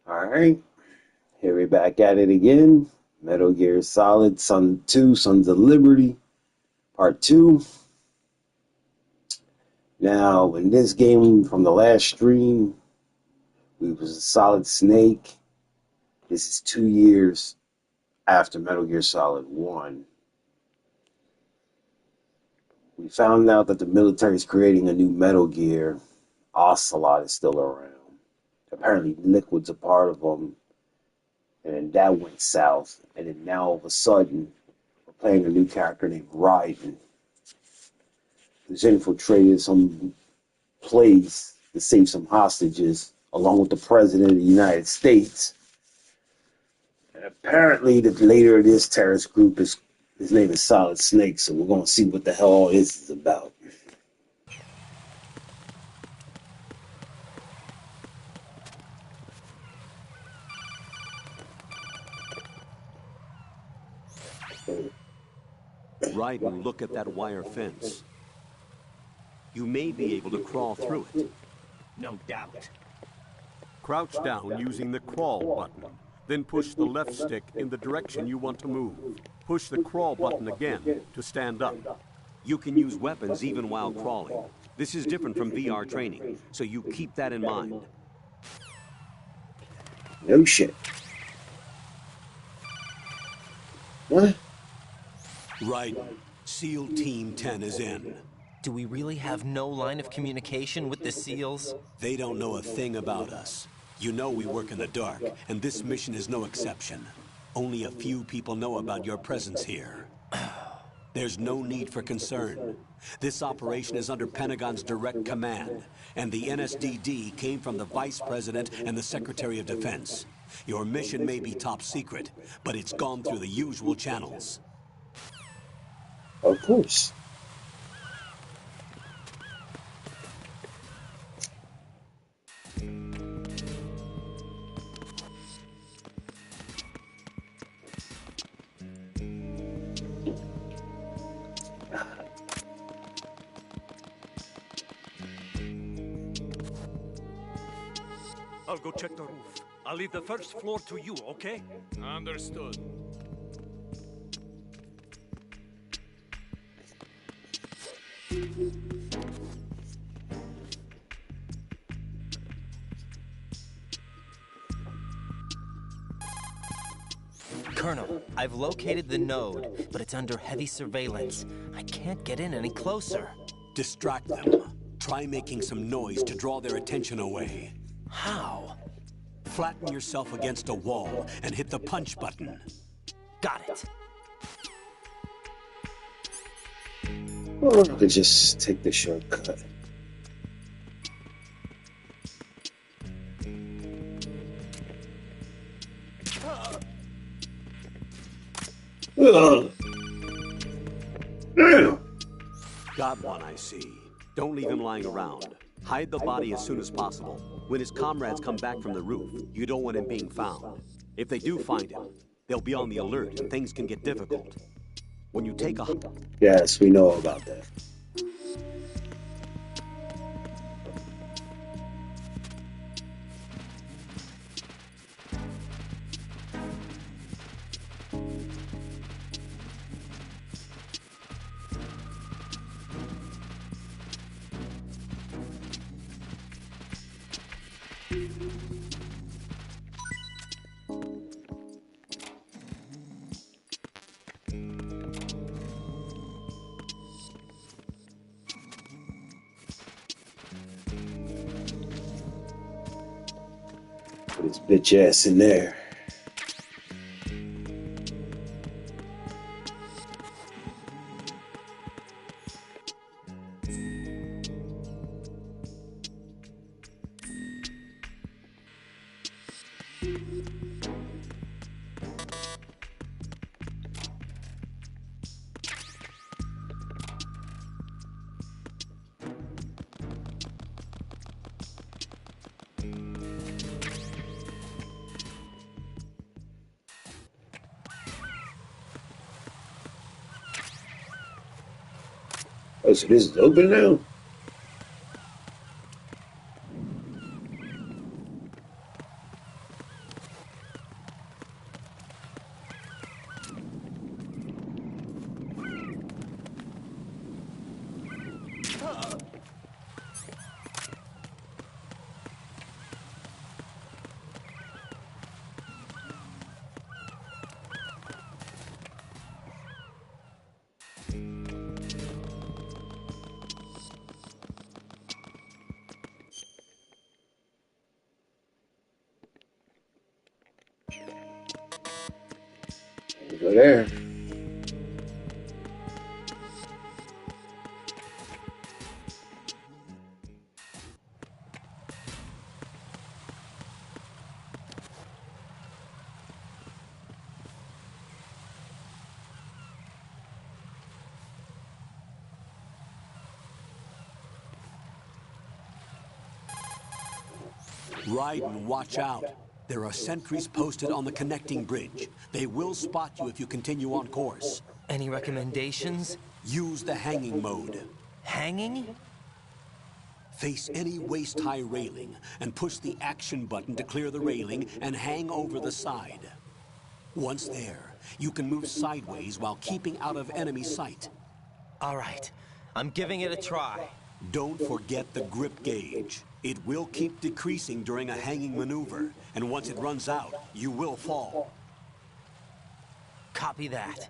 Alright, here we back at it again. Metal Gear Solid, Son 2, Sons of Liberty, Part 2. Now, in this game from the last stream, we was a Solid Snake. This is 2 years after Metal Gear Solid 1. We found out that the military is creating a new Metal Gear. Ocelot is still around. Apparently, Liquid's a part of them. And then that went south. And then now, all of a sudden, we're playing a new character named Raiden, who's infiltrated some place to save some hostages, along with the President of the United States. And apparently, the leader of this terrorist group is his name is Solid Snake. So we're gonna see what the hell all this is about. Raiden, look at that wire fence. You may be able to crawl through it. No doubt. Crouch down using the crawl button. Then push the left stick in the direction you want to move. Push the crawl button again to stand up. You can use weapons even while crawling. This is different from VR training, so you keep that in mind. No shit. What? Raiden, SEAL Team 10 is in. Do we really have no line of communication with the SEALs? They don't know a thing about us. You know we work in the dark, and this mission is no exception. Only a few people know about your presence here. There's no need for concern. This operation is under Pentagon's direct command, and the NSDD came from the Vice President and the Secretary of Defense. Your mission may be top secret, but it's gone through the usual channels. Of course. I'll go check the roof. I'll leave the first floor to you, okay? Understood. Colonel, I've located the node, but it's under heavy surveillance. I can't get in any closer. Distract them. Try making some noise to draw their attention away. How? Flatten yourself against a wall and hit the punch button. Got it. Or I could just take the shortcut. Ugh. Damn. Got one, I see. Don't leave him lying around. Hide the body as soon as possible. When his comrades come back from the roof, you don't want him being found. If they do find him, they'll be on the alert and things can get difficult. When you take a... Yes, we know about that. Put his bitch ass in there. Oh, so this is open now? Go there. Raiden, watch out. There are sentries posted on the connecting bridge. They will spot you if you continue on course. Any recommendations? Use the hanging mode. Hanging? Face any waist-high railing and push the action button to clear the railing and hang over the side. Once there, you can move sideways while keeping out of enemy sight. All right, I'm giving it a try. Don't forget the grip gauge. It will keep decreasing during a hanging maneuver, and once it runs out, you will fall. Copy that.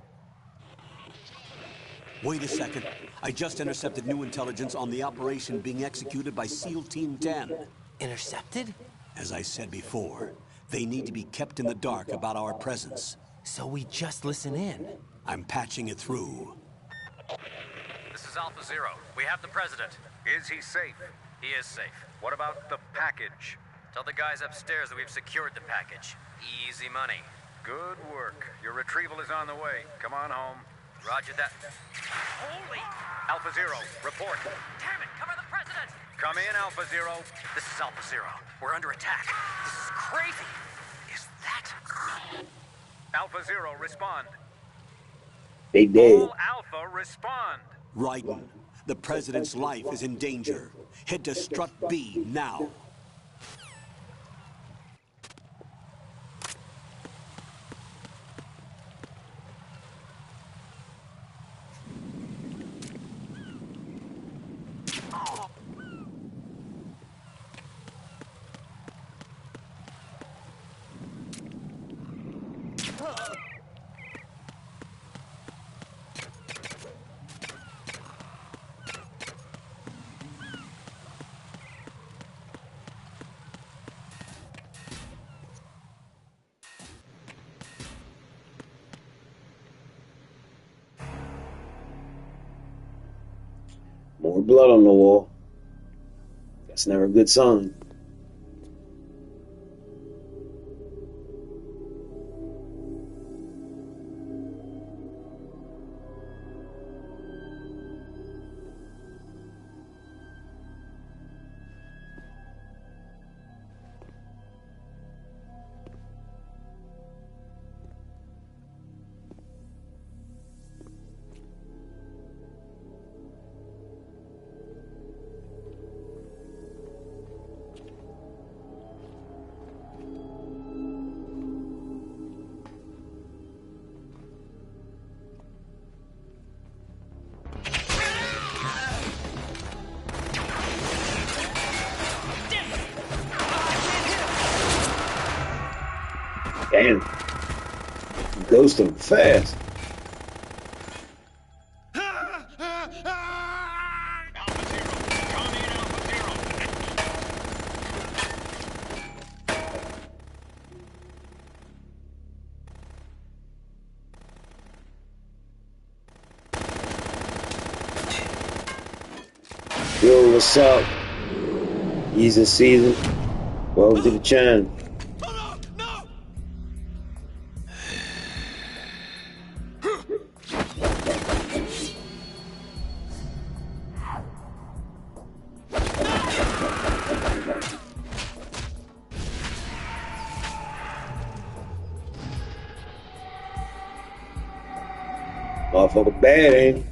Wait a second. I just intercepted new intelligence on the operation being executed by SEAL Team 10. Intercepted? As I said before, they need to be kept in the dark about our presence. So we just listen in. I'm patching it through. This is Alpha Zero. We have the President. Is he safe? He is safe. What about the package? Tell the guys upstairs that we've secured the package. Easy money. Good work. Your retrieval is on the way. Come on home. Roger that. Holy! Alpha Zero, report. Damn it! Cover the President! Come in, Alpha Zero. This is Alpha Zero. We're under attack. This is crazy. Is that... Alpha Zero, respond. They dead. All Alpha, respond. Raiden, the President's life is in danger. Head to Strut B now. More blood on the wall. That's never a good sign. Damn. Ghost him fast. Alpha Zero, come in, Alpha Zero. Yo, what's up? Easy season. Welcome to the channel. Motherfucker bad, ain't he?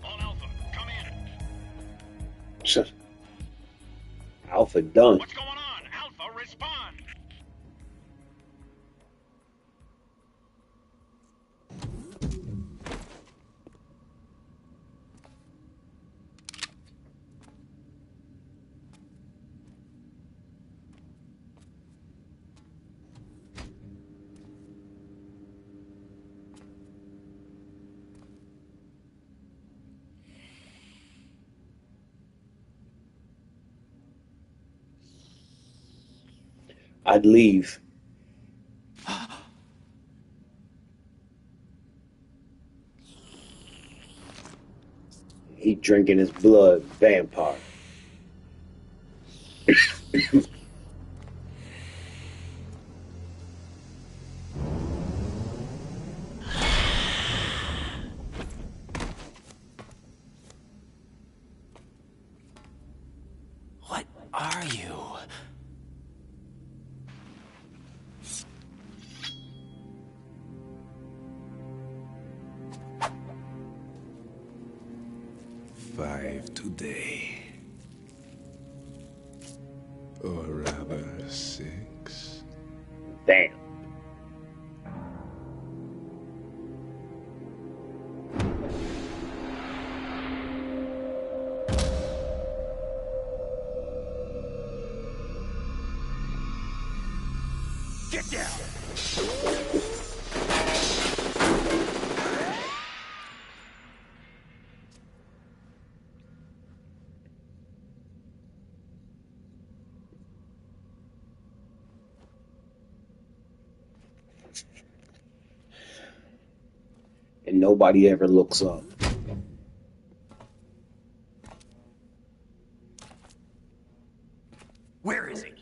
All Alpha, come in. Alpha done. What's going on? Alpha, respond. I'd leave. He drinking his blood, vampire. What are you? Five today. Or rather, 6. Damn. Get down! And nobody ever looks up. Where is he?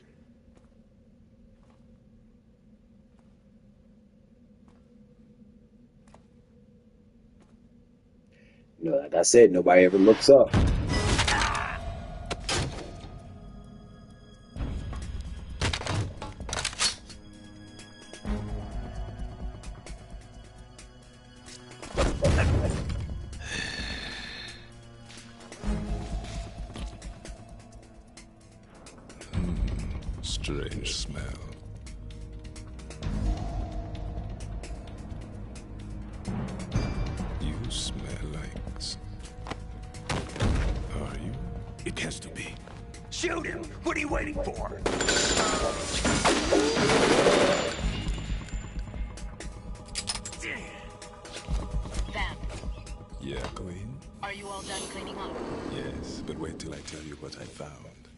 You know, like I said, nobody ever looks up. Strange smell. You smell like... Are you? It has to be. Shoot him! What are you waiting for? Vamp, Yeah, Queen? are you all done cleaning up? Yes, but wait till I tell you what I found.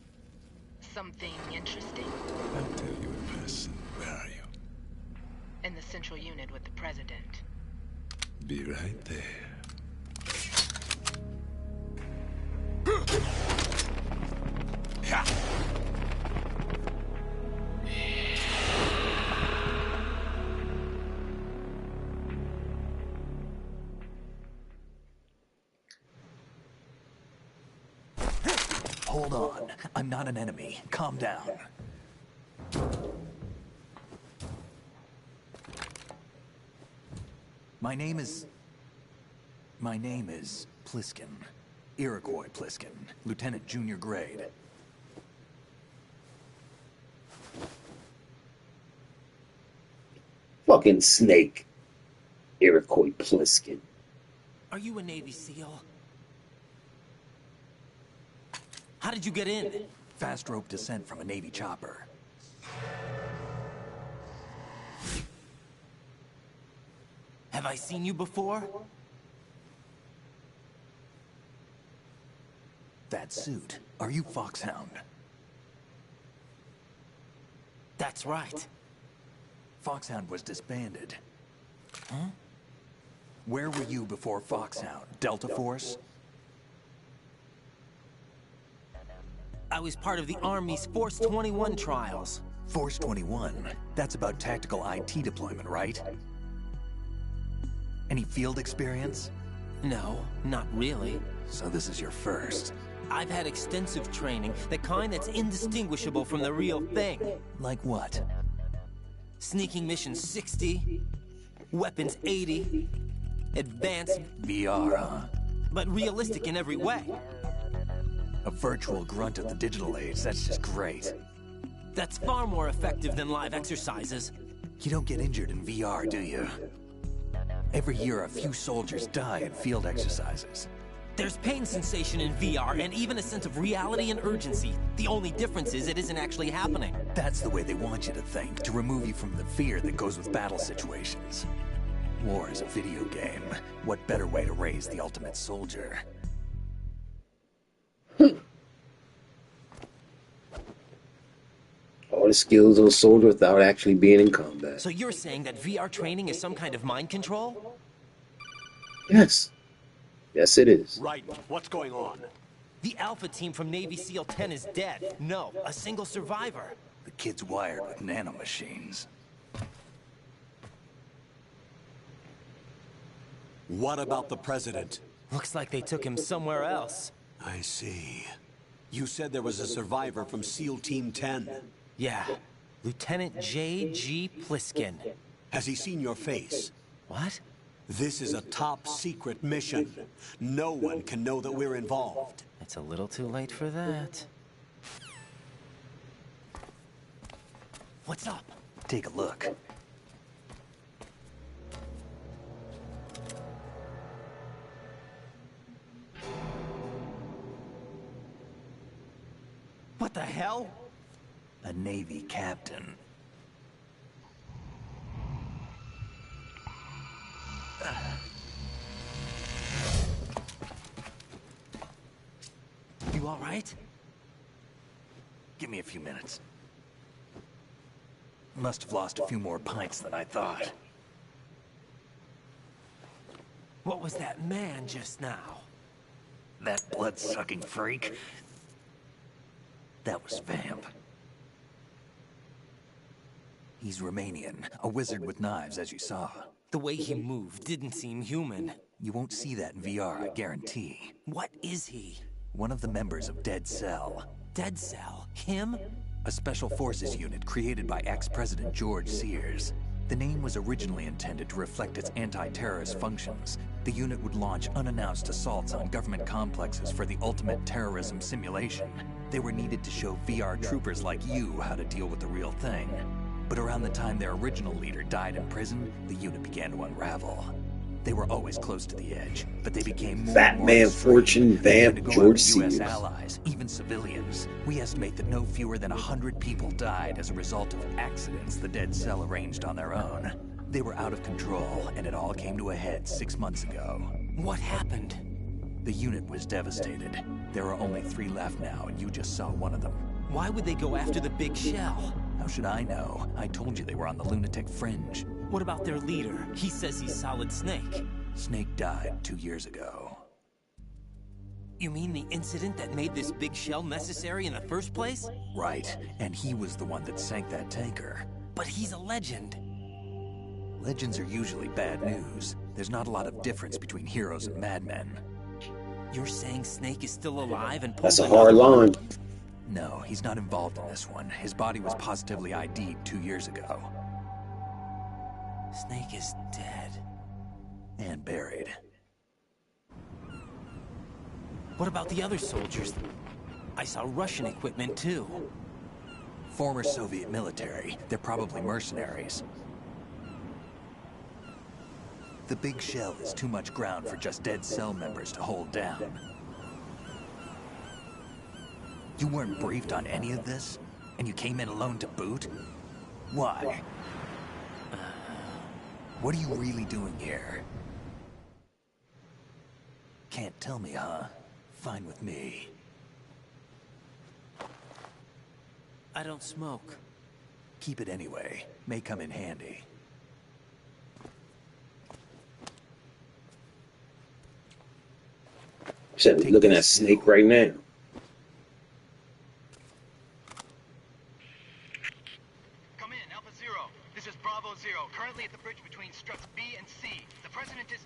Something interesting? I'll tell you in person. Where are you? In the central unit with the president. Be right there. Hold on. I'm not an enemy. Calm down. My name is Pliskin. Iroquois Pliskin. Lieutenant Junior Grade. Fucking snake. Iroquois Pliskin. Are you a Navy SEAL? How did you get in? Fast rope descent from a Navy chopper. Have I seen you before? That suit. Are you Foxhound? That's right. Foxhound was disbanded. Huh? Where were you before Foxhound? Delta Force? I was part of the Army's Force 21 trials. Force 21? That's about tactical IT deployment, right? Any field experience? No, not really. So this is your first. I've had extensive training, the kind that's indistinguishable from the real thing. Like what? Sneaking mission 60, weapons 80, advanced, VR, huh? but realistic in every way. A virtual grunt of the digital age, that's just great. That's far more effective than live exercises. You don't get injured in VR, do you? Every year, a few soldiers die in field exercises. There's pain sensation in VR and even a sense of reality and urgency. The only difference is it isn't actually happening. That's the way they want you to think, to remove you from the fear that goes with battle situations. War is a video game. What better way to raise the ultimate soldier? Oh, the skills of a soldier without actually being in combat. So you're saying that VR training is some kind of mind control? Yes. Yes, it is. Right, what's going on? The Alpha team from Navy SEAL 10 is dead. No, a single survivor. The kid's wired with nanomachines. What about the president? Looks like they took him somewhere else. I see. You said there was a survivor from SEAL Team 10. Yeah, Lieutenant J.G. Pliskin. Has he seen your face? What? This is a top secret mission. No one can know that we're involved. It's a little too late for that. What's up? Take a look. What the hell? A Navy captain. You all right? Give me a few minutes. Must have lost a few more pints than I thought. What was that man just now? That blood-sucking freak? That was Vamp. He's Romanian, a wizard with knives, as you saw. The way he moved didn't seem human. You won't see that in VR, I guarantee. What is he? One of the members of Dead Cell. Dead Cell? Him? A special forces unit created by ex-President George Sears. The name was originally intended to reflect its anti-terrorist functions. The unit would launch unannounced assaults on government complexes for the ultimate terrorism simulation. They were needed to show VR troopers like you how to deal with the real thing. But around the time their original leader died in prison, the unit began to unravel. They were always close to the edge, but they became more Fat and more Man extreme. Fortune, They began Vamp, to go George after US Sears. allies, even civilians. We estimate that no fewer than 100 people died as a result of accidents the Dead Cell arranged on their own. They were out of control, and it all came to a head 6 months ago. What happened? The unit was devastated. There are only 3 left now, and you just saw one of them. Why would they go after the big shell? How should I know? I told you they were on the lunatic fringe. What about their leader? He says he's Solid Snake. Snake died 2 years ago. You mean the incident that made this big shell necessary in the first place? Right, and he was the one that sank that tanker. But he's a legend. Legends are usually bad news. There's not a lot of difference between heroes and madmen. You're saying Snake is still alive and That's a pulled hard another- line. No, he's not involved in this one. His body was positively ID'd 2 years ago. Snake is dead. And buried. What about the other soldiers? I saw Russian equipment too. Former Soviet military. They're probably mercenaries. The big shell is too much ground for just Dead Cell members to hold down. You weren't briefed on any of this? And you came in alone to boot? Why? What are you really doing here? Can't tell me, huh? Fine with me. I don't smoke. Keep it anyway. May come in handy. Shit, I'm looking at Snake right now. Come in, Alpha Zero. This is Bravo Zero, currently at the bridge between struts B and C. The president is...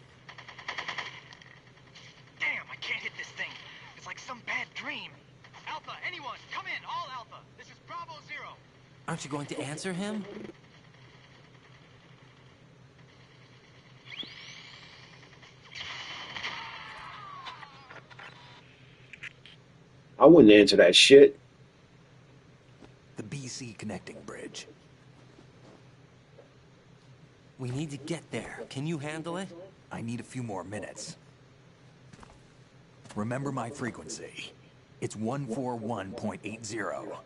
Damn, I can't hit this thing. It's like some bad dream. Alpha, anyone, come in, all Alpha. This is Bravo Zero. Aren't you going to answer him? I wouldn't answer that shit. The BC connecting bridge. We need to get there. Can you handle it? I need a few more minutes. Remember my frequency. It's 141.80.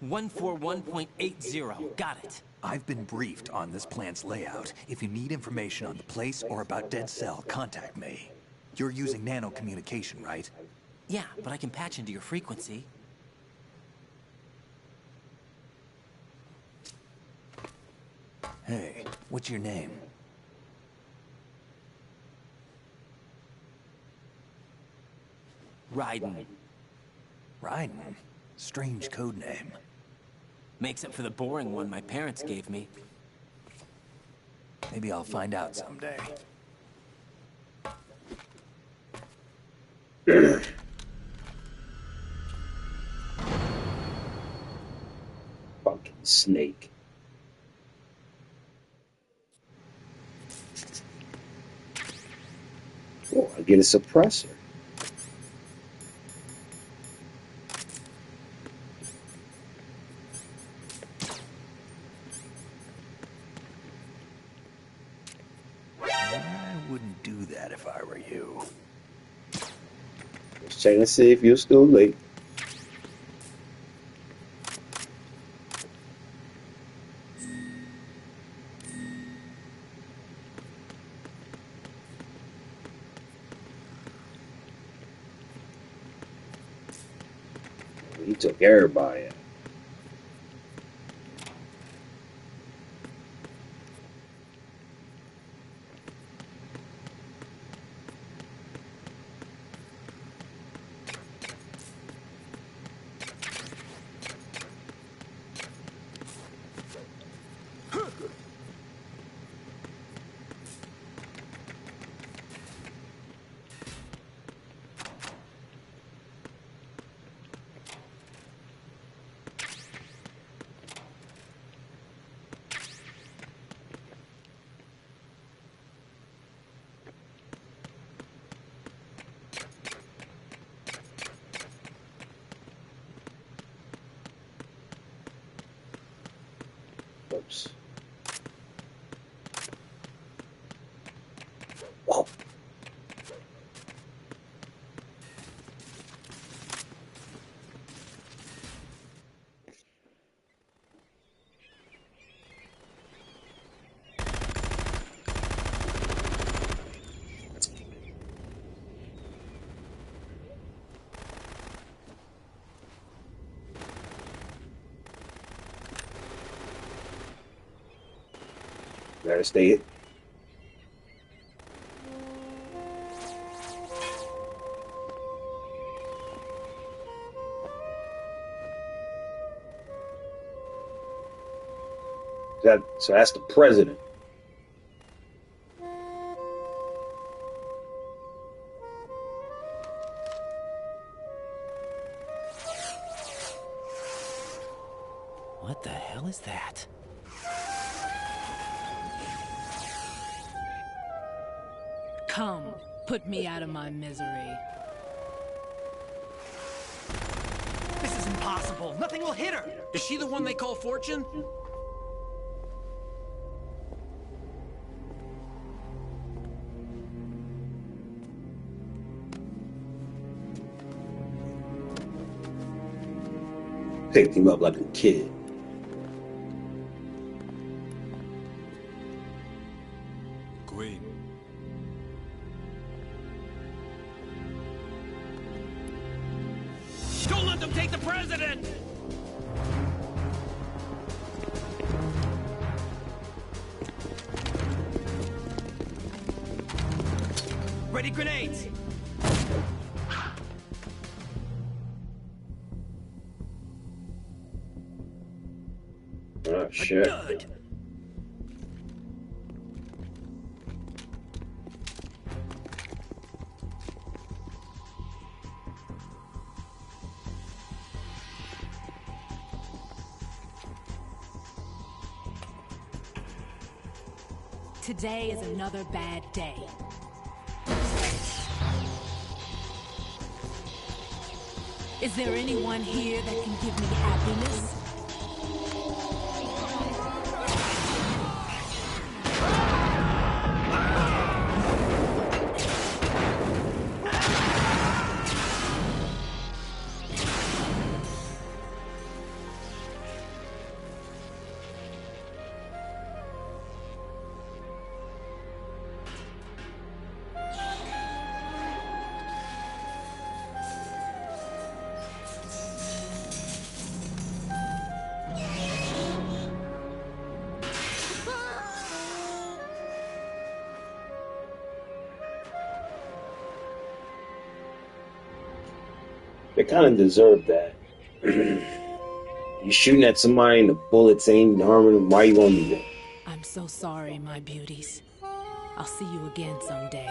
141.80. Got it. I've been briefed on this plant's layout. If you need information on the place or about Dead Cell, contact me. You're using nano communication, right? Yeah, but I can patch into your frequency. Hey, what's your name? Raiden. Raiden? Strange code name. Makes up for the boring one my parents gave me. Maybe I'll find out someday. Fucking snake. Oh, I get a suppressor. I wouldn't do that if I were you. Just checking to see if you're still late. He took everybody out. Oops. Whoa. Better stay it. So that's the president. What the hell is that? Come, put me out of my misery. This is impossible. Nothing will hit her. Is she the one they call Fortune? Picked him up like a kid. Queen. Don't let them take the president! Ready grenades! Oh, shit. Good. Today is another bad day. Is there anyone here that can give me happiness? kind of deserve that. You shooting at somebody and the bullets ain't harming them. Why you want to do that? I'm so sorry, my beauties. I'll see you again someday.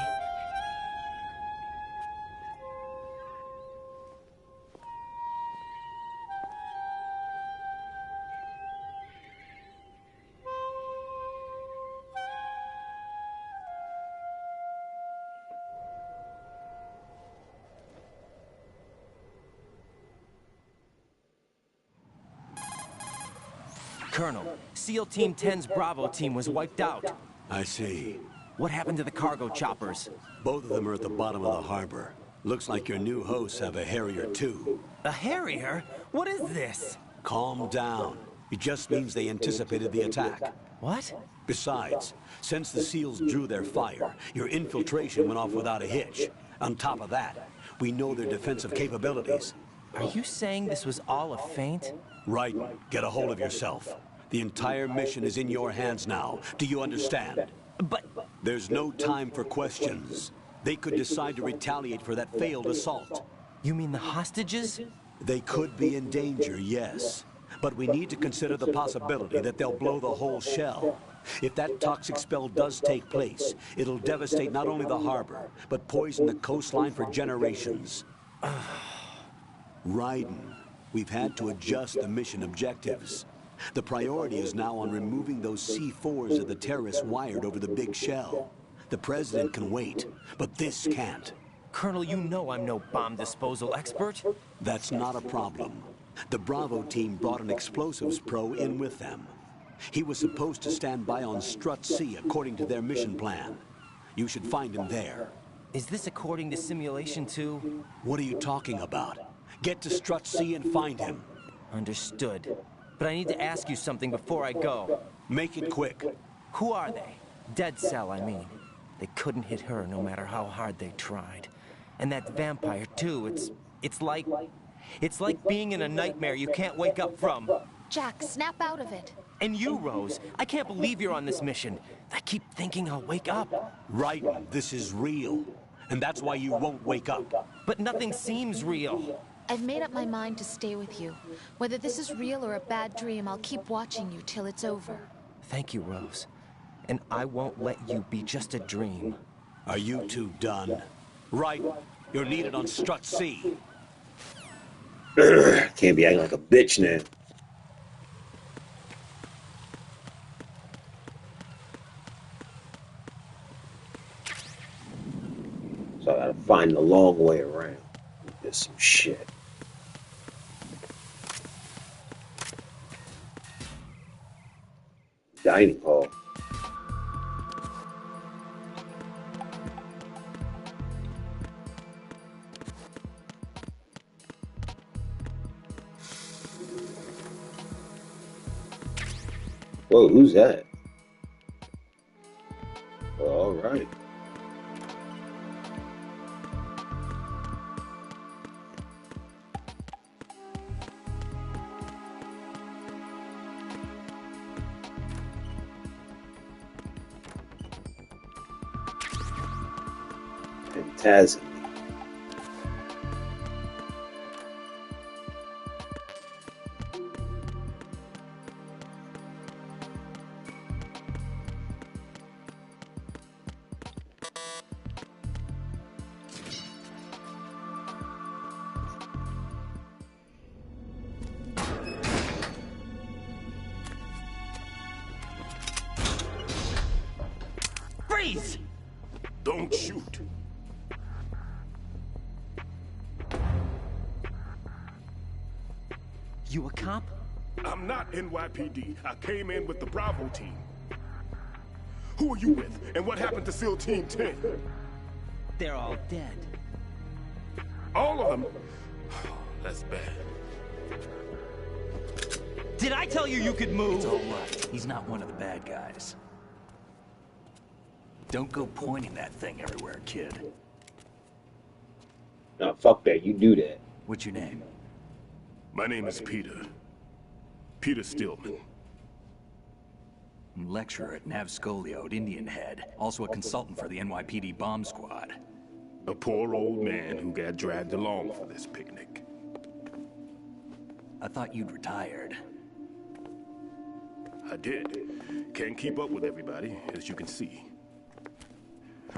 Colonel, SEAL Team 10's Bravo team was wiped out. I see. What happened to the cargo choppers? Both of them are at the bottom of the harbor. Looks like your new hosts have a Harrier too. A Harrier? What is this? Calm down. It just means they anticipated the attack. What? Besides, since the SEALs drew their fire, your infiltration went off without a hitch. On top of that, we know their defensive capabilities. Are you saying this was all a feint? Right. Get a hold of yourself. The entire mission is in your hands now. Do you understand? But... There's no time for questions. They could decide to retaliate for that failed assault. You mean the hostages? They could be in danger, yes. But we need to consider the possibility that they'll blow the whole shell. If that toxic spell does take place, it'll devastate not only the harbor, but poison the coastline for generations. Raiden, we've had to adjust the mission objectives. The priority is now on removing those C4s that the terrorists wired over the big shell. The President can wait, but this can't. Colonel, you know I'm no bomb disposal expert. That's not a problem. The Bravo team brought an explosives pro in with them. He was supposed to stand by on Strut C according to their mission plan. You should find him there. Is this according to simulation too? What are you talking about? Get to Strut C and find him. Understood. But I need to ask you something before I go. Make it quick. Who are they? Dead Cell, I mean. They couldn't hit her no matter how hard they tried. And that vampire too, it's like being in a nightmare you can't wake up from. Jack, snap out of it. And you, Rose, I can't believe you're on this mission. I keep thinking I'll wake up. Raiden, this is real. And that's why you won't wake up. But nothing seems real. I've made up my mind to stay with you. Whether this is real or a bad dream, I'll keep watching you till it's over. Thank you, Rose. And I won't let you be just a dream. Are you two done? Right. You're needed on Strut C. Can't be acting like a bitch now. So I gotta find the long way around. There's some shit. Dining hall. Whoa, who's that? Well, all right. Fantastic. Freeze! Don't shoot. You a cop? I'm not NYPD. I came in with the Bravo team. Who are you with? And what happened to SEAL Team 10? They're all dead. All of them? That's bad. Did I tell you you could move? It's all right. He's not one of the bad guys. Don't go pointing that thing everywhere, kid. No, fuck that. You do that. What's your name? My name is Peter. Peter Stillman. Lecturer at Nav Scolio at Indian Head. Also a consultant for the NYPD bomb squad. A poor old man who got dragged along for this picnic. I thought you'd retired. I did. Can't keep up with everybody, as you can see.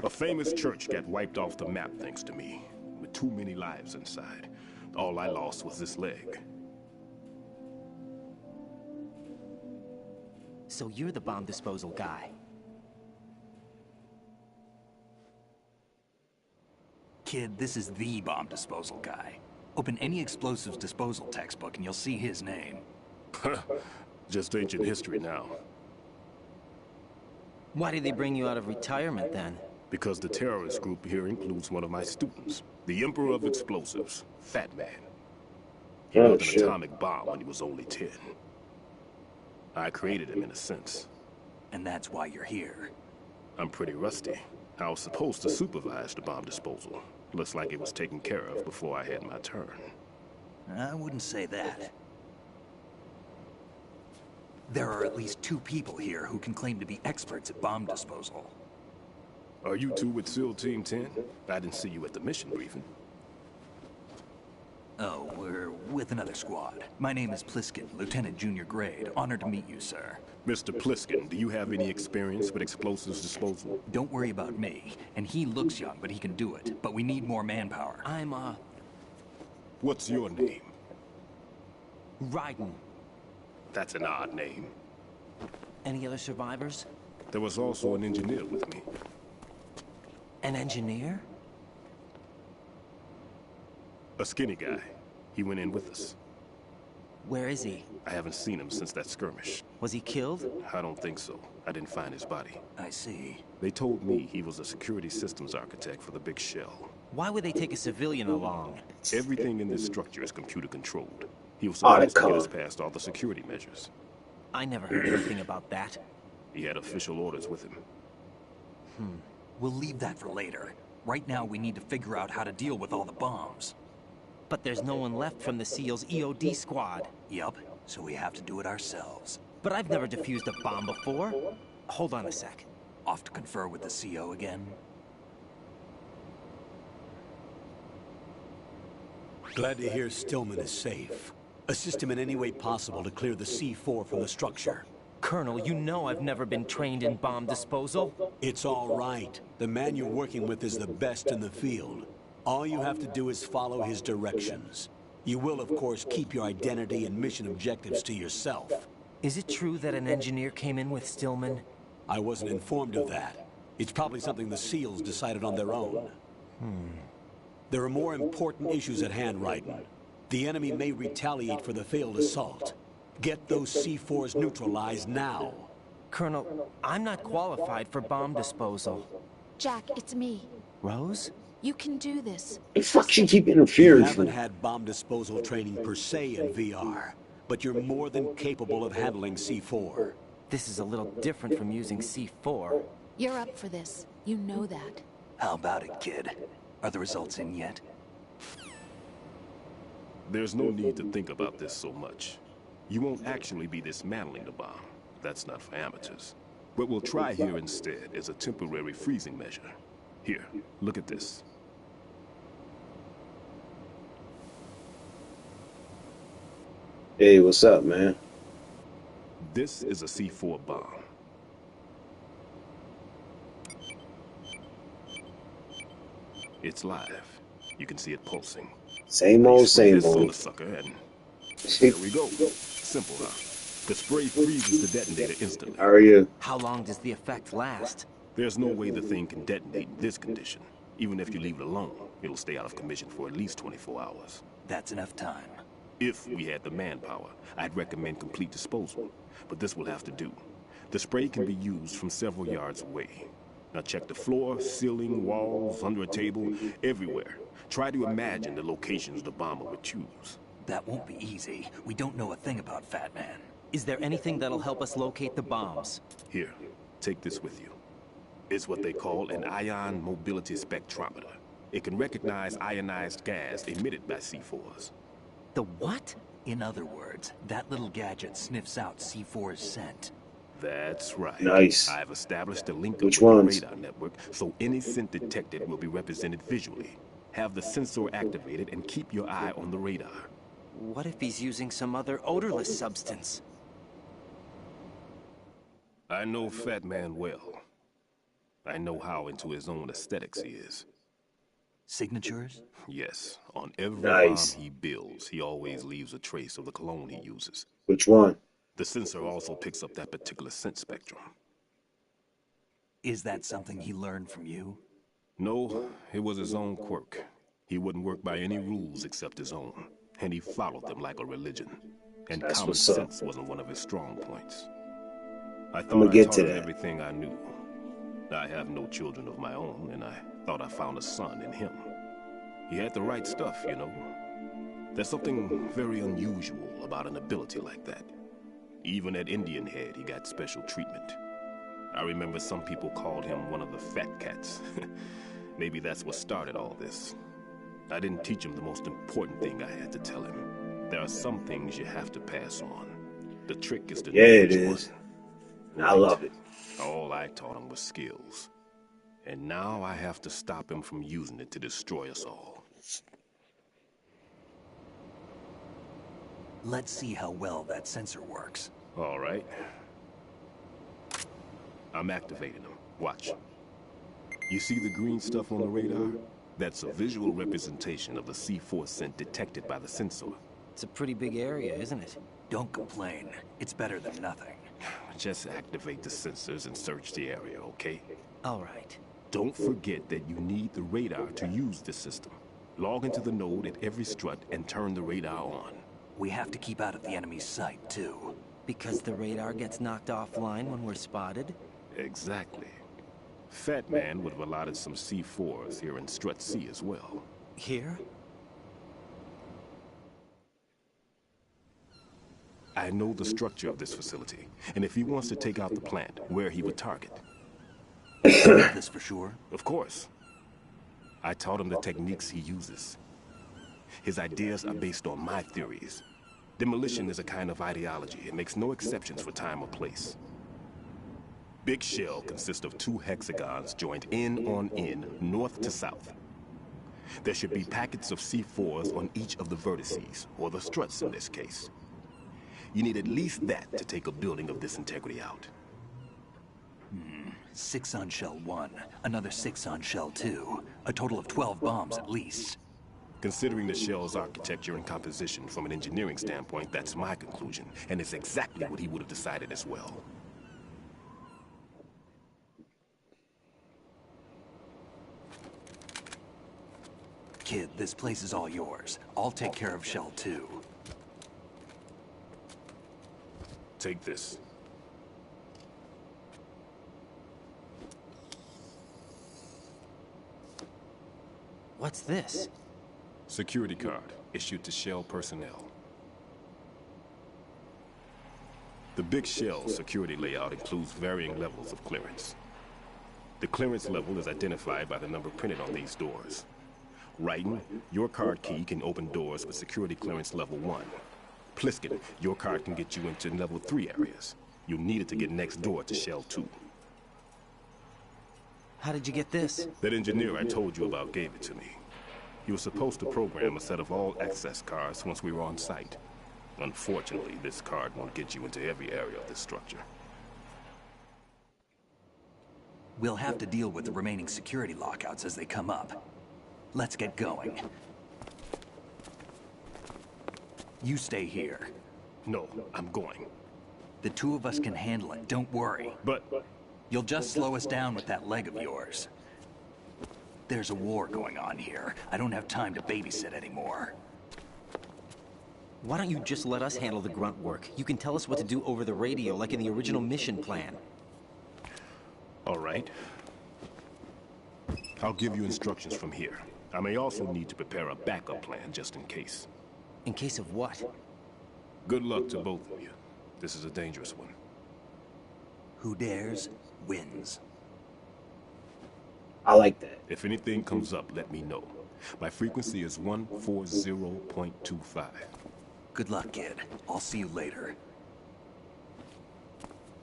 A famous church got wiped off the map thanks to me, with too many lives inside. All I lost was this leg. So you're the bomb disposal guy. Kid, this is the bomb disposal guy. Open any explosives disposal textbook and you'll see his name. Just ancient history now. Why did they bring you out of retirement then? Because the terrorist group here includes one of my students, the Emperor of Explosives, Fat Man. He built an atomic bomb when he was only 10. I created him in a sense. And that's why you're here. I'm pretty rusty. I was supposed to supervise the bomb disposal. Looks like it was taken care of before I had my turn. I wouldn't say that. There are at least 2 people here who can claim to be experts at bomb disposal. Are you two with SEAL Team 10? I didn't see you at the mission briefing. Oh, we're with another squad. My name is Pliskin, Lieutenant Junior Grade. Honored to meet you, sir. Mr. Pliskin, do you have any experience with explosives disposal? Don't worry about me. And he looks young, but he can do it. But we need more manpower. I'm, What's your name? Raiden. That's an odd name. Any other survivors? There was also an engineer with me. An engineer? A skinny guy. He went in with us. Where is he? I haven't seen him since that skirmish. Was he killed? I don't think so. I didn't find his body. I see. They told me he was a security systems architect for the big shell. Why would they take a civilian along? Everything in this structure is computer controlled. He was supposed to get us past all the security measures. I never heard anything about that. He had official orders with him. We'll leave that for later. Right now, we need to figure out how to deal with all the bombs. But there's no one left from the SEAL's EOD squad. Yup, so we have to do it ourselves. But I've never defused a bomb before. Hold on a sec. Off to confer with the CO again? Glad to hear Stillman is safe. Assist him in any way possible to clear the C4 from the structure. Colonel, you know I've never been trained in bomb disposal. It's all right. The man you're working with is the best in the field. All you have to do is follow his directions. You will, of course, keep your identity and mission objectives to yourself. Is it true that an engineer came in with Stillman? I wasn't informed of that. It's probably something the SEALs decided on their own. There are more important issues at hand, Raiden. The enemy may retaliate for the failed assault. Get those C4s neutralized now. Colonel, I'm not qualified for bomb disposal. Jack, it's me. Rose? You can do this. The fuck she keep You interfering haven't for? had bomb disposal training per se in VR, but you're more than capable of handling C4. This is a little different from using C4. You're up for this. You know that. How about it, kid? Are the results in yet? There's no need to think about this so much. You won't actually be dismantling the bomb. That's not for amateurs. What we'll try here instead is a temporary freezing measure. Here, look at this. Hey, what's up, man? This is a C4 bomb. It's live. You can see it pulsing. Same old, same This on the old. sucker and there we go. Simple, huh? The spray freezes the detonator instantly. How are you? How long does the effect last? There's no way the thing can detonate in this condition. Even if you leave it alone, it'll stay out of commission for at least 24 hours. That's enough time. If we had the manpower, I'd recommend complete disposal. But this will have to do. The spray can be used from several yards away. Now check the floor, ceiling, walls, under a table, everywhere. Try to imagine the locations the bomber would choose. That won't be easy. We don't know a thing about Fat Man. Is there anything that'll help us locate the bombs? Here, take this with you. It's what they call an ion mobility spectrometer. It can recognize ionized gas emitted by C4s. The what? In other words, that little gadget sniffs out C4's scent. That's right. Nice. I've established a link Which up with ones? the radar network, so any scent detected will be represented visually. Have the sensor activated and keep your eye on the radar. What if he's using some other odorless substance? I know Fat Man well. I know how into his own aesthetics he is. Signatures? Yes, on every Nice. bomb he builds, he always leaves a trace of the cologne he uses. Which one? The sensor also picks up that particular scent spectrum. Is that something he learned from you? No, it was his own quirk. He wouldn't work by any rules except his own, and he followed them like a religion. And That's common what's up. sense wasn't one of his strong points. I I'ma thought I get taught to him that. everything I knew. I have no children of my own, and I thought I found a son in him. He had the right stuff, you know. There's something very unusual about an ability like that. Even at Indian Head, he got special treatment. I remember some people called him one of the fat cats. Maybe that's what started all this. I didn't teach him the most important thing I had to tell him. There are some things you have to pass on. The trick is to know Yeah, it which is. one. I love it. All I taught him was skills. And now I have to stop him from using it to destroy us all. Let's see how well that sensor works. All right. I'm activating them. Watch. You see the green stuff on the radar? That's a visual representation of the C4 scent detected by the sensor. It's a pretty big area, isn't it? Don't complain. It's better than nothing. Just activate the sensors and search the area, okay? All right. Don't forget that you need the radar to use the system. Log into the node at every strut and turn the radar on. We have to keep out of the enemy's sight, too. Because the radar gets knocked offline when we're spotted? Exactly. Fat Man would have allotted some C4s here in Strut C as well. Here? I know the structure of this facility, and if he wants to take out the plant, where he would target. This for sure? Of course. I taught him the techniques he uses. His ideas are based on my theories. Demolition is a kind of ideology. It makes no exceptions for time or place. Big Shell consists of 2 hexagons joined end on end, north to south. There should be packets of C4s on each of the vertices, or the struts in this case. You need at least that to take a building of this integrity out. 6 on Shell 1, another 6 on Shell 2. A total of 12 bombs at least. Considering the shell's architecture and composition from an engineering standpoint, that's my conclusion, and it's exactly what he would have decided as well. Kid, this place is all yours. I'll take care of Shell 2. Take this. What's this? Security card issued to Shell personnel. The Big Shell security layout includes varying levels of clearance. The clearance level is identified by the number printed on these doors. Raiden, your card key can open doors with security clearance level 1. Pliskin, your card can get you into level 3 areas. You'll need it to get next door to Shell 2. How did you get this? That engineer I told you about gave it to me. He was supposed to program a set of all access cards once we were on site. Unfortunately, this card won't get you into every area of this structure. We'll have to deal with the remaining security lockouts as they come up. Let's get going. You stay here. No, I'm going. The 2 of us can handle it, don't worry. But... You'll just slow us down with that leg of yours. There's a war going on here. I don't have time to babysit anymore. Why don't you just let us handle the grunt work? You can tell us what to do over the radio, like in the original mission plan. All right. I'll give you instructions from here. I may also need to prepare a backup plan just in case. In case of what? Good luck to both of you. This is a dangerous one. Who dares, wins. I like that. If anything comes up, let me know. My frequency is 140.25. Good luck, kid. I'll see you later.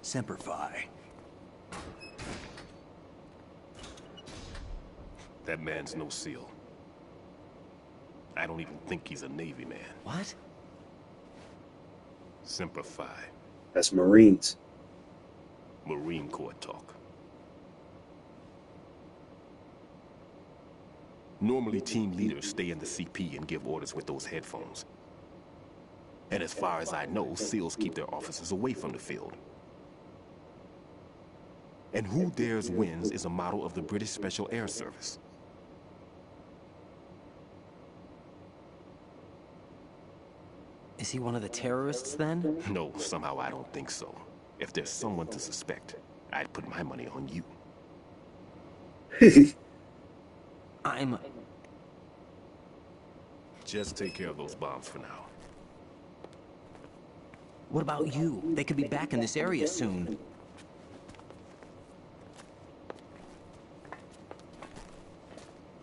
Semper Fi. That man's no SEAL. I don't even think he's a Navy man. What? Simplify. That's Marines. Marine Corps talk. Normally, team leaders stay in the CP and give orders with those headphones. And as far as I know, SEALs keep their officers away from the field. And who dares wins is a model of the British Special Air Service. Is he one of the terrorists then? No, somehow I don't think so. If there's someone to suspect, I'd put my money on you. Just take care of those bombs for now. What about you? They could be back in this area soon.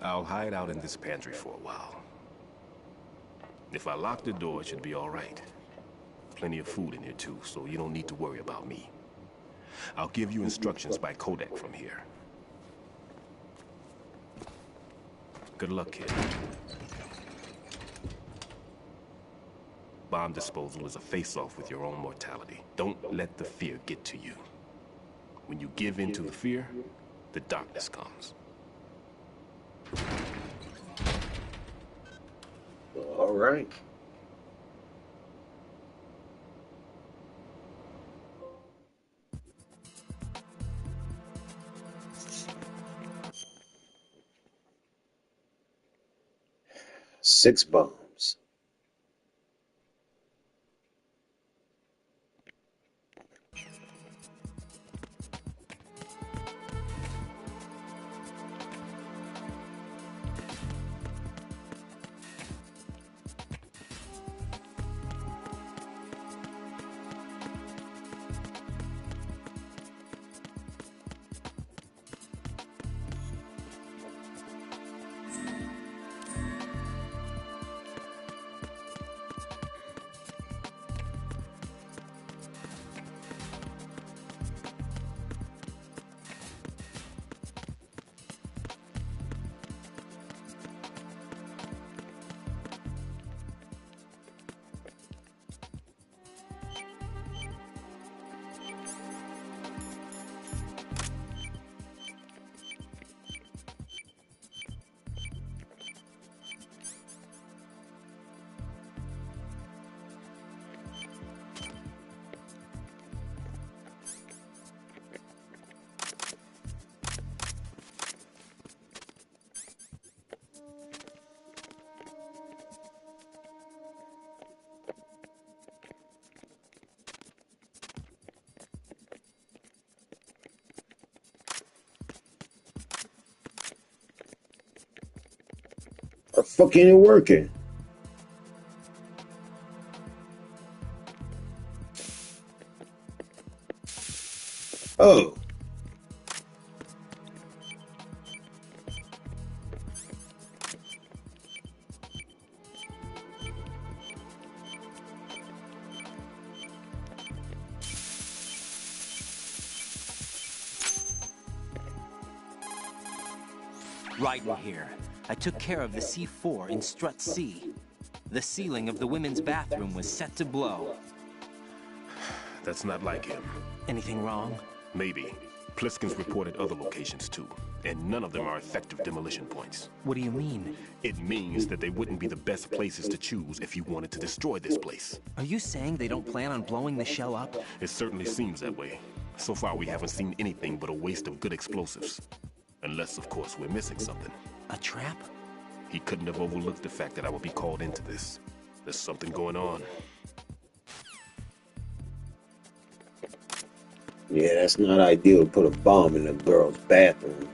I'll hide out in this pantry for a while. If I lock the door, it should be all right. Plenty of food in here too, so you don't need to worry about me. I'll give you instructions by Kodak from here. Good luck, kid. Bomb disposal is a face-off with your own mortality. Don't let the fear get to you. When you give in to the fear, the darkness comes. All right. Six bombs. The fuck ain't it working? Oh. Right in here. I took care of the C4 in Strut C. The ceiling of the women's bathroom was set to blow. That's not like him. Anything wrong? Maybe. Pliskin's reported other locations too, and none of them are effective demolition points. What do you mean? It means that they wouldn't be the best places to choose if you wanted to destroy this place. Are you saying they don't plan on blowing the shell up? It certainly seems that way. So far we haven't seen anything but a waste of good explosives. Unless, of course, we're missing something. A trap? He couldn't have overlooked the fact that I would be called into this. There's something going on. Yeah, that's not ideal to put a bomb in a girl's bathroom.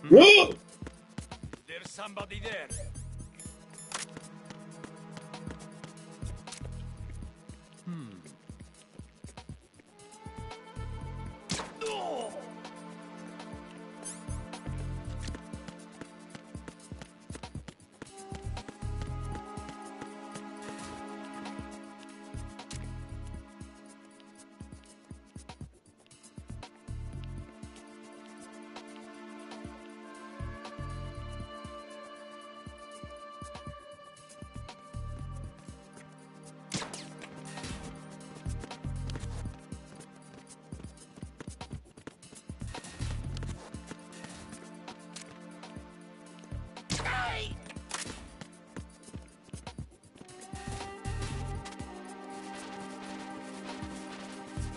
Whoa! There's somebody there.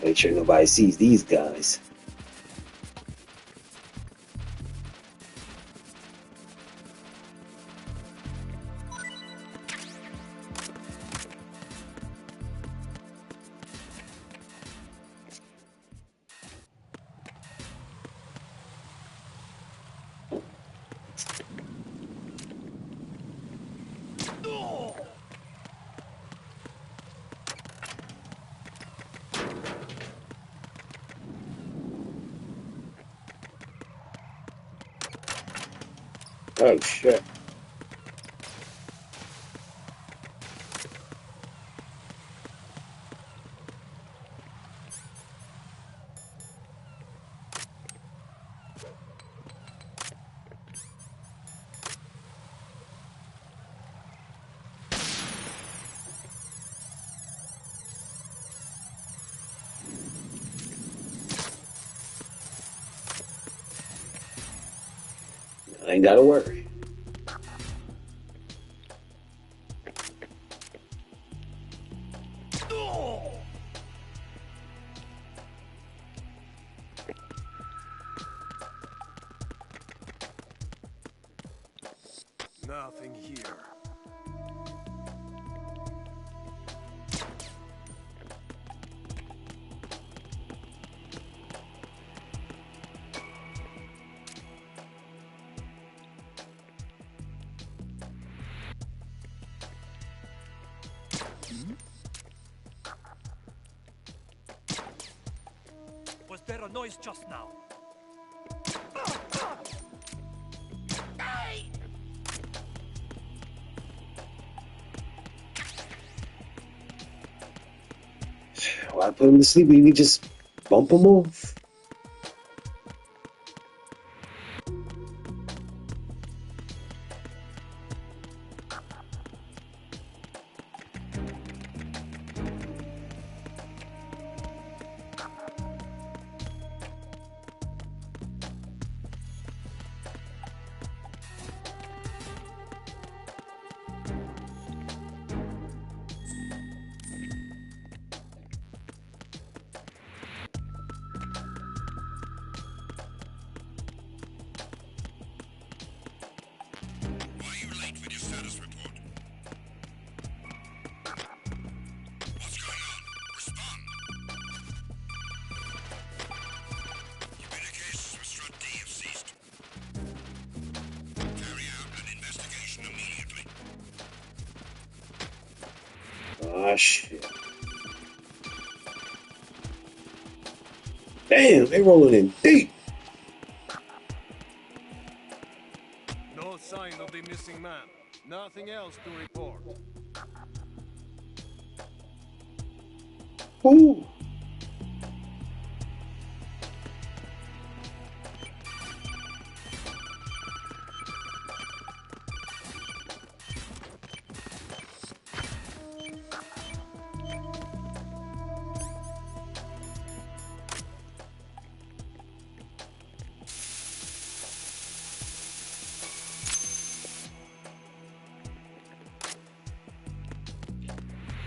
Make sure nobody sees these guys. Oh shit. I ain't gotta worry. Nothing here. Was there a noise just now? Why put him to sleep? You can just bump him off. Ah, shit. Damn, they rolling in deep. No sign of the missing man. Nothing else to report. Ooh.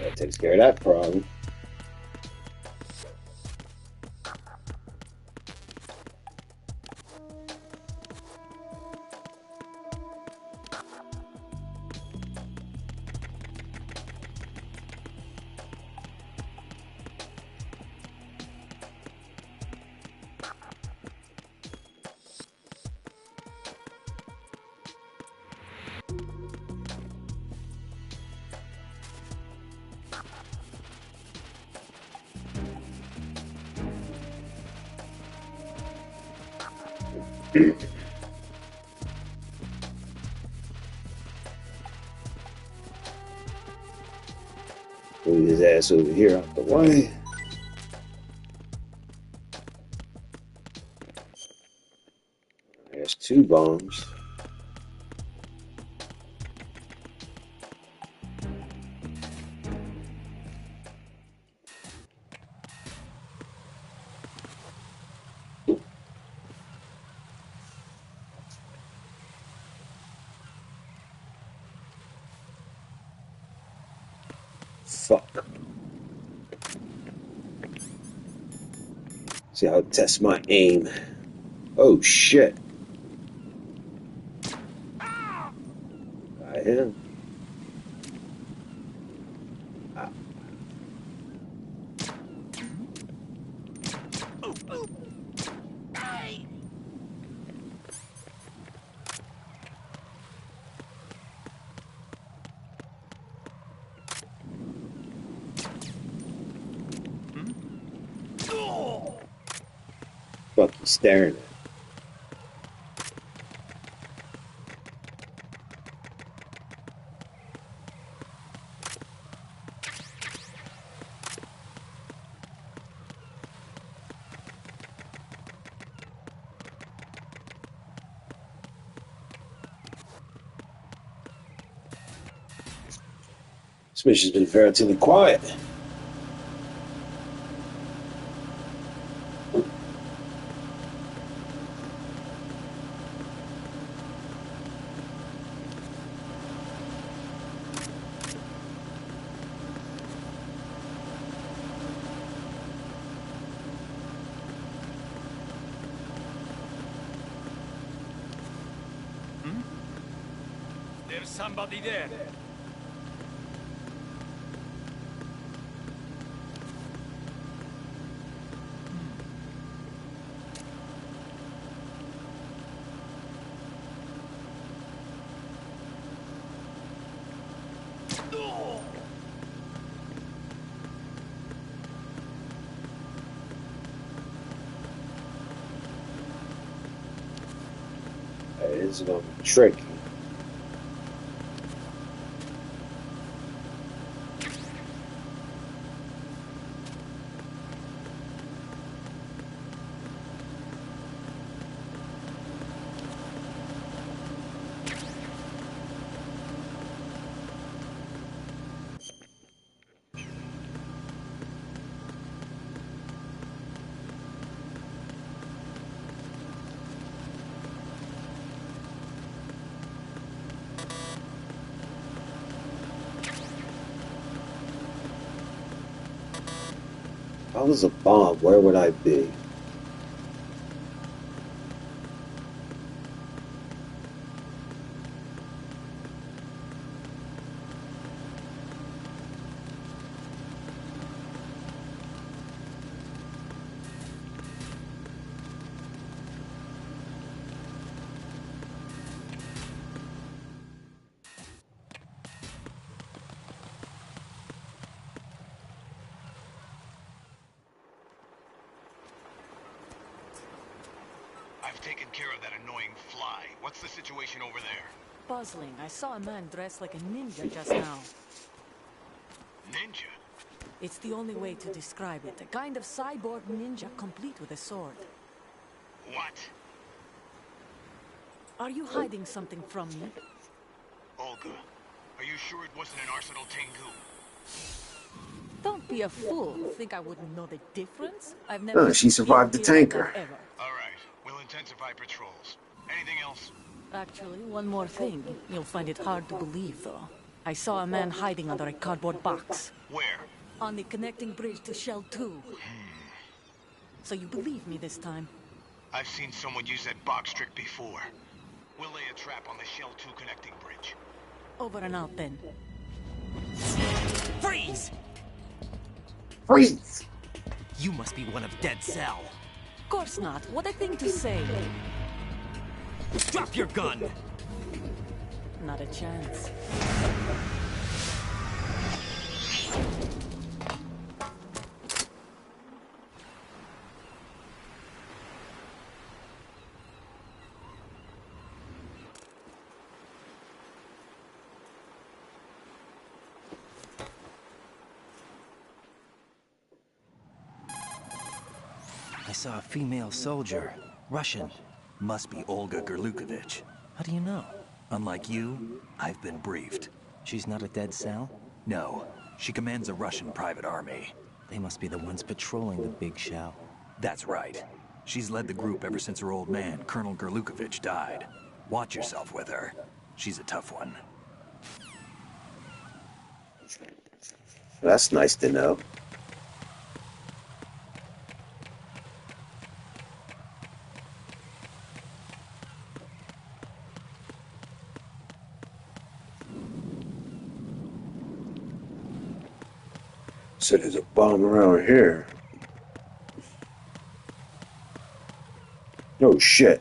That takes care of that problem. Move his ass over here out the way. There's 2 bombs. Fuck. See how I test my aim. Oh shit. I am. Fuck you staring at? This mission's been relatively quiet. There's somebody there. This is gonna be tricky. If I was a bomb, where would I be? I've taken care of that annoying fly. What's the situation over there? Puzzling. I saw a man dressed like a ninja just now. Ninja? It's the only way to describe it. A kind of cyborg ninja complete with a sword. What? Are you hiding something from me? Olga, are you sure it wasn't an Arsenal Tengu? Don't be a fool. Think I wouldn't know the difference? I've never She survived the seen tanker. like that ever. All right, we'll intensify patrols. Anything else? Actually, one more thing. You'll find it hard to believe, though. I saw a man hiding under a cardboard box. Where? On the connecting bridge to Shell 2. So you believe me this time? I've seen someone use that box trick before. We'll lay a trap on the Shell 2 connecting bridge. Over and out, then. Freeze! Freeze! You must be one of Dead Cell. Of course not. What a thing to say. Drop your gun! Not a chance. I saw a female soldier. Russian. Must be Olga Gerlukovich. How do you know? Unlike you, I've been briefed. She's not a Dead Cell? No, she commands a Russian private army. They must be the ones patrolling the big shell. That's right. She's led the group ever since her old man, Colonel Gerlukovich, died. Watch yourself with her. She's a tough one. That's nice to know. So there's a bomb around here. Oh shit.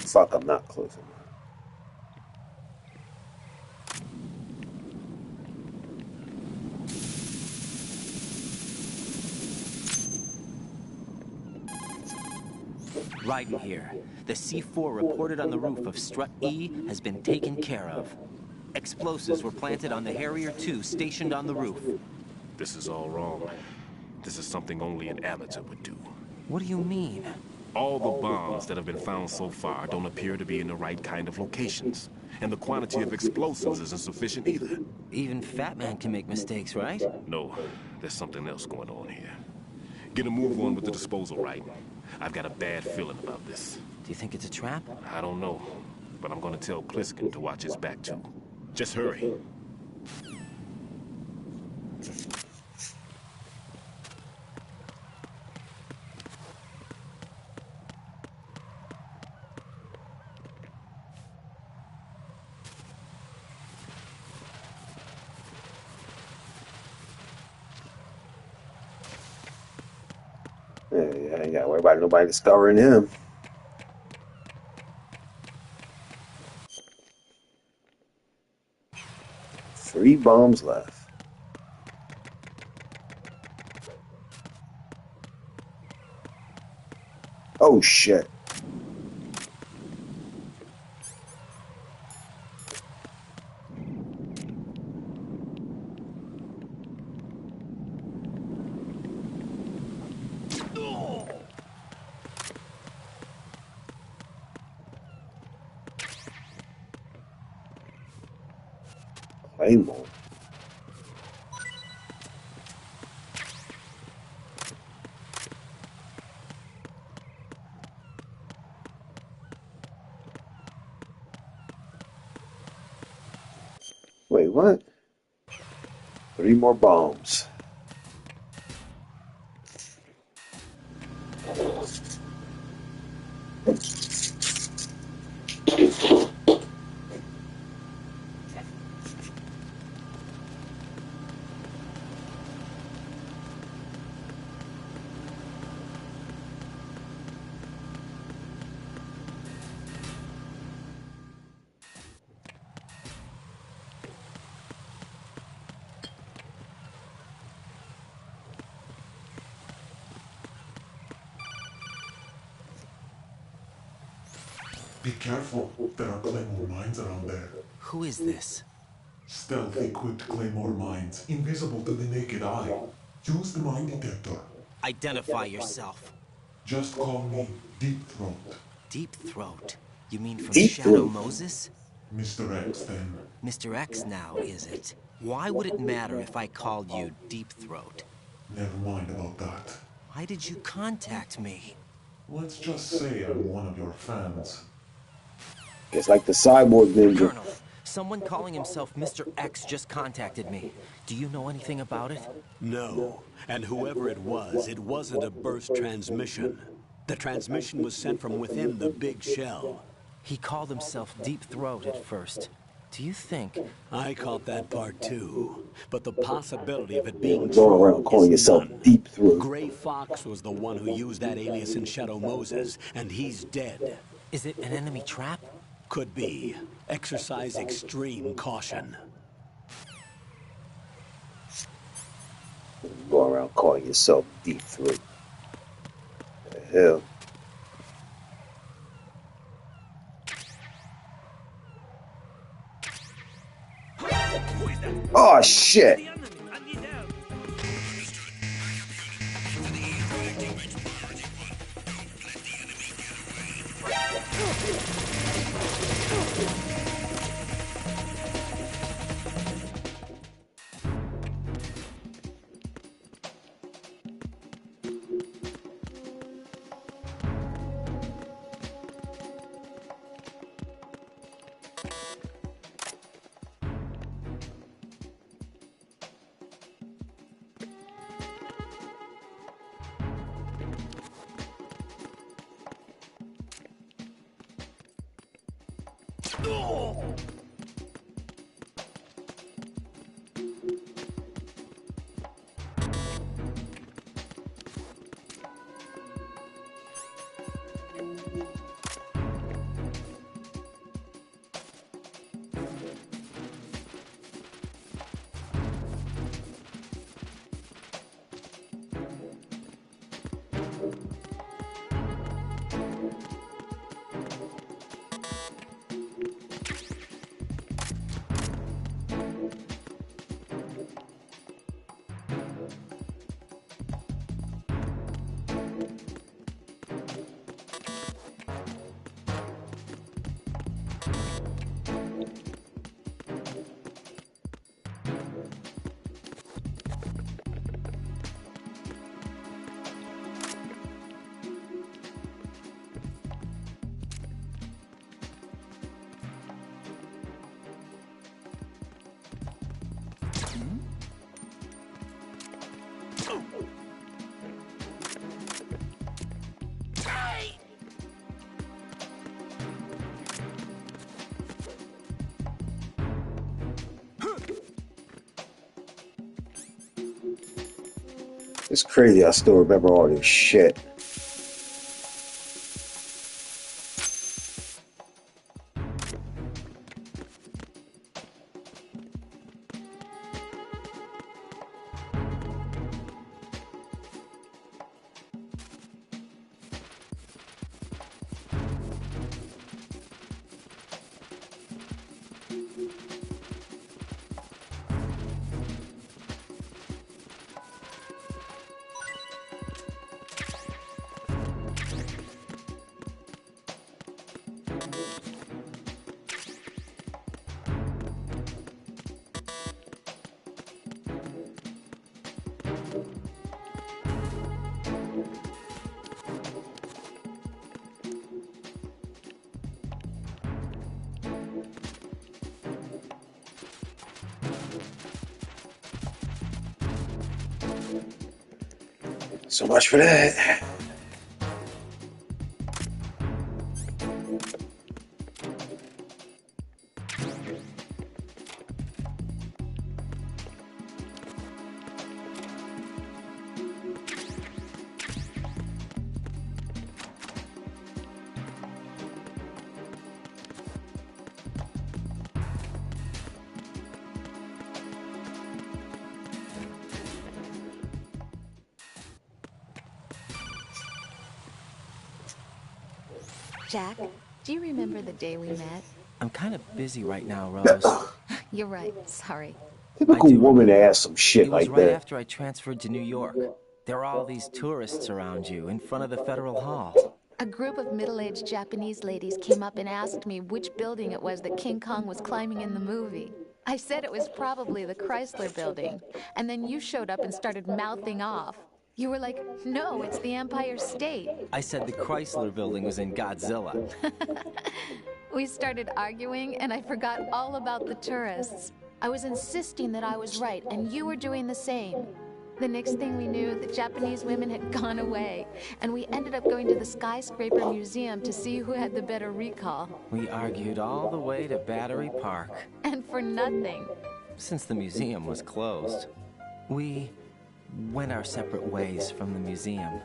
Fuck, I'm not closing. Raiden here. The C4 reported on the roof of Strut E has been taken care of. Explosives were planted on the Harrier 2 stationed on the roof. This is all wrong. This is something only an amateur would do. What do you mean? All the bombs that have been found so far don't appear to be in the right kind of locations. And the quantity of explosives isn't sufficient either. Even Fat Man can make mistakes, right? No, there's something else going on here. Get a move on with the disposal, right? I've got a bad feeling about this. Do you think it's a trap? I don't know, but I'm gonna tell Pliskin to watch his back too. Just hurry. Yeah, I ain't gotta worry about nobody discovering him. Three bombs left. Oh shit. Claymore. Wait, what? 3 more bombs. Be careful, there are Claymore mines around there. Who is this? Stealth equipped Claymore mines, invisible to the naked eye. Use the mine detector. Identify yourself. Just call me Deep Throat. Deep Throat? You mean from Deep Shadow Throat. Moses? Mr. X, then. Mr. X now, is it? Why would it matter if I called you Deep Throat? Never mind about that. Why did you contact me? Let's just say I'm one of your fans. It's like the cyborg ninja. Colonel, someone calling himself Mr. X just contacted me. Do you know anything about it? No. And whoever it wasn't a burst transmission. The transmission was sent from within the big shell. He called himself Deep Throat at first. Do you think... I caught that part too. But the possibility of it being Go true around calling is yourself none. Deep Throat. Gray Fox was the one who used that alias in Shadow Moses, and he's dead. Is it an enemy trap? Could be. Exercise extreme caution. Go around calling yourself Deep Throat. The hell? Oh shit! It's crazy. I still remember all this shit. So much for that. Jack, do you remember the day we met? I'm kind of busy right now, Rose. You're right, sorry. Typical woman to ask some shit It was like right that. after I transferred to New York. There are all these tourists around you in front of the Federal Hall. A group of middle-aged Japanese ladies came up and asked me which building it was that King Kong was climbing in the movie. I said it was probably the Chrysler Building, and then you showed up and started mouthing off. You were like, no, it's the Empire State. I said the Chrysler Building was in Godzilla. We started arguing, and I forgot all about the tourists. I was insisting that I was right, and you were doing the same. The next thing we knew, the Japanese women had gone away, and we ended up going to the Skyscraper Museum to see who had the better recall. We argued all the way to Battery Park. And for nothing. Since the museum was closed. We went our separate ways from the museum.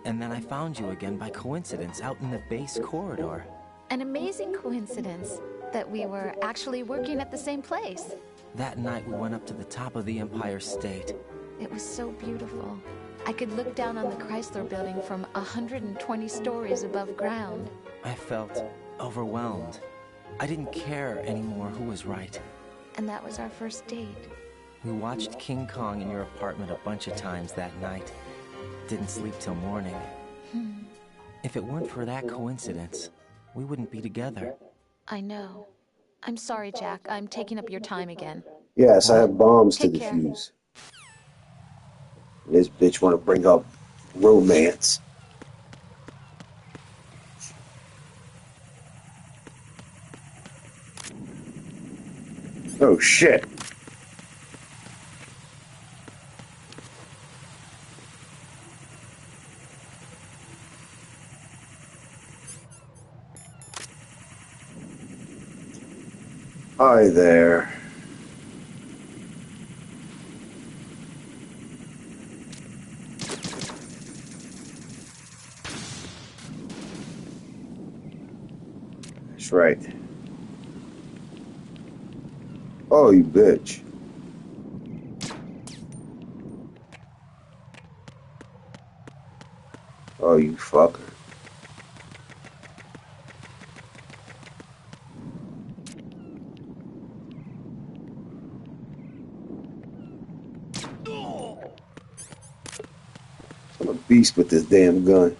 And then I found you again by coincidence out in the base corridor. An amazing coincidence that we were actually working at the same place. That night we went up to the top of the Empire State. It was so beautiful. I could look down on the Chrysler Building from 120 stories above ground. I felt overwhelmed. I didn't care anymore who was right. And that was our first date. We watched King Kong in your apartment a bunch of times that night. Didn't sleep till morning. If it weren't for that coincidence, we wouldn't be together. I know. I'm sorry, Jack. I'm taking up your time again. Yes, I have bombs to Take care. defuse. This bitch want to bring up romance. Oh shit. Hi there. That's right. Oh, you bitch. Oh, you fucker. I'm a beast with this damn gun.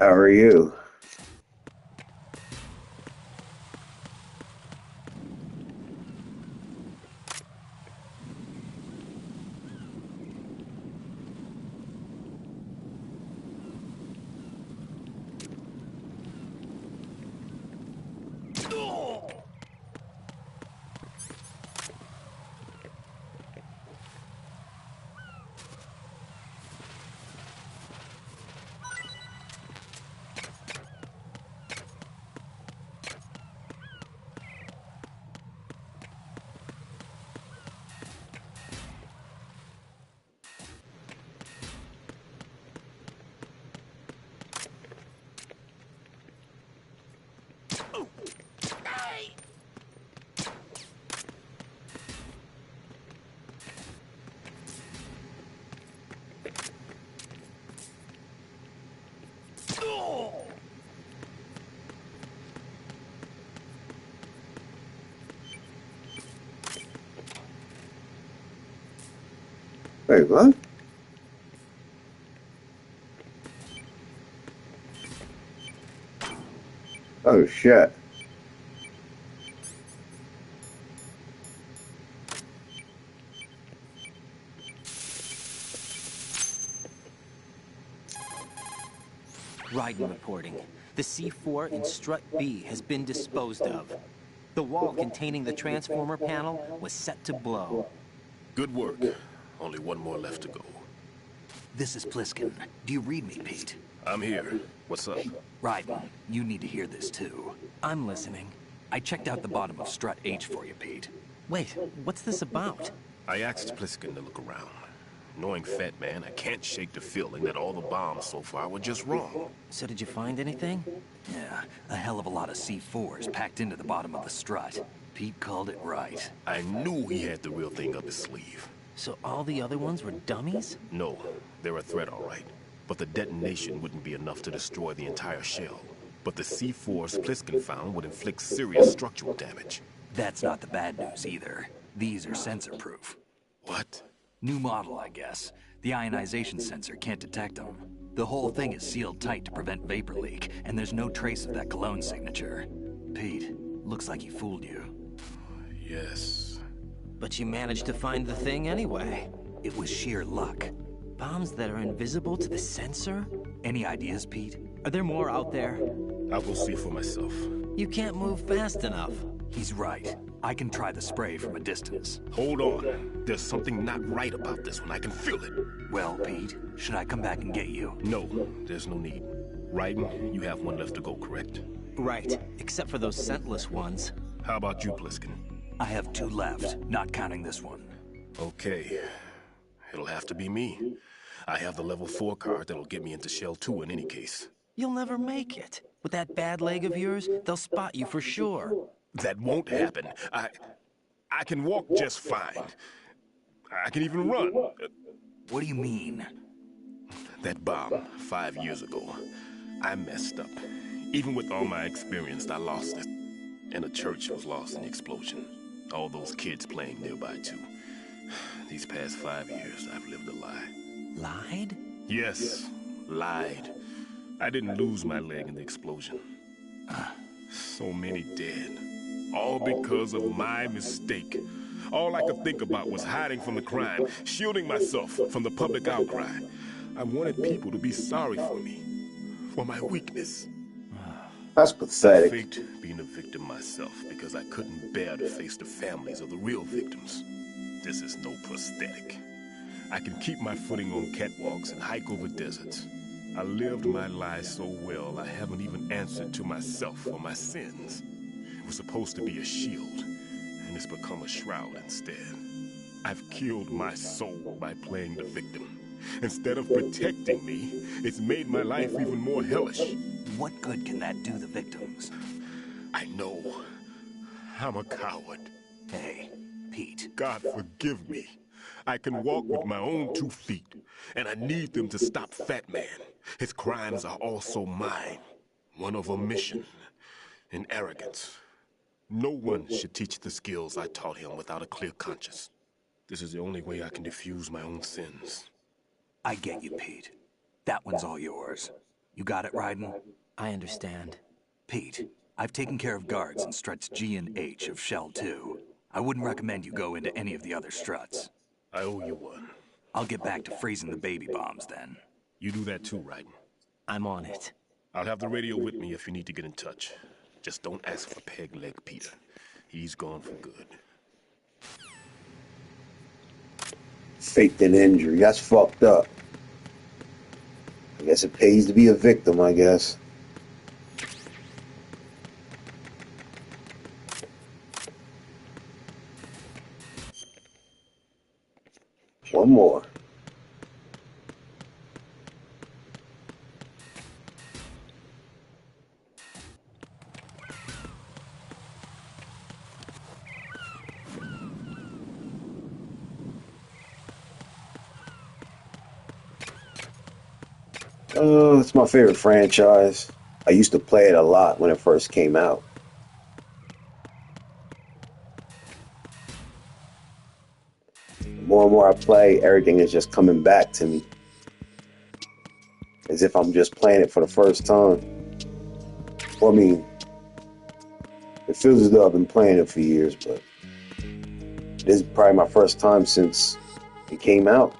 How are you? Wait, what? Oh, shit. Raiden reporting. The C4 in Strut B has been disposed of. The wall containing the transformer panel was set to blow. Good work. Only one more left to go. This is Pliskin. Do you read me, Pete? I'm here. What's up? Raiden, you need to hear this too. I'm listening. I checked out the bottom of Strut H for you, Pete. Wait, what's this about? I asked Pliskin to look around. Knowing Fat Man, I can't shake the feeling that all the bombs so far were just wrong. So did you find anything? Yeah, a hell of a lot of C4s packed into the bottom of the strut. Pete called it right. I knew he had the real thing up his sleeve. So all the other ones were dummies? No, they're a threat, all right. But the detonation wouldn't be enough to destroy the entire shell. But the C4s Pliskin found would inflict serious structural damage. That's not the bad news either. These are sensor-proof. What? New model, I guess. The ionization sensor can't detect them. The whole thing is sealed tight to prevent vapor leak, and there's no trace of that cologne signature. Pete, looks like he fooled you. Yes. But you managed to find the thing anyway. It was sheer luck. Bombs that are invisible to the sensor? Any ideas, Pete? Are there more out there? I'll go see for myself. You can't move fast enough. He's right. I can try the spray from a distance. Hold on. There's something not right about this one. I can feel it. Well, Pete, should I come back and get you? No, there's no need. Raiden, you have one left to go, correct? Right, except for those scentless ones. How about you, Pliskin? I have 2 left, not counting this one. Okay. It'll have to be me. I have the level 4 card that'll get me into Shell 2 in any case. You'll never make it. With that bad leg of yours, they'll spot you for sure. That won't happen. I can walk just fine. I can even run. What do you mean? That bomb, 5 years ago. I messed up. Even with all my experience, I lost it. And the church was lost in the explosion. All those kids playing nearby, too. These past 5 years, I've lived a lie. Lied? Yes, lied. I didn't lose my leg in the explosion. So many dead. All because of my mistake. All I could think about was hiding from the crime, shielding myself from the public outcry. I wanted people to be sorry for me, for my weakness. That's pathetic. I faked being a victim myself because I couldn't bear to face the families of the real victims. This is no prosthetic. I can keep my footing on catwalks and hike over deserts. I lived my life so well, I haven't even answered to myself for my sins. It was supposed to be a shield, and it's become a shroud instead. I've killed my soul by playing the victim. Instead of protecting me, it's made my life even more hellish. What good can that do the victims? I know. I'm a coward. Hey, Pete. God forgive me. I can walk with my own 2 feet, and I need them to stop Fat Man. His crimes are also mine. One of omission and arrogance. No one should teach the skills I taught him without a clear conscience. This is the only way I can diffuse my own sins. I get you, Pete. That one's all yours. You got it, Raiden? I understand. Pete, I've taken care of guards in struts G and H of Shell 2. I wouldn't recommend you go into any of the other struts. I owe you one. I'll get back to freezing the baby bombs then. You do that too, Raiden. I'm on it. I'll have the radio with me if you need to get in touch. Just don't ask for Peg Leg Peter. He's gone for good. Faked an injury. That's fucked up. I guess it pays to be a victim, I guess. One more. Oh, it's my favorite franchise. I used to play it a lot when it first came out. The more and more I play, everything is just coming back to me. As if I'm just playing it for the first time. Well, I mean, it feels as though I've been playing it for years, but this is probably my first time since it came out.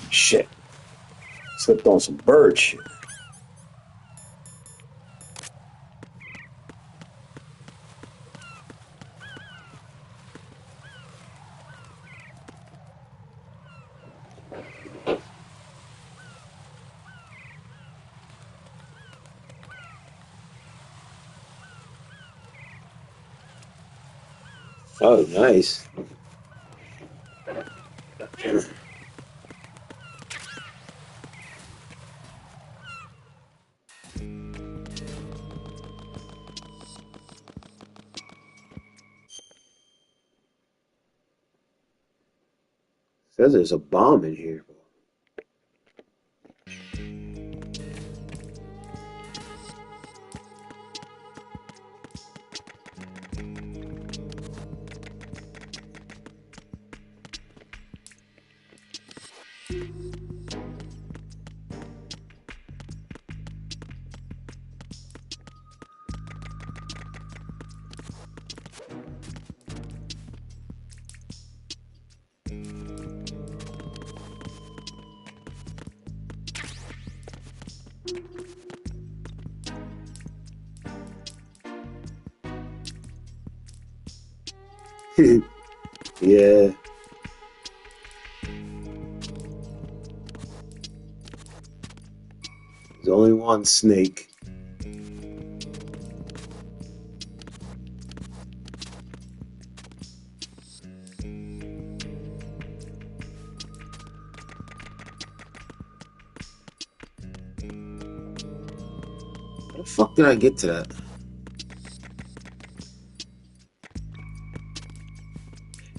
Shit. Slipped on some bird shit. Oh, nice. Says there's a bomb in here. Yeah. There's only one snake. How the fuck did I get to that?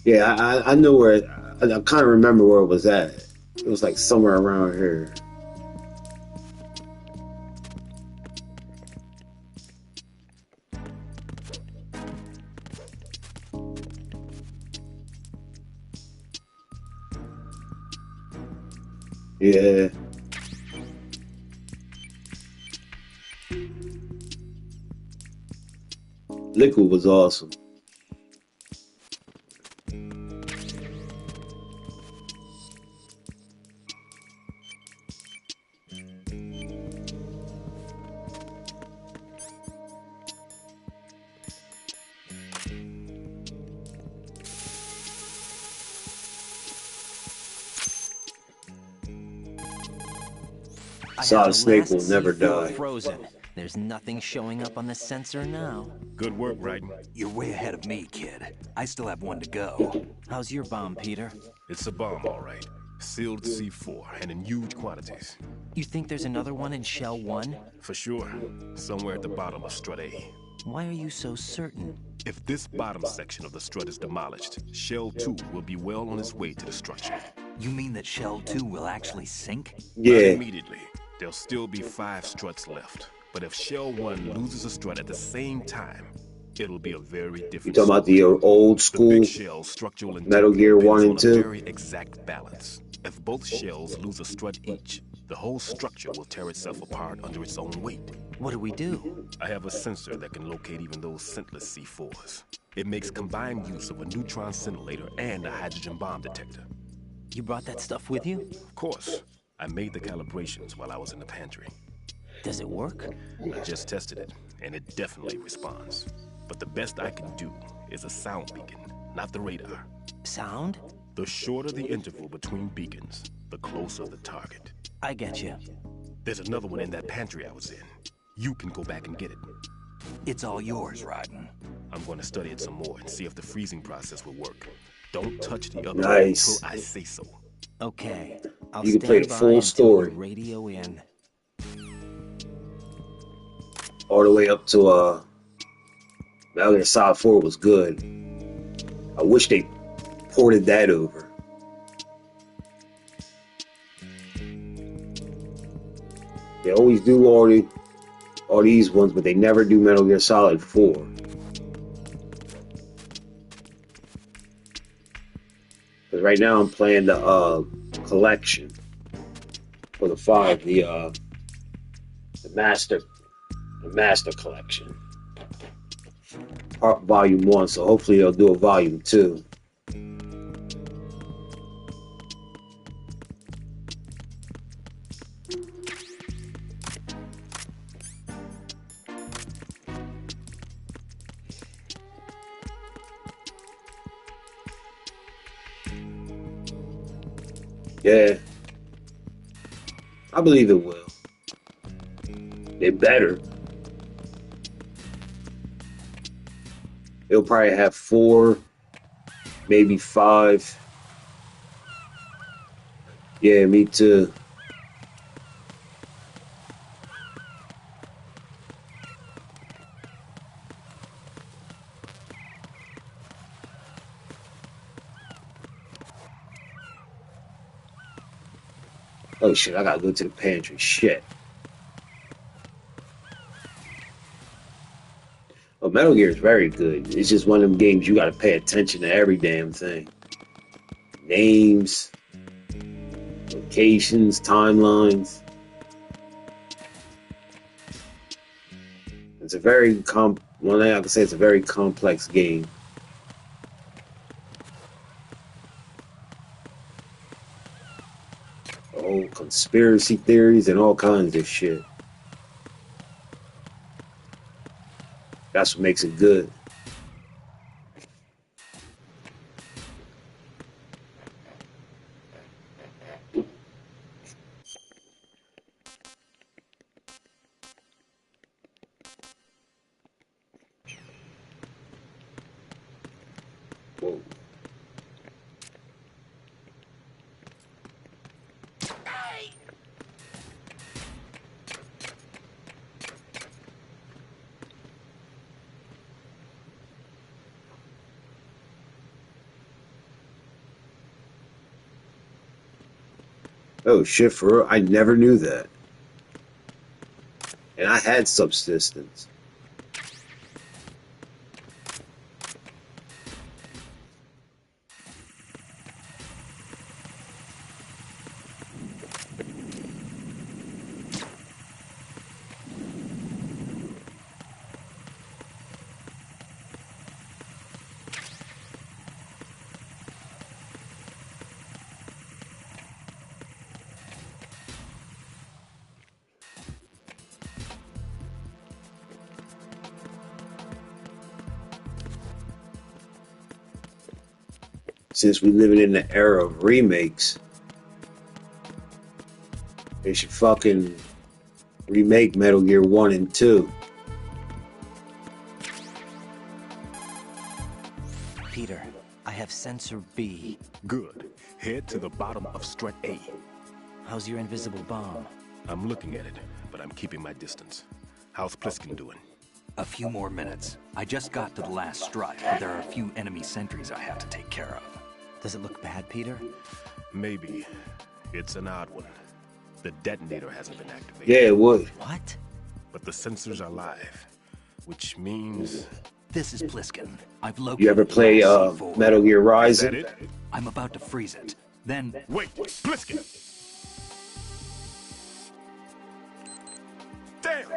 Yeah, I know where. I kind of remember where it was at. It was like somewhere around here. Yeah. Liquid was awesome. Solid Snake will never die. Frozen. There's nothing showing up on the sensor now. Good work, Raiden. You're way ahead of me, kid. I still have one to go. How's your bomb, Peter? It's a bomb, all right. Sealed C4, and in huge quantities. You think there's another one in Shell 1? For sure. Somewhere at the bottom of Strut A. Why are you so certain? If this bottom section of the strut is demolished, Shell 2 will be well on its way to destruction. You mean that Shell 2 will actually sink? Yeah. Not immediately. There'll still be 5 struts left. But if Shell 1 loses a strut at the same time, it'll be a very different. You talking about the old school Metal Gear 1 and 2? Very exact balance. If both shells lose a strut each, the whole structure will tear itself apart under its own weight. What do we do? I have a sensor that can locate even those scentless C4s. It makes combined use of a neutron scintillator and a hydrogen bomb detector. You brought that stuff with you? Of course. I made the calibrations while I was in the pantry. Does it work? I just tested it, and it definitely responds. But the best I can do is a sound beacon, not the radar. Sound? The shorter the interval between beacons, the closer the target. I get you. There's another one in that pantry I was in. You can go back and get it. It's all yours, Raiden. I'm going to study it some more and see if the freezing process will work. Don't touch the other Nice. until I say so. Okay. I'll You can play the stand by full until story. you radio in. All the way up to Metal Gear Solid 4 was good. I wish they ported that over. They always do all these ones, but they never do Metal Gear Solid 4. Because right now I'm playing the collection for the 5, the master collection. Volume 1, so hopefully they'll do a volume 2. Yeah, I believe it will. They better. It'll probably have 4, maybe 5. Yeah, me too. Oh shit, I gotta go to the pantry. Shit. Oh, Metal Gear is very good. It's just one of them games you gotta pay attention to every damn thing. Names, locations, timelines. It's a very one thing I can say, it's a very complex game. Oh, conspiracy theories and all kinds of shit. That's what makes it good. Whoa. Oh shit, for real? I never knew that. And I had subsistence. Since we living in the era of remakes, they should fucking remake Metal Gear 1 and 2. Peter, I have sensor B. Good. Head to the bottom of strut A. How's your invisible bomb? I'm looking at it, but I'm keeping my distance. How's Pliskin doing? A few more minutes. I just got to the last strut, but there are a few enemy sentries I have to take care of. Does it look bad, Peter? Maybe. It's an odd one. The detonator hasn't been activated. Yeah, it would. What? But the sensors are live, which means... This is Pliskin. I've located You ever play Metal Gear Rising? Is that it? I'm about to freeze it. Then... Wait, Pliskin! Damn!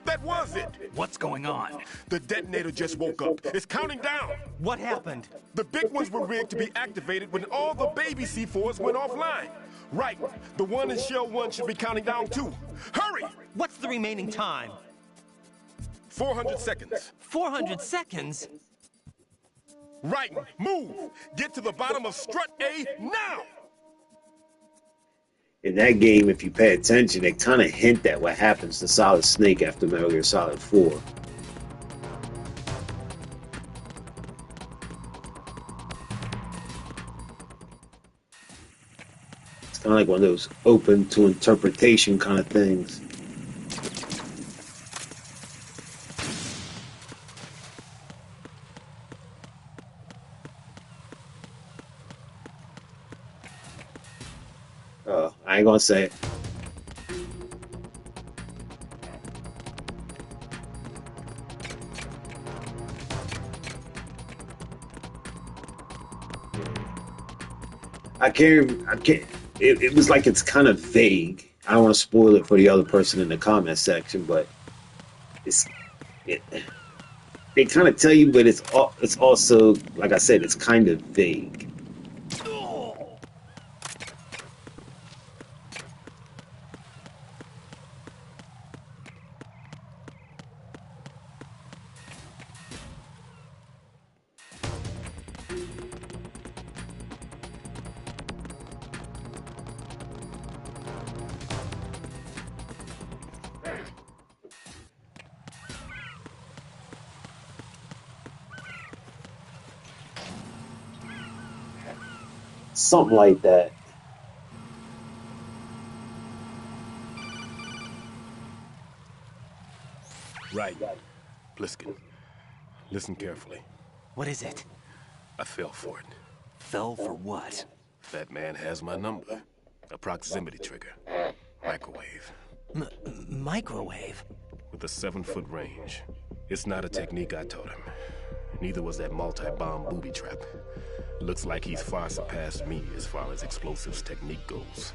That was it! What's going on? The detonator just woke up. It's counting down! What happened? The big ones were rigged to be activated when all the baby C4s went offline. Right. The one in Shell 1 should be counting down too. Hurry! What's the remaining time? 400 seconds. 400 seconds? Right. Move! Get to the bottom of strut A now! In that game, if you pay attention, they kind of hint at what happens to Solid Snake after Metal Gear Solid 4. It's kind of like one of those open to interpretation kind of things. I ain't gonna say it. I can't. It was like it's kind of vague. I don't want to spoil it for the other person in the comment section, but they kind of tell you, but it's also, like I said, it's kind of vague. Something like that. Right. Pliskin, listen carefully. What is it? I fell for it. Fell for what? That man has my number. A proximity trigger. Microwave. Microwave? With a 7-foot range. It's not a technique I taught him. Neither was that multi-bomb booby trap. Looks like he's far surpassed me as far as explosives technique goes.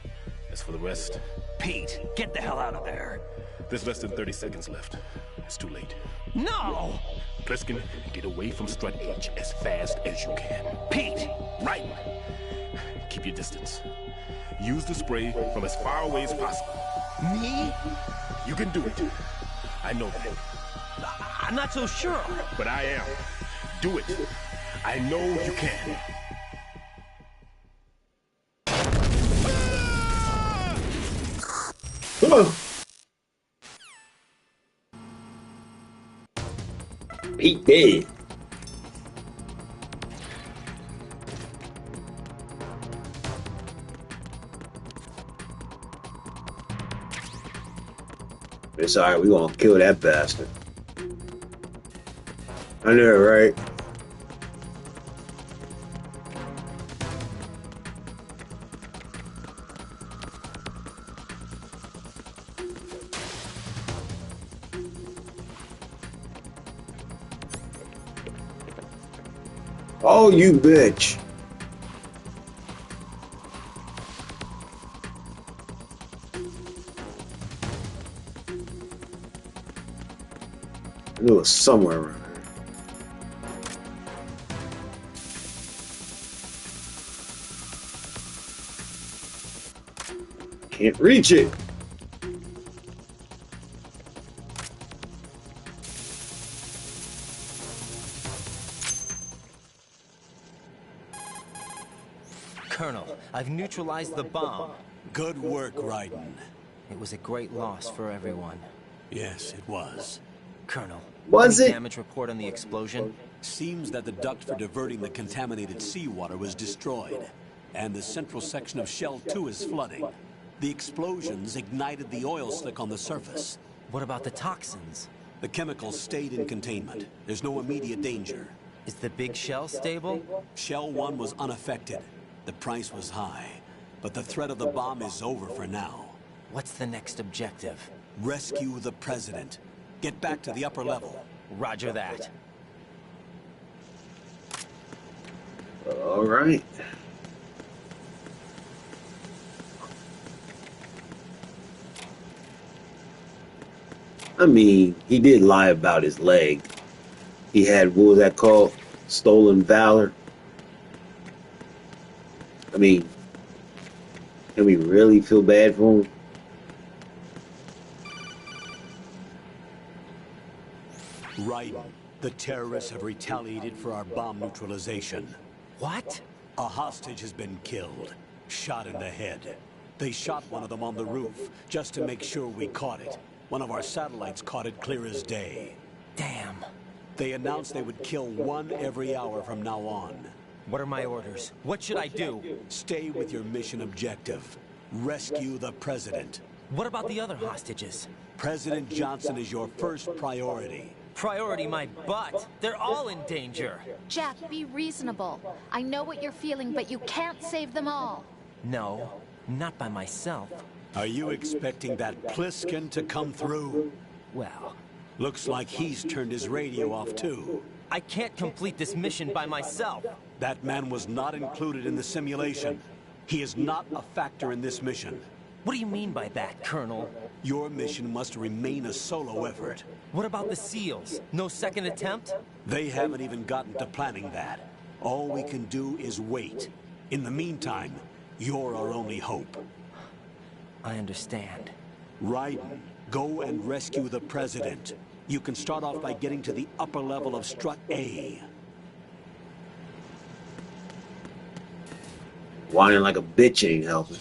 As for the rest... Pete, get the hell out of there. There's less than 30 seconds left. It's too late. No! Pliskin, get away from Strut H as fast as you can. Pete! Right! Keep your distance. Use the spray from as far away as possible. Me? You can do it. I know that. I'm not so sure. But I am. Do it. I know you can. Pete dead. It's alright, we gonna kill that bastard. I know, right? Oh, you bitch. I knew it was somewhere around here. Can't reach it. Colonel, I've neutralized the bomb. Good work, Raiden. It was a great loss for everyone. Yes, it was. Colonel, was any it? damage report on the explosion? Seems that the duct for diverting the contaminated seawater was destroyed, and the central section of Shell 2 is flooding. The explosions ignited the oil slick on the surface. What about the toxins? The chemicals stayed in containment. There's no immediate danger. Is the big shell stable? Shell 1 was unaffected. The price was high, but the threat of the bomb is over for now. What's the next objective? Rescue the President. Get back to the upper level. Roger that. All right. I mean, he did lie about his leg. He had, what was that called? Stolen valor. I mean, can we really feel bad for him? Raiden, the terrorists have retaliated for our bomb neutralization. What? A hostage has been killed, shot in the head. They shot one of them on the roof, just to make sure we caught it. One of our satellites caught it clear as day. Damn. They announced they would kill one every hour from now on. What are my orders? What should I do? Stay with your mission objective. Rescue the President. What about the other hostages? President Johnson is your first priority. Priority my butt. They're all in danger. Jack, be reasonable. I know what you're feeling, but you can't save them all. No, not by myself. Are you expecting that Pliskin to come through? Well, looks like he's turned his radio off too. I can't complete this mission by myself. That man was not included in the simulation. He is not a factor in this mission. What do you mean by that, Colonel? Your mission must remain a solo effort. What about the SEALs? No second attempt? They haven't even gotten to planning that. All we can do is wait. In the meantime, you're our only hope. I understand. Raiden, go and rescue the President. You can start off by getting to the upper level of Strut A. Whining like a bitch ain't helping.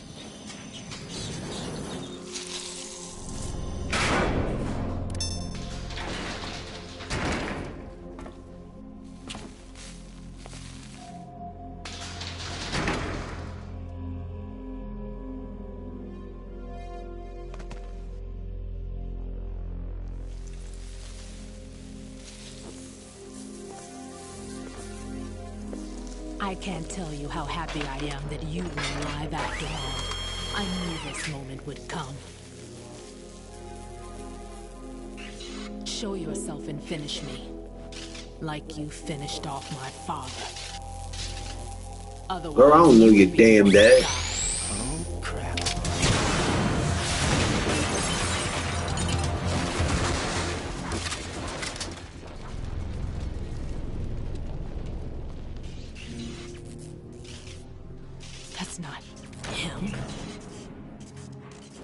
I can't tell you how happy I am that you were alive after all. I knew this moment would come. Show yourself and finish me. Like you finished off my father. Otherwise, Girl, I don't know your damn dad. Oh, crap. That's not him.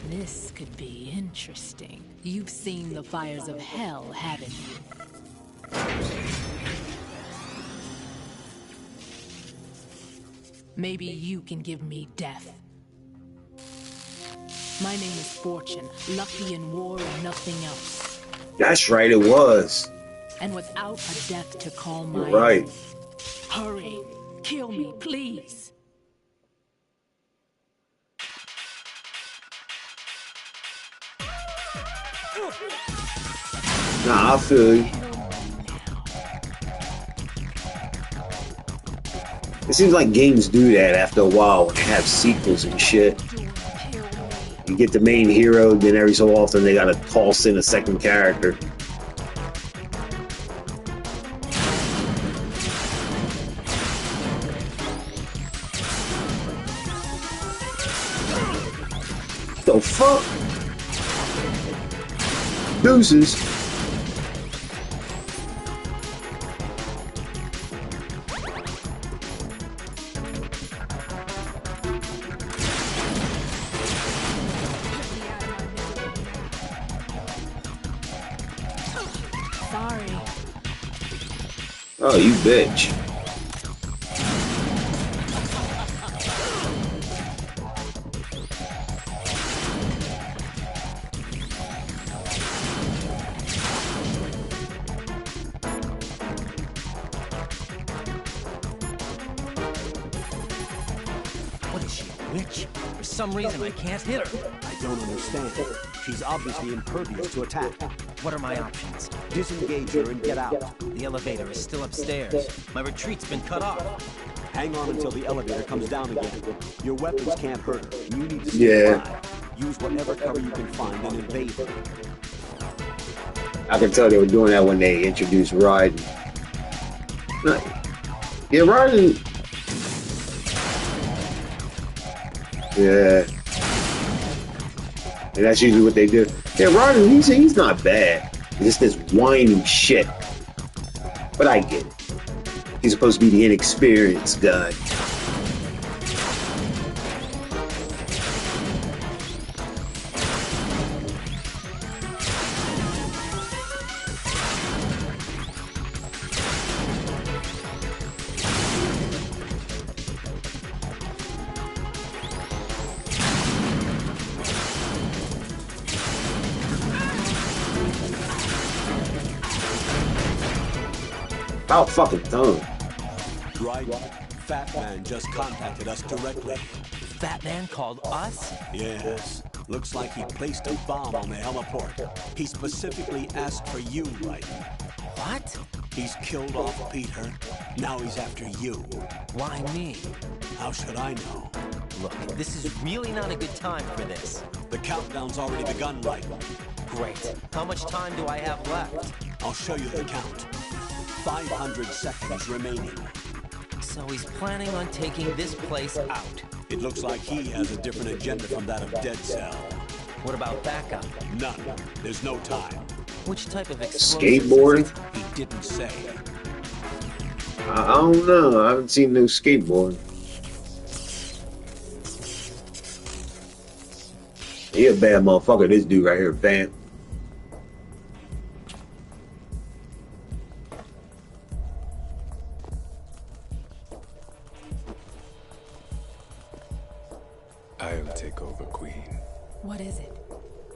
This could be interesting. You've seen the fires of hell, haven't you? Maybe you can give me death. My name is Fortune, lucky in war and nothing else. That's right, it was. And without a death to call my You're right. own. Hurry, kill me, please. Nah, I feel you. It seems like games do that after a while when they have sequels and shit. You get the main hero, then every so often they gotta toss in a second character. The fuck? Deuces. Sorry. Oh, you bitch. What is she, a witch? For some reason, I can't hit her. I don't understand. She's obviously impervious to attack. What are my options? Disengage her and get out. The elevator is still upstairs. My retreat's been cut off. Hang on until the elevator comes down again. Your weapons can't hurt her. You need to stay alive. Use whatever cover you can find and invade her. I can tell they were doing that when they introduced Raiden. Yeah, Raiden. Yeah. And that's usually what they do. Yeah, Raiden, he's not bad. It's just this whiny shit. But I get it. He's supposed to be the inexperienced guy. About fucking done. Raiden, Fat Man just contacted us directly. Fat Man called us? Yes. Looks like he placed a bomb on the heliport. He specifically asked for you, Raiden. What? He's killed off Peter. Now he's after you. Why me? How should I know? Look, this is really not a good time for this. The countdown's already begun, Raiden. Great. How much time do I have left? I'll show you the count. 500 seconds remaining. So he's planning on taking this place out. It looks like he has a different agenda from that of Dead Cell. What about backup? None. There's no time. Which type of explosives? Skateboarding? He didn't say. I don't know. I haven't seen no skateboard. He a bad motherfucker, this dude right here, Vamp. I'll take over, Queen. What is it?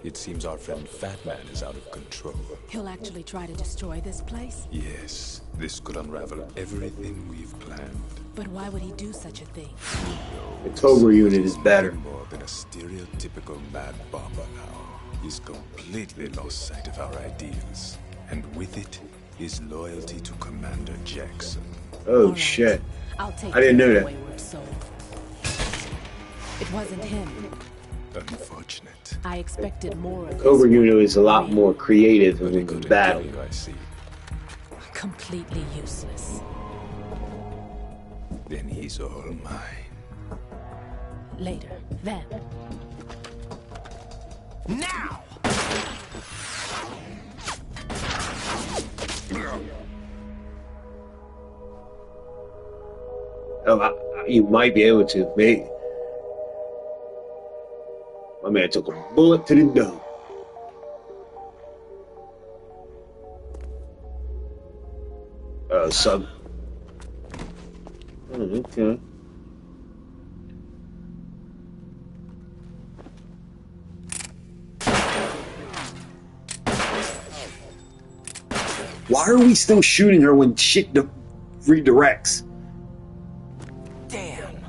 It seems our friend Fat Man is out of control. He'll actually try to destroy this place? Yes, this could unravel everything we've planned. But why would he do such a thing? The Cobra unit is better. More than a stereotypical mad bomber now. He's completely lost sight of our ideals. And with it, his loyalty to Commander Jackson. Oh, shit. I'll take I didn't know that. wayward soul. It wasn't him. Unfortunate. I expected more of Cobra this unit one. is a lot more creative in battle. I see. Completely useless. Then he's all mine. Later, then. Now! Oh, you might be able to, mate. My man took a bullet to the dome. Sub. Oh, okay. Why are we still shooting her when shit redirects? Damn.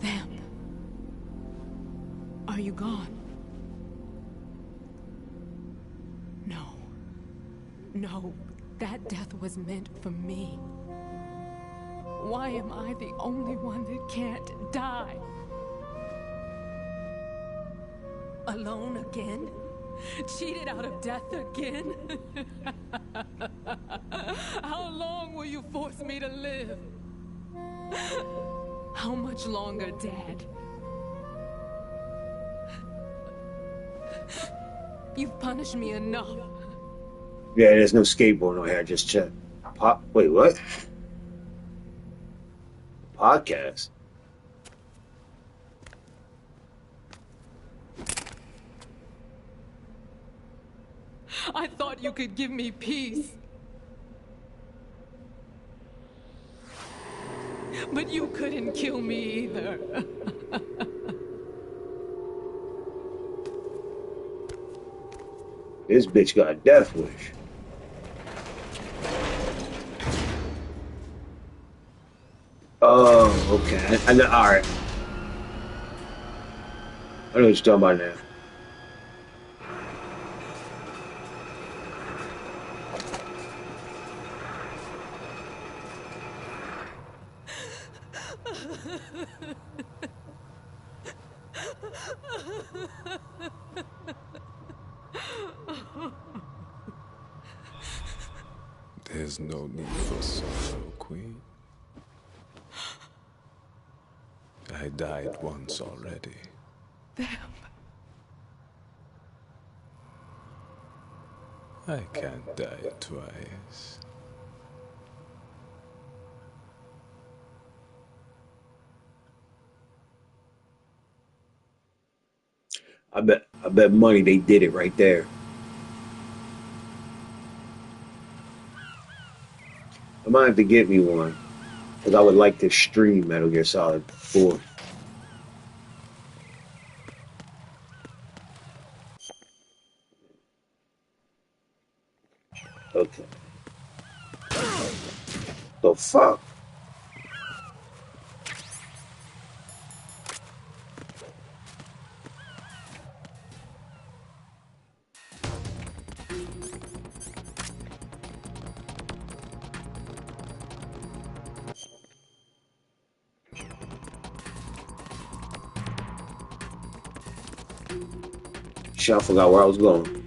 Vamp. Are you gone? No. No, that death was meant for me. Why am I the only one that can't die? Alone again? Cheated out of death again? How long will you force me to live? How much longer, Dad? You've punished me enough. Yeah, there's no skateboard on here. I just checked. Wait, what? Podcast? I thought you could give me peace. But you couldn't kill me either. This bitch got a death wish. Oh, okay. I know. All right. I know what you're talking about now. There's no need for sorrow, Queen. I died once already. I can't die twice. I bet money they did it right there. I might have to get me one, because I would like to stream Metal Gear Solid 4. Okay. The fuck? Shit, I forgot where I was going.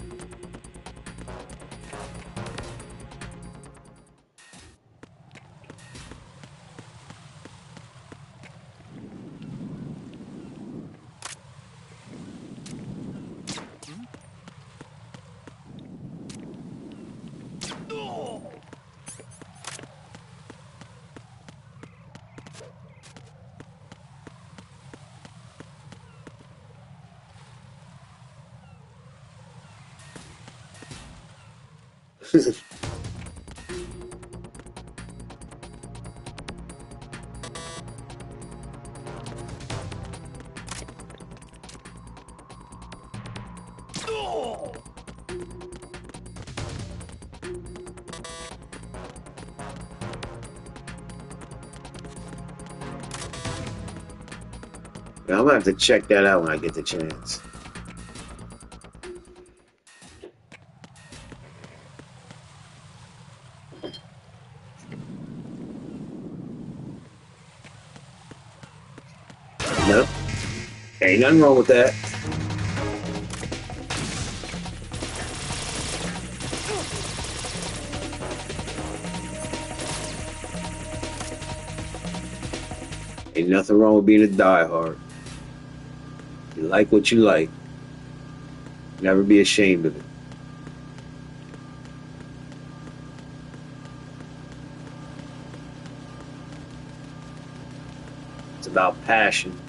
I'm gonna have to check that out when I get the chance. Nope. Ain't nothing wrong with that. Ain't nothing wrong with being a diehard. You like what you like. Never be ashamed of it. It's about passion.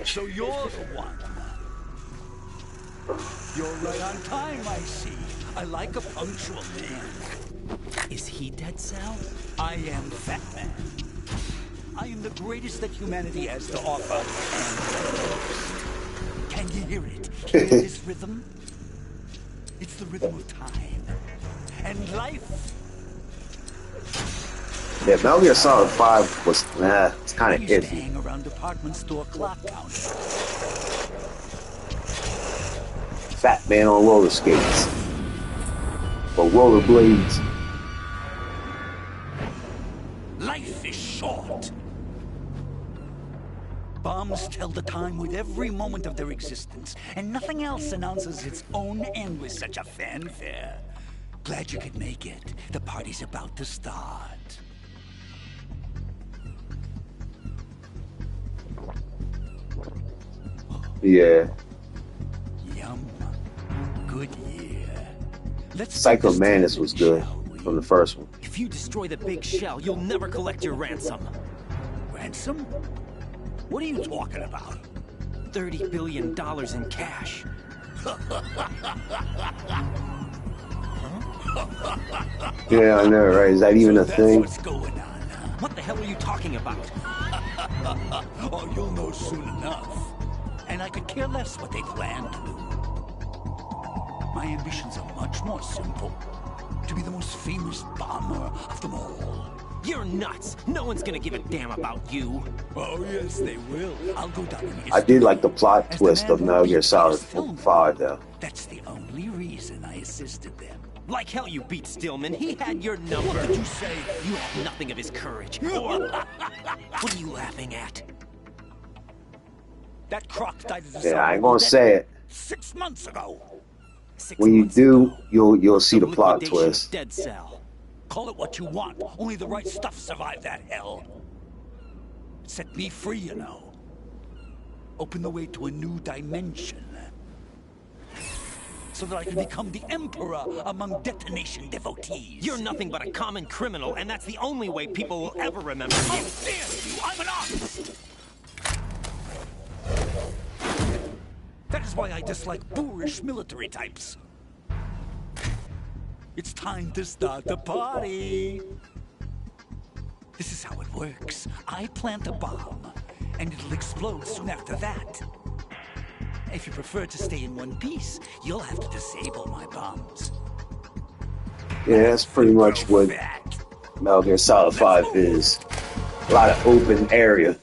So you're the one. You're right on time, I see. I like a punctual man. Is he Dead Cell? I am Fat Man. I am the greatest that humanity has to offer, and can you hear it? Hear this rhythm? It's the rhythm of time and life. Yeah, Metal Gear Solid 5 was, it's kind of used to iffy. hang around department store clock counters. Fat man on roller skates. Or rollerblades. Life is short. Bombs tell the time with every moment of their existence, and nothing else announces its own end with such a fanfare. Glad you could make it. The party's about to start. Yeah. Yum. Good year. Let's Psycho Mantis was good from the first one. If you destroy the big shell, you'll never collect your ransom. Ransom? What are you talking about? $30 billion in cash. Yeah, I know, right? Is that even a thing? What's going on? What the hell are you talking about? Oh, you'll know soon enough. And I could care less what they plan to do. My ambitions are much more simple. To be the most famous bomber of them all. You're nuts. No one's gonna give a damn about you. Oh, yes, they will. I'll go down in history. I did like the plot twist of Metal Gear Solid 5, though. That's the only reason I assisted them. Like hell you beat Stillman. He had your number. What did you say? You have nothing of his courage. Or... What are you laughing at? That croc died of Yeah, I ain't gonna say it. 6 months ago. When you do, you'll see the plot twist. Dead Cell. Call it what you want. Only the right stuff survived that hell. It set me free, you know. Opened the way to a new dimension. So that I can become the emperor among detonation devotees. You're nothing but a common criminal, and that's the only way people will ever remember you. How dare you! I'm an artist! That is why I dislike boorish military types. It's time to start the party. This is how it works. I plant a bomb, and it'll explode soon after that. If you prefer to stay in one piece, you'll have to disable my bombs. Yeah, that's pretty much what Metal Gear Solid 5 is. A lot of open area.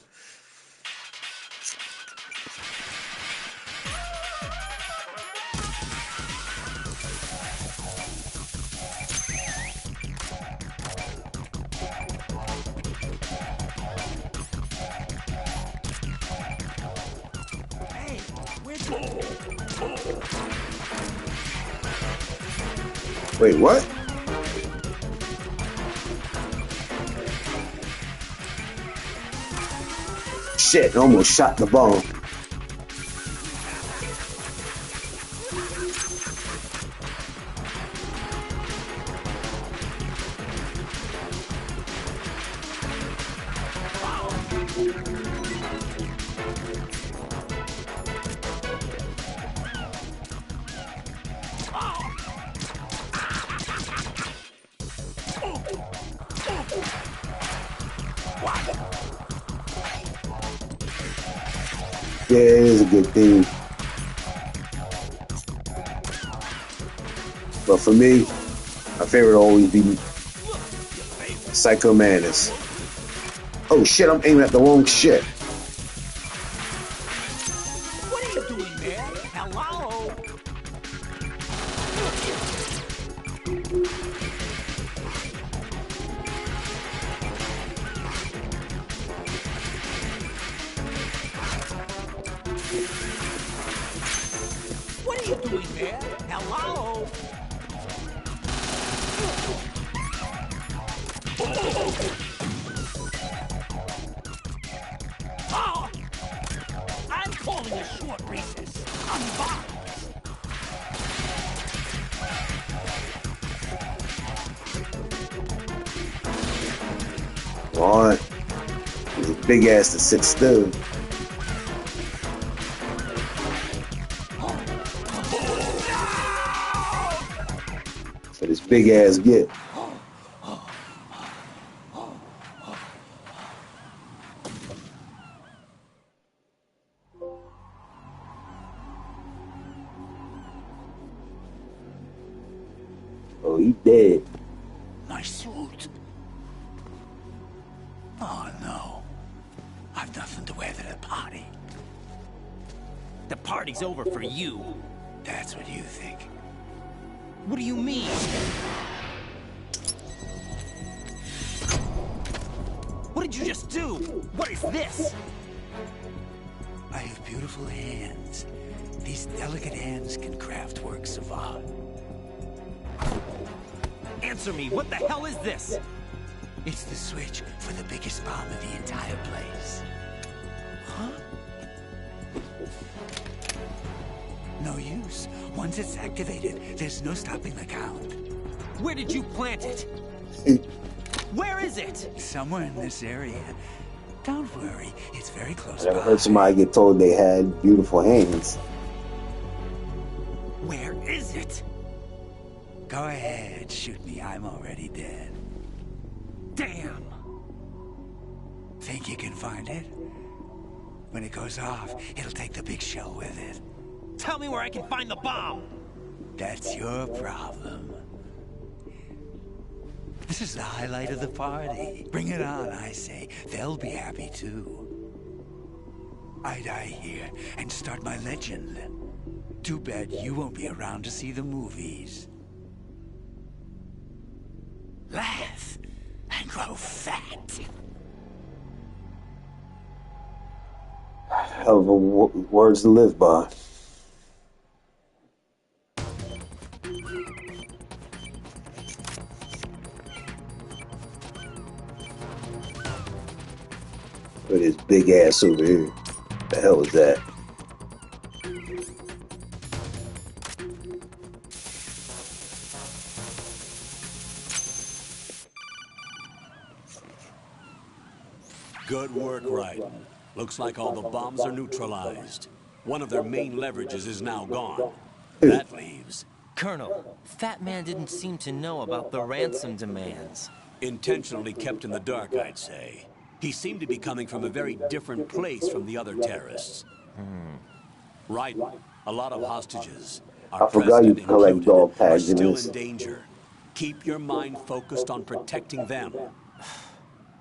Wait, what? Shit, almost shot the bomb. Yeah, it is a good theme. But for me, my favorite will always be Psycho Mantis. Oh shit, I'm aiming at the wrong shit. What are you doing there? Hello? What are you doing there? Hello? Oh! I'm calling a short recess. I'm bombs. What? He's a big ass to sit still. But his big ass get. Oh, he dead. My suit. Oh no. I've nothing to wear to the party. The party's over for you. That's what you think. What do you mean? What did you just do? What is this? I have beautiful hands. These delicate hands can craft works of art. Answer me, what the hell is this? It's the switch for the biggest bomb in the entire place. Huh? No use. Once it's activated, there's no stopping the count. Where did you plant it? Where is it? Somewhere in this area. Don't worry, it's very close I never by. heard somebody get told they had beautiful hands. Where is it? Go ahead, shoot me. I'm already dead. Damn! Think you can find it? When it goes off, it'll take the big shell with it. Tell me where I can find the bomb! That's your problem. This is the highlight of the party. Bring it on, I say. They'll be happy too. I die here and start my legend. Too bad you won't be around to see the movies. Laugh and grow fat. Hell of a words to live by. Look at his big ass over here. The hell is that? Good work, Raiden. Looks like all the bombs are neutralized. One of their main leverages is now gone. That leaves... Colonel, Fat Man didn't seem to know about the ransom demands. Intentionally kept in the dark, I'd say. He seemed to be coming from a very different place from the other terrorists. Raiden, a lot of hostages, our I forgot you president collect dog included, are tags in still this. in danger. Keep your mind focused on protecting them.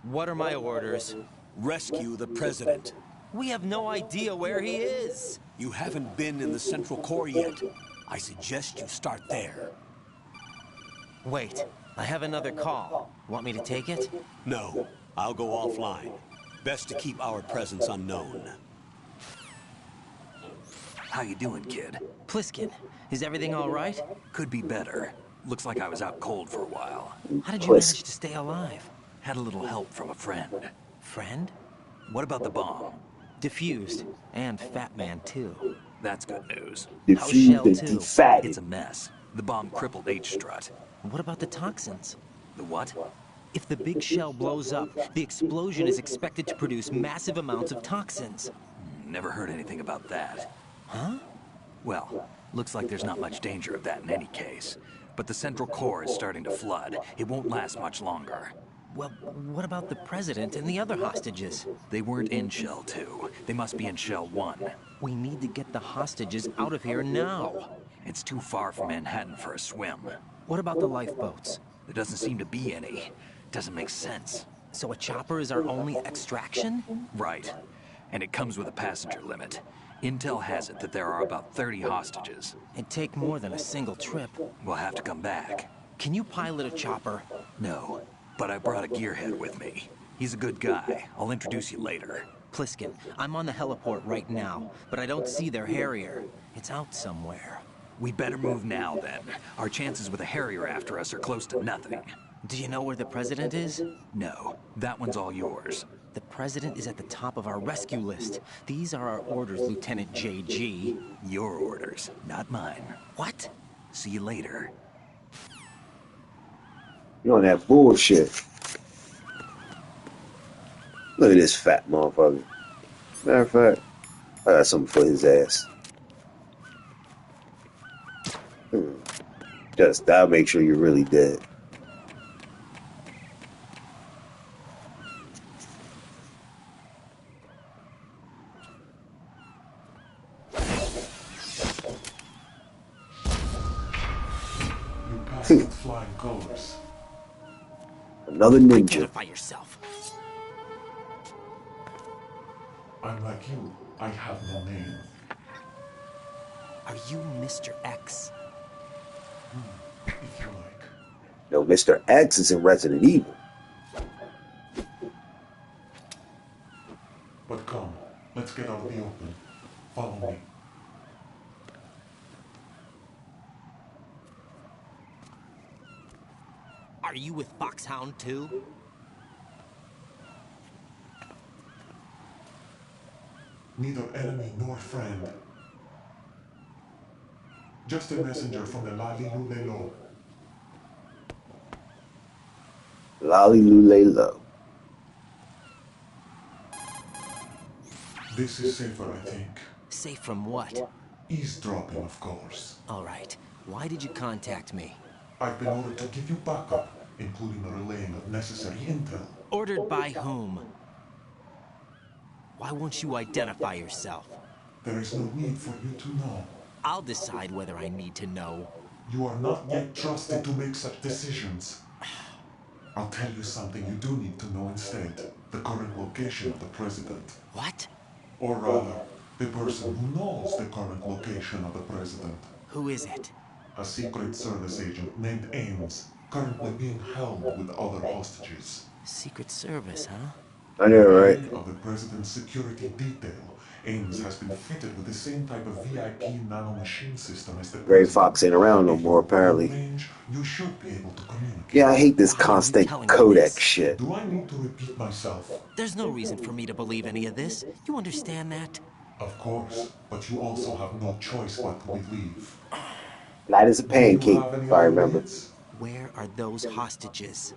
What are my orders? Rescue the president. We have no idea where he is. You haven't been in the Central Core yet. I suggest you start there. Wait, I have another call. Want me to take it? No, I'll go offline. Best to keep our presence unknown. How you doing, kid? Pliskin, is everything all right? Could be better. Looks like I was out cold for a while. How did you manage to stay alive? Had a little help from a friend. Friend? What about the bomb? Defused. And Fat Man, too. That's good news. Defused and defatted. It's a mess. The bomb crippled H-Strut. What about the toxins? The what? If the big shell blows up, the explosion is expected to produce massive amounts of toxins. Never heard anything about that. Huh? Well, looks like there's not much danger of that in any case. But the Central Core is starting to flood. It won't last much longer. Well, what about the president and the other hostages? They weren't in Shell 2. They must be in Shell 1. We need to get the hostages out of here now. It's too far from Manhattan for a swim. What about the lifeboats? There doesn't seem to be any. Doesn't make sense. So a chopper is our only extraction? Right. And it comes with a passenger limit. Intel has it that there are about 30 hostages. It'd take more than a single trip. We'll have to come back. Can you pilot a chopper? No, but I brought a gearhead with me. He's a good guy. I'll introduce you later. Pliskin, I'm on the heliport right now, but I don't see their Harrier. It's out somewhere. We better move now, then. Our chances with a Harrier after us are close to nothing. Do you know where the president is? No, that one's all yours. The president is at the top of our rescue list. These are our orders, Lieutenant JG. Your orders, not mine. What? See you later. You on that bullshit. Look at this fat motherfucker. Matter of fact, I got something for his ass. Just that'll make sure you're really dead. You passed with flying colors. Another ninja. Identify yourself. I'm like you. I have no name. Are you Mr. X? If you like. No, Mr. X is in Resident Evil. But come, let's get out of the open. Follow me. Are you with Foxhound too? Neither enemy nor friend. Just a messenger from the Lali Lulelo. Lolly Lulelo. This is safer, I think. Safe from what? Eavesdropping, of course. All right. Why did you contact me? I've been ordered to give you backup, including the relaying of necessary intel. Ordered by whom? Why won't you identify yourself? There is no need for you to know. I'll decide whether I need to know. You are not yet trusted to make such decisions. I'll tell you something you do need to know instead. The current location of the president. What? Or rather, the person who knows the current location of the president. Who is it? A Secret Service agent named Ames, currently being held with other hostages. Secret Service, huh? I know, right? Of the president's security detail, Ames has been fitted with the same type of VIP nanomachine system as the Gray Fox ain't around no more, apparently. range. You should be able to communicate. Yeah, I hate this constant codec shit. Do I need to repeat myself? There's no reason for me to believe any of this. You understand that? Of course, but you also have no choice but to believe. Light as a pancake, if I remember. Where are those hostages?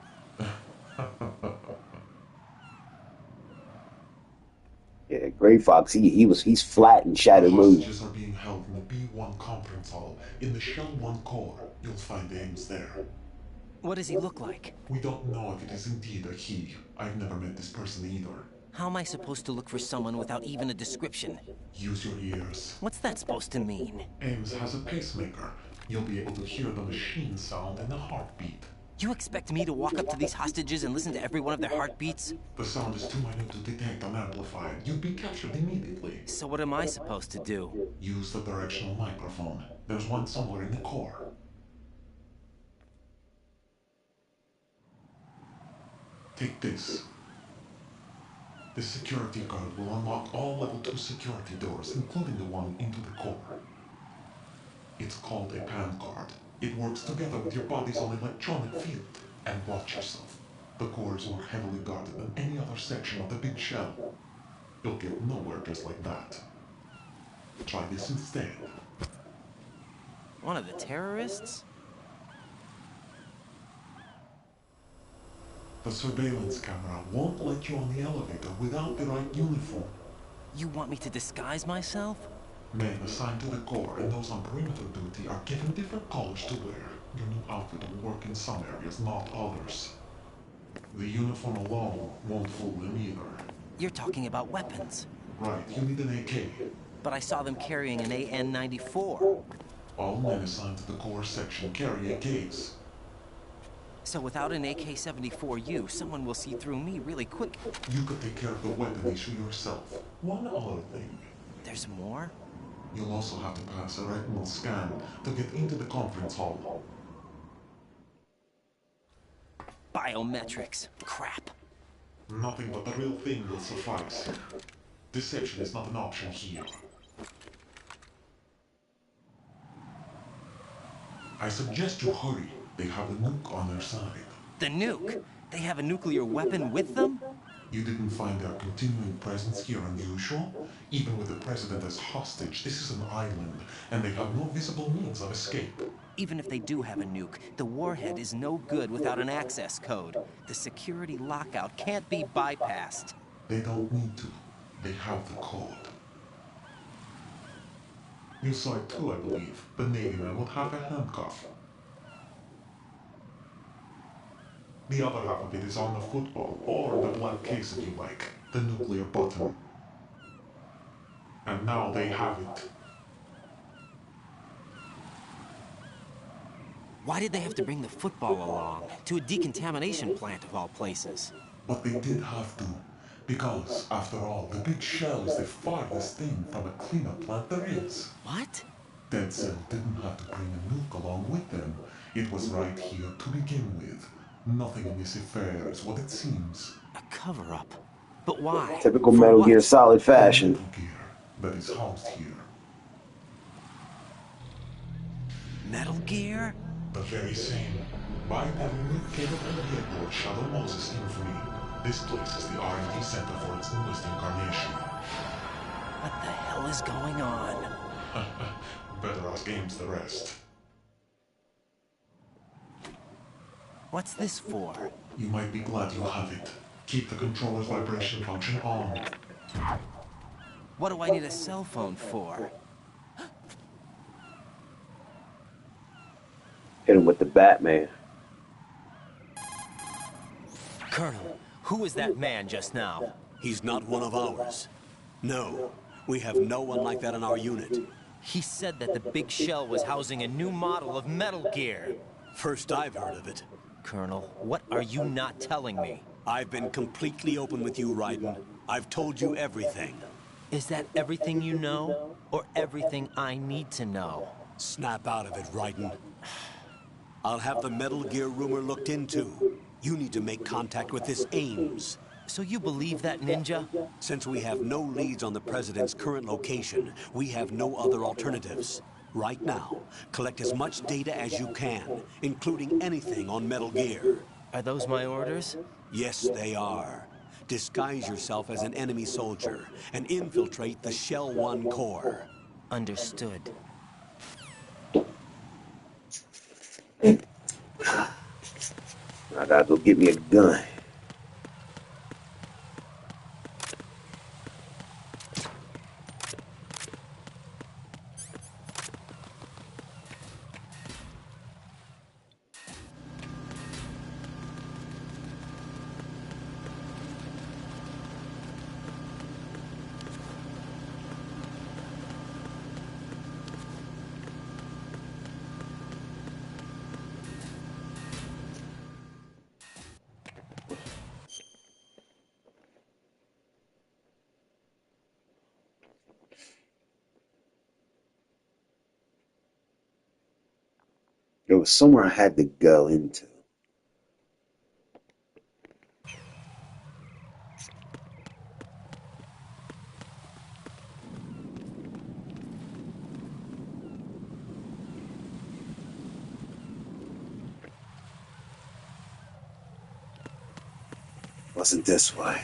Yeah, Gray Fox, he's flat in Shadow Moon. Hostages are being held in the B1 conference hall. In the Shell 1 core, you'll find Ames there. What does he look like? We don't know if it is indeed a he. I've never met this person either. How am I supposed to look for someone without even a description? Use your ears. What's that supposed to mean? Ames has a pacemaker. You'll be able to hear the machine sound and the heartbeat. You expect me to walk up to these hostages and listen to every one of their heartbeats? The sound is too minute to detect and amplify it. You'd be captured immediately. So what am I supposed to do? Use the directional microphone. There's one somewhere in the core. Take this. This security code will unlock all level 2 security doors, including the one into the core. It's called a PAN card. It works together with your body's own electronic field. And watch yourself. The core is more heavily guarded than any other section of the big shell. You'll get nowhere just like that. Try this instead. One of the terrorists? The surveillance camera won't let you on the elevator without the right uniform. You want me to disguise myself? Men assigned to the core and those on perimeter duty are given different colors to wear. Your new outfit will work in some areas, not others. The uniform alone won't fool them either. You're talking about weapons. Right, you need an AK. But I saw them carrying an AN-94. All men assigned to the core section carry AKs. So without an AK-74U, someone will see through me really quick. You could take care of the weapon issue yourself. One other thing. There's more? You'll also have to pass a retinal scan to get into the conference hall. Biometrics. Crap. Nothing but the real thing will suffice. Deception is not an option here. I suggest you hurry. They have a nuke on their side. The nuke? They have a nuclear weapon with them? You didn't find their continuing presence here unusual? Even with the president as hostage, this is an island, and they have no visible means of escape. Even if they do have a nuke, the warhead is no good without an access code. The security lockout can't be bypassed. They don't need to. They have the code. You saw it too, I believe. The Navy man with half a handcuff. The other half of it is on the football, or the black case if you like, the nuclear button. And now they have it. Why did they have to bring the football along? To a decontamination plant of all places. But they did have to. Because, after all, the big shell is the farthest thing from a cleanup plant there is. What? Dead Cell didn't have to bring a nuke along with them. It was right here to begin with. Nothing in this affair is what it seems. A cover-up? But why? Typical Metal Gear Solid fashion. Metal Gear that is housed here. Metal Gear? The very same. By the nuke-capable headboard Shadow Moses infamy, this place is the R&D center for its newest incarnation. What the hell is going on? Better ask Ames the rest. What's this for? You might be glad you have it. Keep the controller's vibration function on. What do I need a cell phone for? Hit him with the Batman. Colonel, who was that man just now? He's not one of ours. No, we have no one like that in our unit. He said that the big shell was housing a new model of Metal Gear. First I've heard of it. Colonel, what are you not telling me? I've been completely open with you, Raiden. I've told you everything. Is that everything you know? Or everything I need to know? Snap out of it, Raiden. I'll have the Metal Gear rumor looked into. You need to make contact with this Ames. So you believe that, Ninja? Since we have no leads on the President's current location, we have no other alternatives. Right now, collect as much data as you can, including anything on Metal Gear. Are those my orders? Yes, they are. Disguise yourself as an enemy soldier and infiltrate the Shell 1 core. Understood. I gotta go get me a gun. It was somewhere I had to go into. Wasn't this way?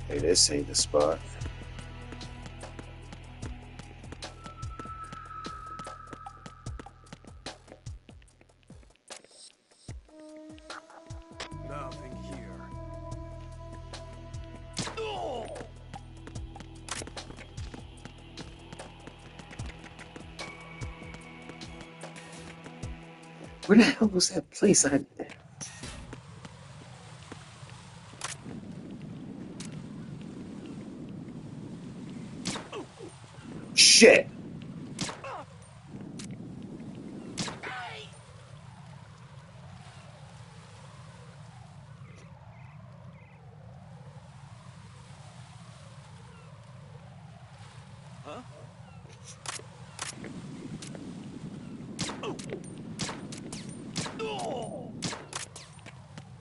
Hey, this ain't the spot. Nothing here. Where the hell was that place? Shit.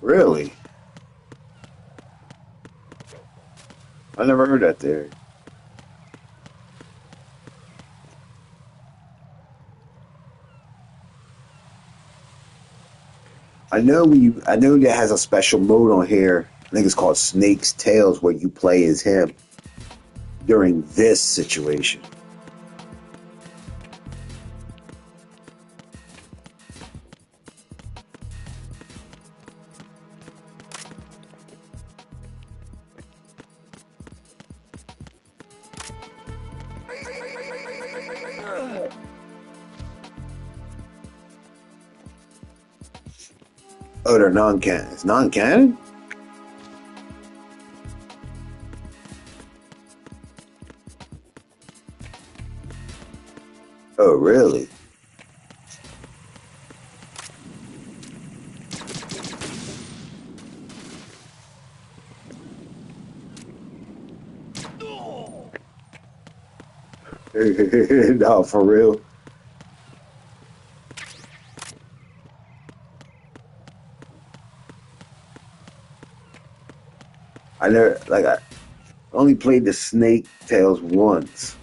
Really? I never heard that theory. I know that has a special mode on here. I think it's called Snake's Tales, where you play as him during this situation. Oh, they're non-canon. It's non-canon? Oh, really? No, for real. I only played the Snake Tales once.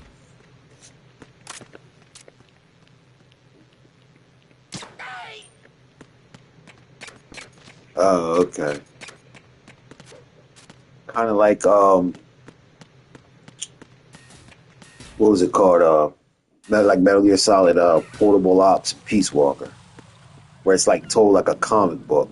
Oh, okay. Kind of like what was it called? Like Metal Gear Solid, Portable Ops, Peace Walker, where it's like told like a comic book.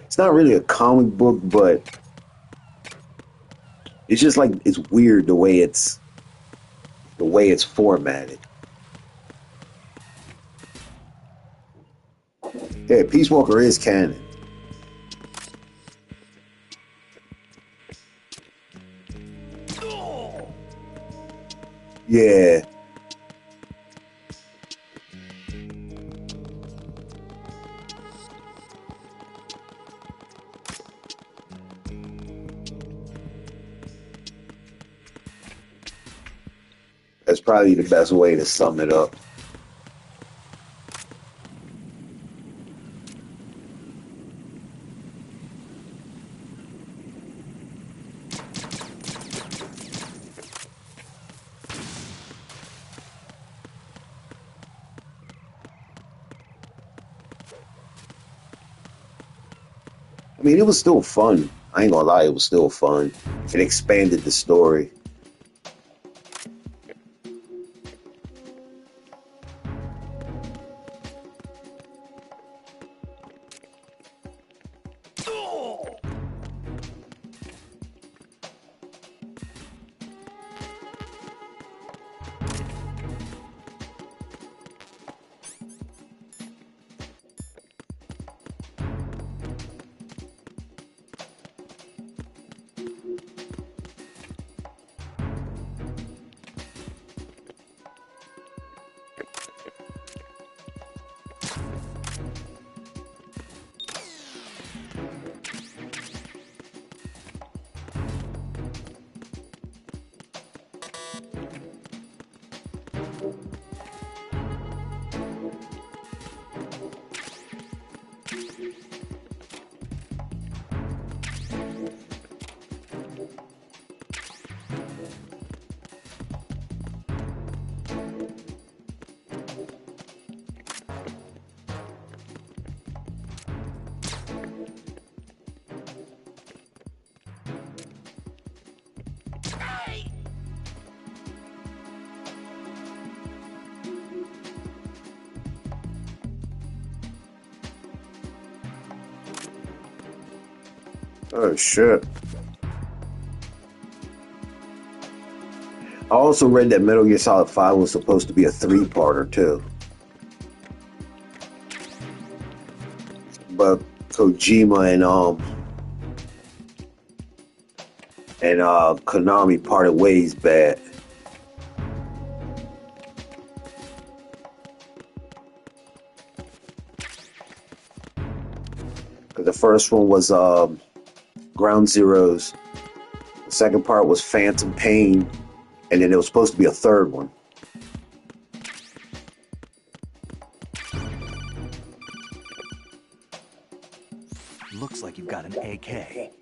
It's not really a comic book, but it's just like it's weird the way it's formatted. Yeah, Peace Walker is canon. Yeah. That's probably the best way to sum it up. I mean, it was still fun. I ain't gonna lie, it was still fun. It expanded the story. Oh shit. I also read that Metal Gear Solid 5 was supposed to be a 3-parter too. But Kojima and Konami parted ways bad. Cause the first one was Ground Zeroes. The second part was Phantom Pain, and then there was supposed to be a third one. Looks like you've got an AK.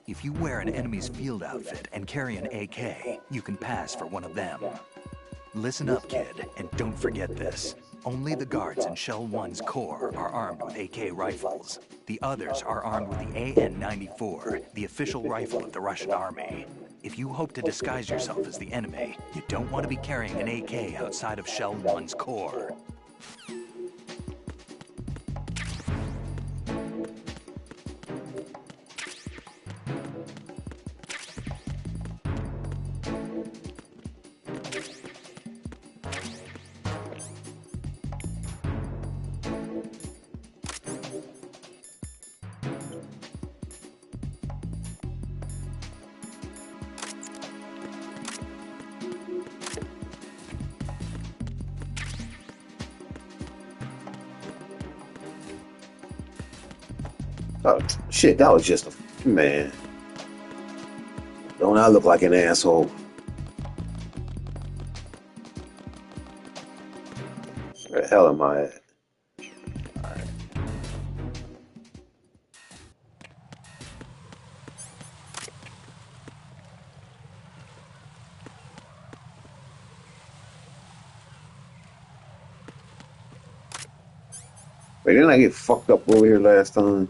If you wear an enemy's field outfit and carry an AK, you can pass for one of them. Listen up, kid, and don't forget this. Only the guards in Shell 1's core are armed with AK rifles. The others are armed with the AN-94, the official rifle of the Russian army. If you hope to disguise yourself as the enemy, you don't want to be carrying an AK outside of Shell 1's core. Oh, shit, that was just a... Man. Don't I look like an asshole? Where the hell am I at? Alright. Wait, didn't I get fucked up over here last time?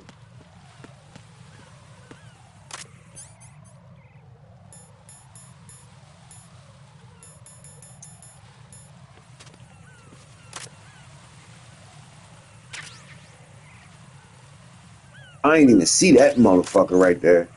I ain't even see that motherfucker right there.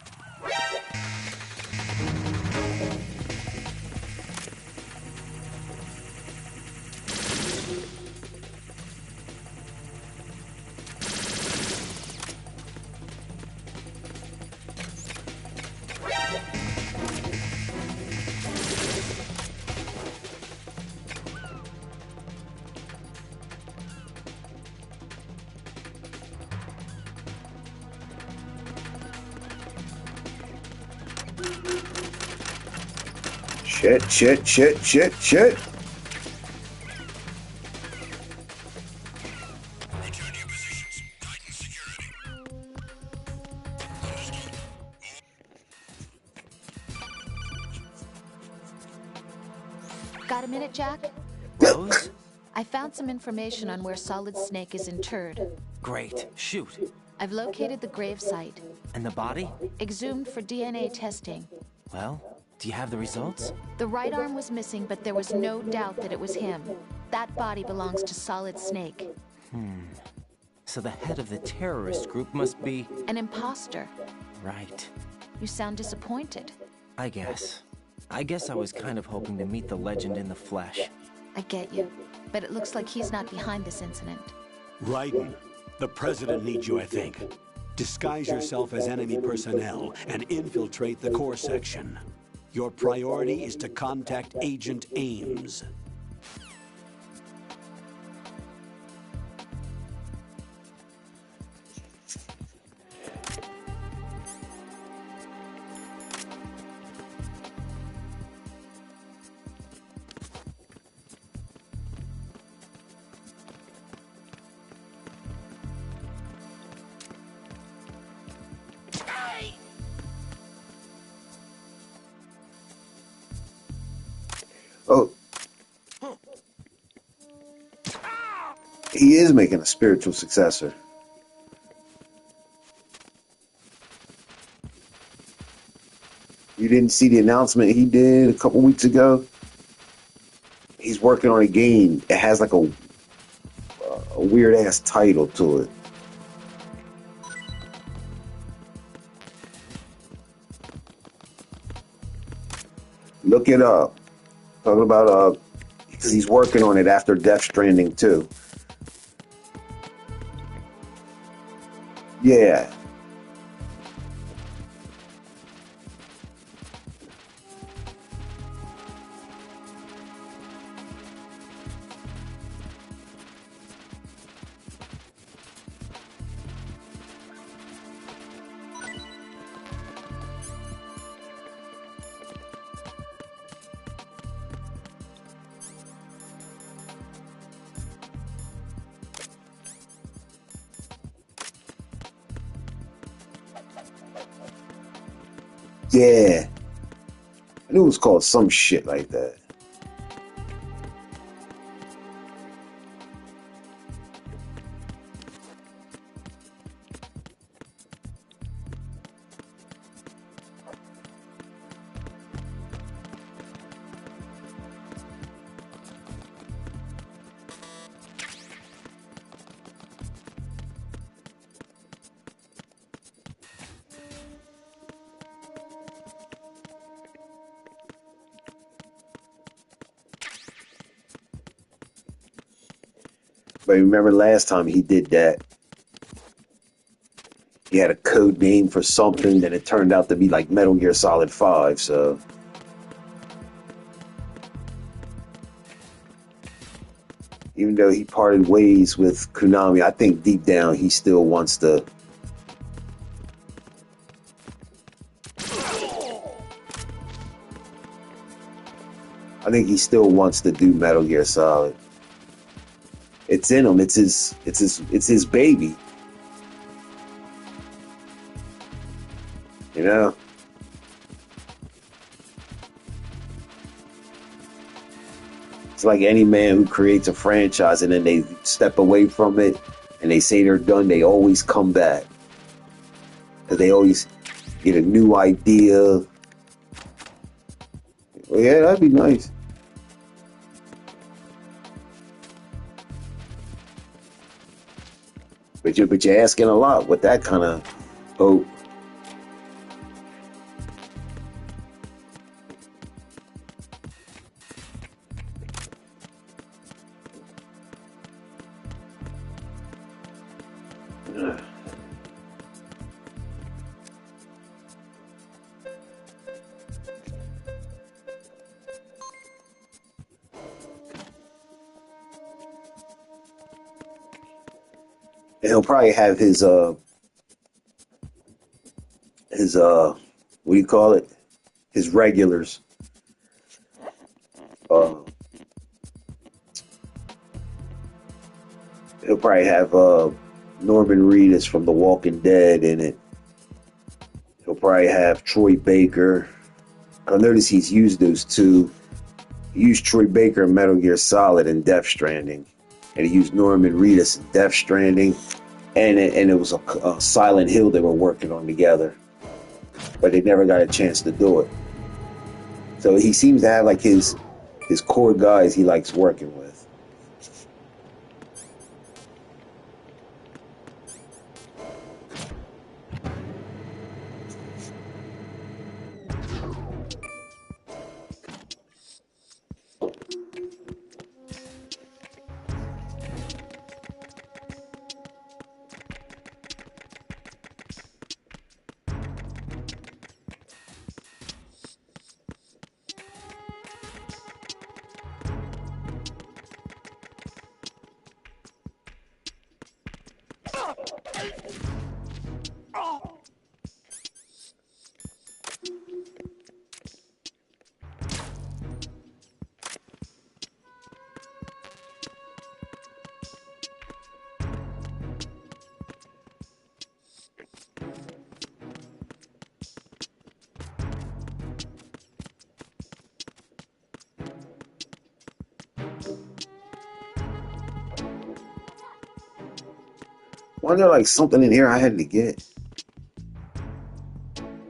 Shit. Got a minute, Jack? Rose? I found some information on where Solid Snake is interred. Great. Shoot. I've located the grave site. And the body? Exhumed for DNA testing. Well, do you have the results? The right arm was missing, but there was no doubt that it was him. That body belongs to Solid Snake. So the head of the terrorist group must be... An imposter. Right. You sound disappointed. I guess I was kind of hoping to meet the legend in the flesh. I get you. But it looks like he's not behind this incident. Raiden, the president needs you, I think. Disguise yourself as enemy personnel and infiltrate the core section. Your priority is to contact Agent Ames. Oh. He is making a spiritual successor. You didn't see the announcement he did a couple weeks ago? He's working on a game. It has like a weird ass title to it. Look it up. Talking about because he's working on it after Death Stranding 2. Yeah. Yeah. I knew it was called some shit like that. But remember last time he did that, he had a code name for something, then it turned out to be like Metal Gear Solid 5, so... Even though he parted ways with Konami, I think deep down he still wants to... I think he still wants to do Metal Gear Solid. It's in him. It's his baby. You know? It's like any man who creates a franchise and then they step away from it and they say they're done, they always come back. Because they always get a new idea. Well, yeah, that'd be nice. But you're asking a lot with that kind of hope. He'll probably have his what do you call it? His regulars. He'll probably have Norman Reedus from The Walking Dead in it. He'll probably have Troy Baker. I notice he's used those two. He used Troy Baker in Metal Gear Solid and Death Stranding. And he used Norman Reedus in Death Stranding. And it was a Silent Hill they were working on together. But they never got a chance to do it. So he seems to have like his core guys he likes working with. Wasn't there like something in here I had to get?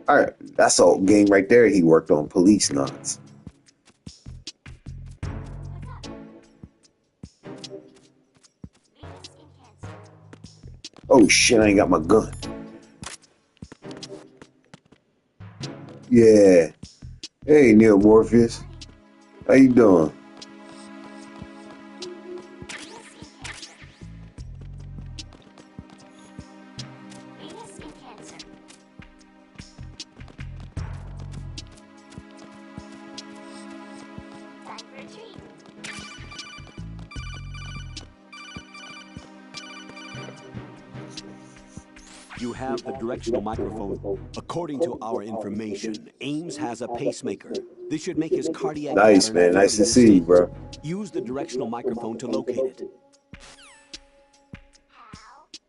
Alright, that's a game right there he worked on, Police Knots. Oh shit, I ain't got my gun. Yeah. Hey, Neil Morpheus. How you doing? You have the directional microphone. According to our information, Ames has a pacemaker. This should make his cardiac Nice, pattern man. Nice fairly to see you, distinct. bro. Use the directional microphone to locate it.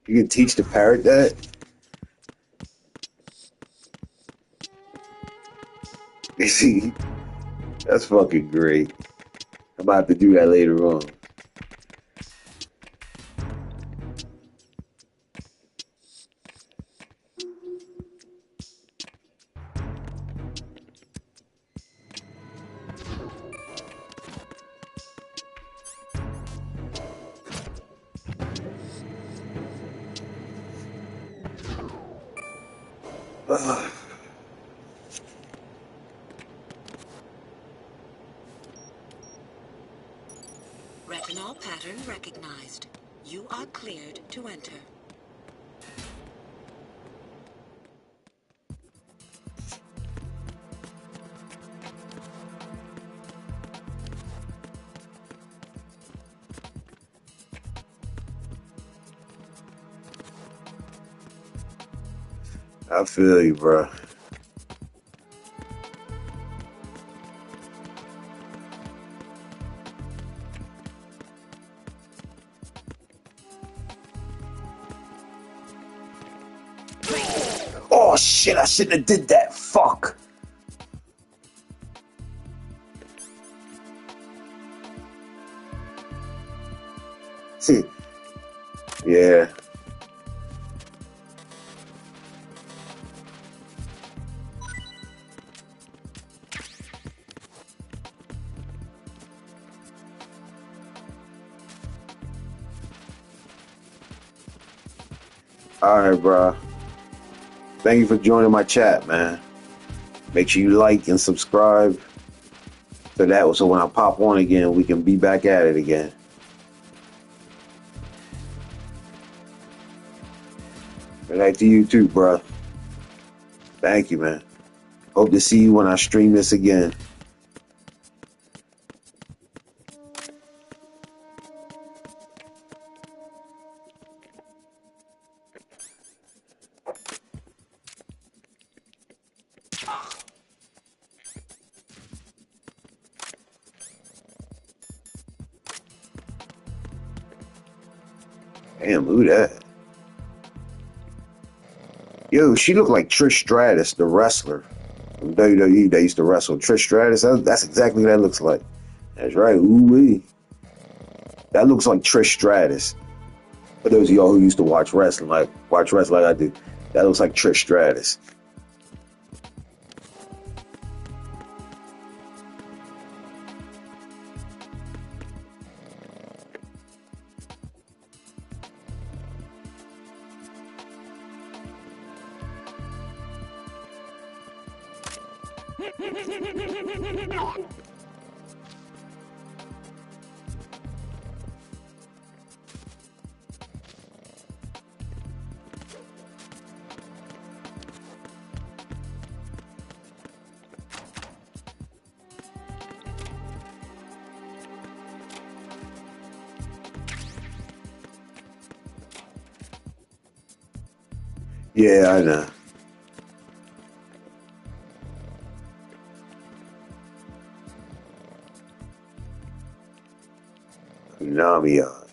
You can teach the parrot that? You see, that's fucking great. I'm about to do that later on. Retinol pattern recognized. You are cleared to enter. I feel you, bro. Oh shit, I shouldn't have did that. Fuck. See. Yeah. Alright, bro. Thank you for joining my chat, man. Make sure you like and subscribe so when I pop on again, we can be back at it again. Good night to you too, bro. Thank you, man. Hope to see you when I stream this again. Damn, who that? Yo, she looked like Trish Stratus, the wrestler from WWE that used to wrestle. Trish Stratus, that's exactly what that looks like. That's right, ooh-wee. That looks like Trish Stratus. For those of y'all who used to watch wrestling like I do, that looks like Trish Stratus. Yeah, I know. Namia.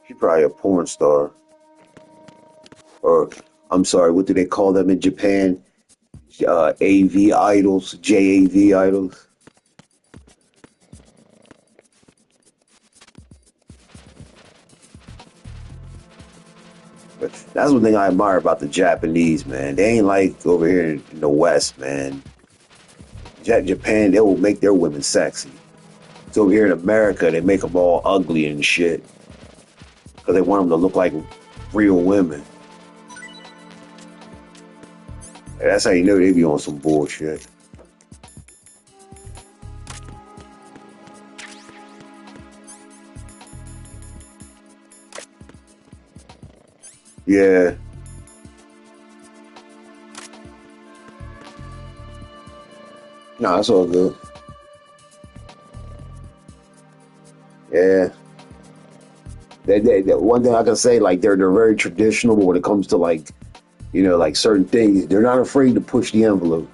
She's probably a porn star. Or, I'm sorry, what do they call them in Japan? AV idols, JAV idols. But that's one thing I admire about the Japanese, man. They ain't like over here in the West, man. Japan, they will make their women sexy. So over here in America, they make them all ugly and shit. Because they want them to look like real women. That's how you know they be on some bullshit. Yeah. No, it's all good. Yeah. That one thing I can say, like they're very traditional, but when it comes to like, you know, like certain things, they're not afraid to push the envelope.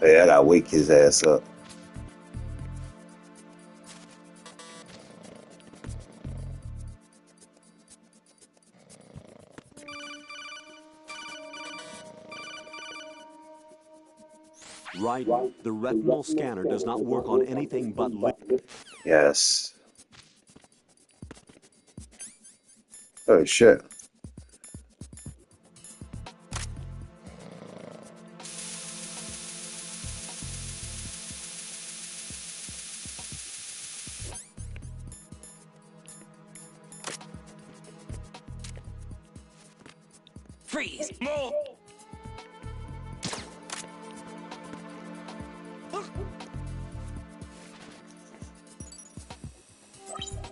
Hey, I gotta wake his ass up. Right. The retinal scanner does not work on anything but Yes. Oh shit. Freeze! Move!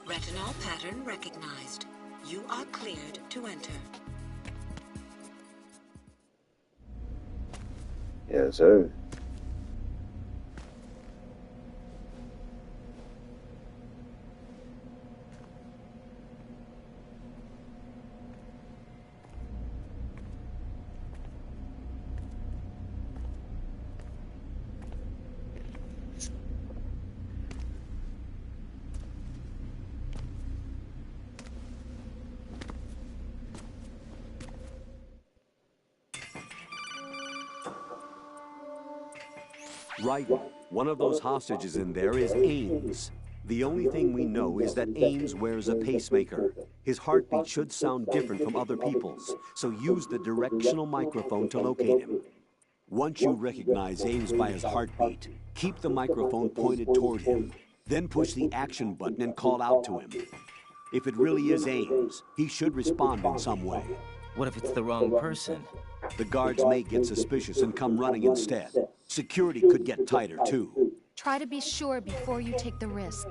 Retinol pattern recognized. You are cleared to enter. Yes, sir. Right. One of those hostages in there is Ames. The only thing we know is that Ames wears a pacemaker. His heartbeat should sound different from other people's, so use the directional microphone to locate him. Once you recognize Ames by his heartbeat, keep the microphone pointed toward him. Then push the action button and call out to him. If it really is Ames, he should respond in some way. What if it's the wrong person? The guards may get suspicious and come running instead. Security could get tighter, too. Try to be sure before you take the risk.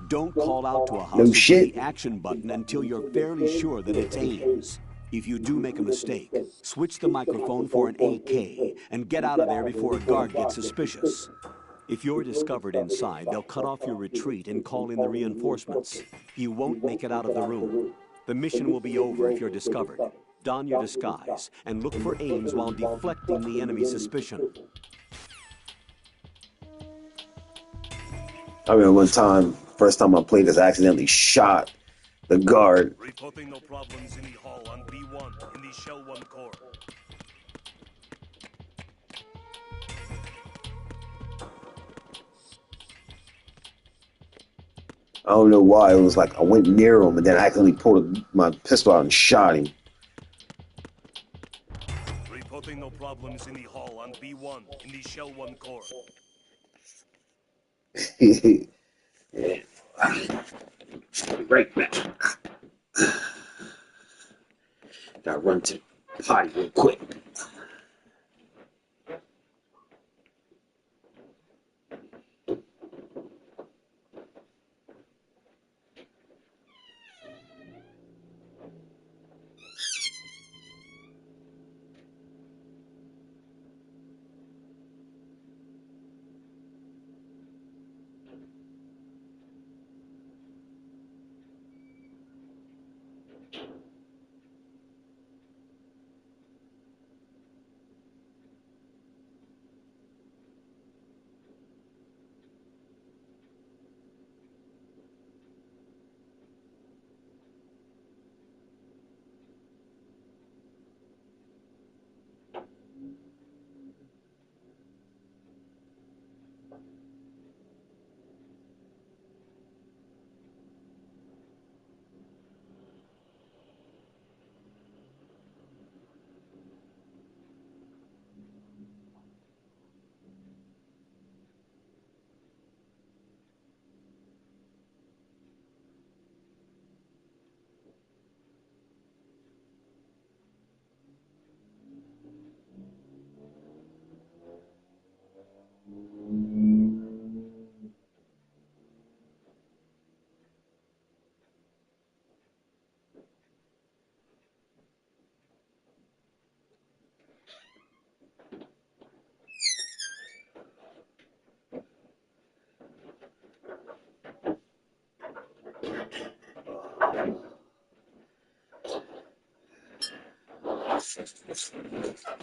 Don't call out to a No hostage shit. with the action button until you're fairly sure that it's Ames. If you do make a mistake, switch the microphone for an AK and get out of there before a guard gets suspicious. If you're discovered inside, they'll cut off your retreat and call in the reinforcements. You won't make it out of the room. The mission will be over if you're discovered. Don your disguise and look for Ames while deflecting the enemy's suspicion. I remember one time, first time I played this, I accidentally shot the guard. Reporting no problems in the hall on B1 in the Shell 1 core. I don't know why. It was like I went near him and then I accidentally pulled my pistol out and shot him. Reporting no problems in the hall on B1 in the Shell 1 core. Yeah. Right back. Gotta run to the potty real quick.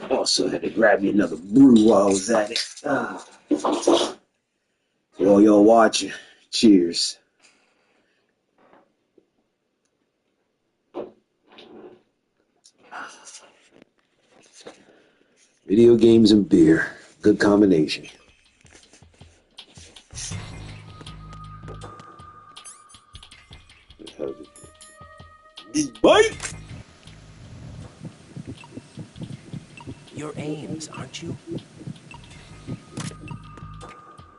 Also had to grab me another brew while I was at it. Yo, y'all watching. Cheers. Video games and beer. Good combination. Bite! You're Ames, aren't you?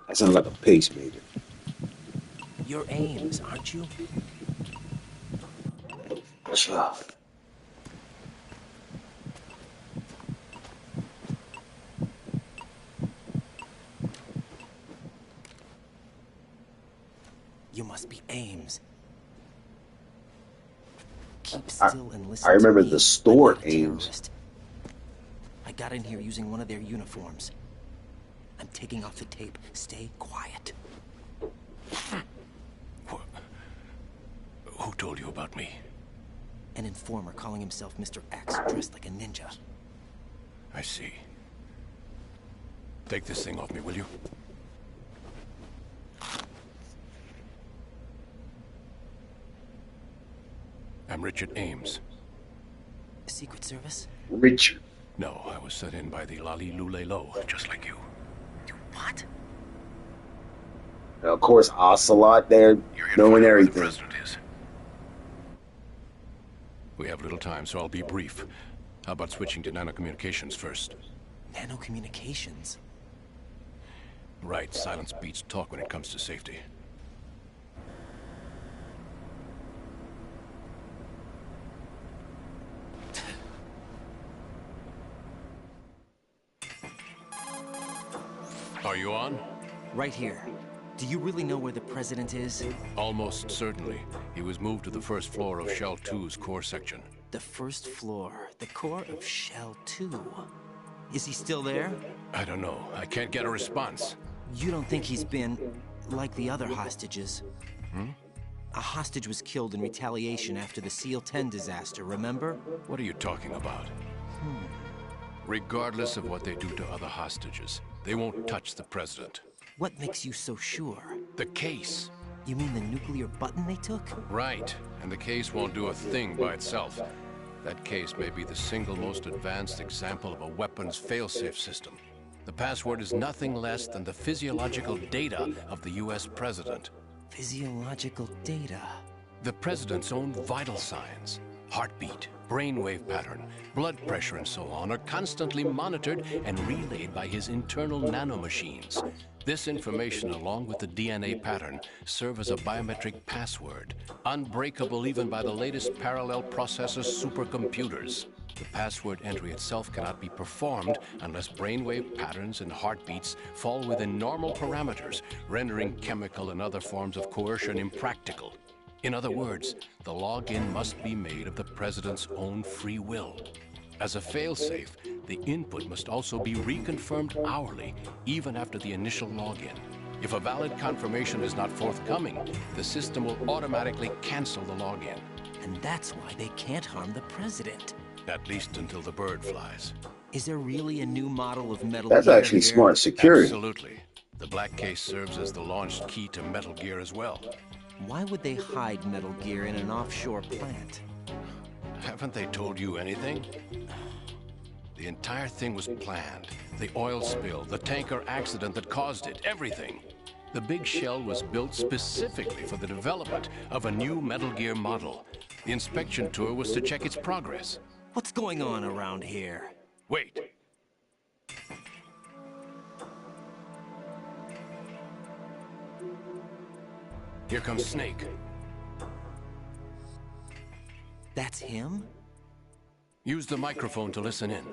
That sounds like a pacemaker. You're Ames, aren't you? Sure. You must be Ames. Keep still and listen I remember to me. the store I'm not a Ames. terrorist. I got in here using one of their uniforms. I'm taking off the tape. Stay quiet. Who told you about me? An informer calling himself Mr. X, dressed like a ninja. I see. Take this thing off me, will you? I'm Richard Ames. Secret Service? Richard. No, I was sent in by the Lali Lule Lo, just like you. What? Of course, Ocelot there, knowing everything. The president is. We have little time, so I'll be brief. How about switching to nanocommunications first? Nanocommunications? Right, silence beats talk when it comes to safety. Are you on? Right here. Do you really know where the president is? Almost certainly. He was moved to the first floor of Shell 2's core section. The first floor, the core of Shell 2. Is he still there? I don't know. I can't get a response. You don't think he's been like the other hostages? Hmm? A hostage was killed in retaliation after the SEAL 10 disaster, remember? What are you talking about? Regardless of what they do to other hostages, they won't touch the president. What makes you so sure? The case. You mean the nuclear button they took? Right. And the case won't do a thing by itself. That case may be the single most advanced example of a weapons failsafe system. The password is nothing less than the physiological data of the US president. Physiological data? The president's own vital signs, heartbeat, brainwave pattern, blood pressure and so on are constantly monitored and relayed by his internal nanomachines. This information, along with the DNA pattern, serve as a biometric password, unbreakable even by the latest parallel processor supercomputers. The password entry itself cannot be performed unless brainwave patterns and heartbeats fall within normal parameters, rendering chemical and other forms of coercion impractical. In other words, the login must be made of the president's own free will. As a failsafe, the input must also be reconfirmed hourly, even after the initial login. If a valid confirmation is not forthcoming, the system will automatically cancel the login. And that's why they can't harm the president. At least until the bird flies. Is there really a new model of Metal That's Gear actually here? smart security. Absolutely. The black case serves as the launch key to Metal Gear as well. Why would they hide Metal Gear in an offshore plant? Haven't they told you anything? The entire thing was planned. The oil spill, the tanker accident that caused it, everything. The big shell was built specifically for the development of a new Metal Gear model. The inspection tour was to check its progress. What's going on around here? Wait. Here comes Snake. That's him? Use the microphone to listen in.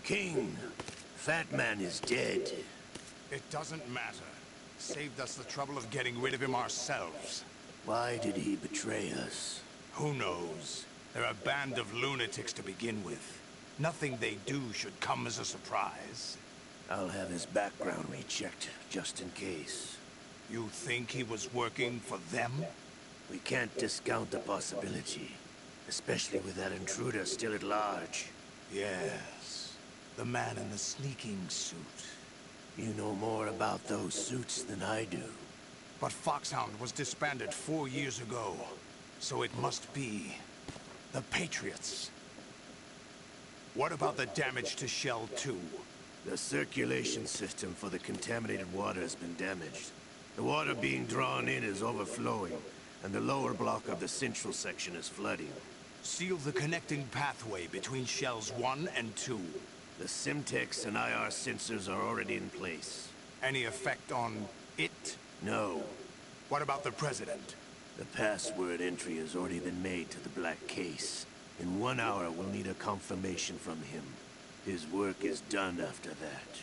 King, Fat Man is dead. It doesn't matter. Saved us the trouble of getting rid of him ourselves. Why did he betray us? Who knows? They're a band of lunatics to begin with. Nothing they do should come as a surprise. I'll have his background rechecked, just in case. You think he was working for them? We can't discount the possibility, especially with that intruder still at large. Yes, the man in the sneaking suit. You know more about those suits than I do. But Foxhound was disbanded 4 years ago, so it must be the Patriots. What about the damage to Shell 2? The circulation system for the contaminated water has been damaged. The water being drawn in is overflowing, and the lower block of the central section is flooding. Seal the connecting pathway between Shells 1 and 2. The Simtex and IR sensors are already in place. Any effect on it? No. What about the President? The password entry has already been made to the Black Case. In 1 hour, we'll need a confirmation from him. His work is done after that.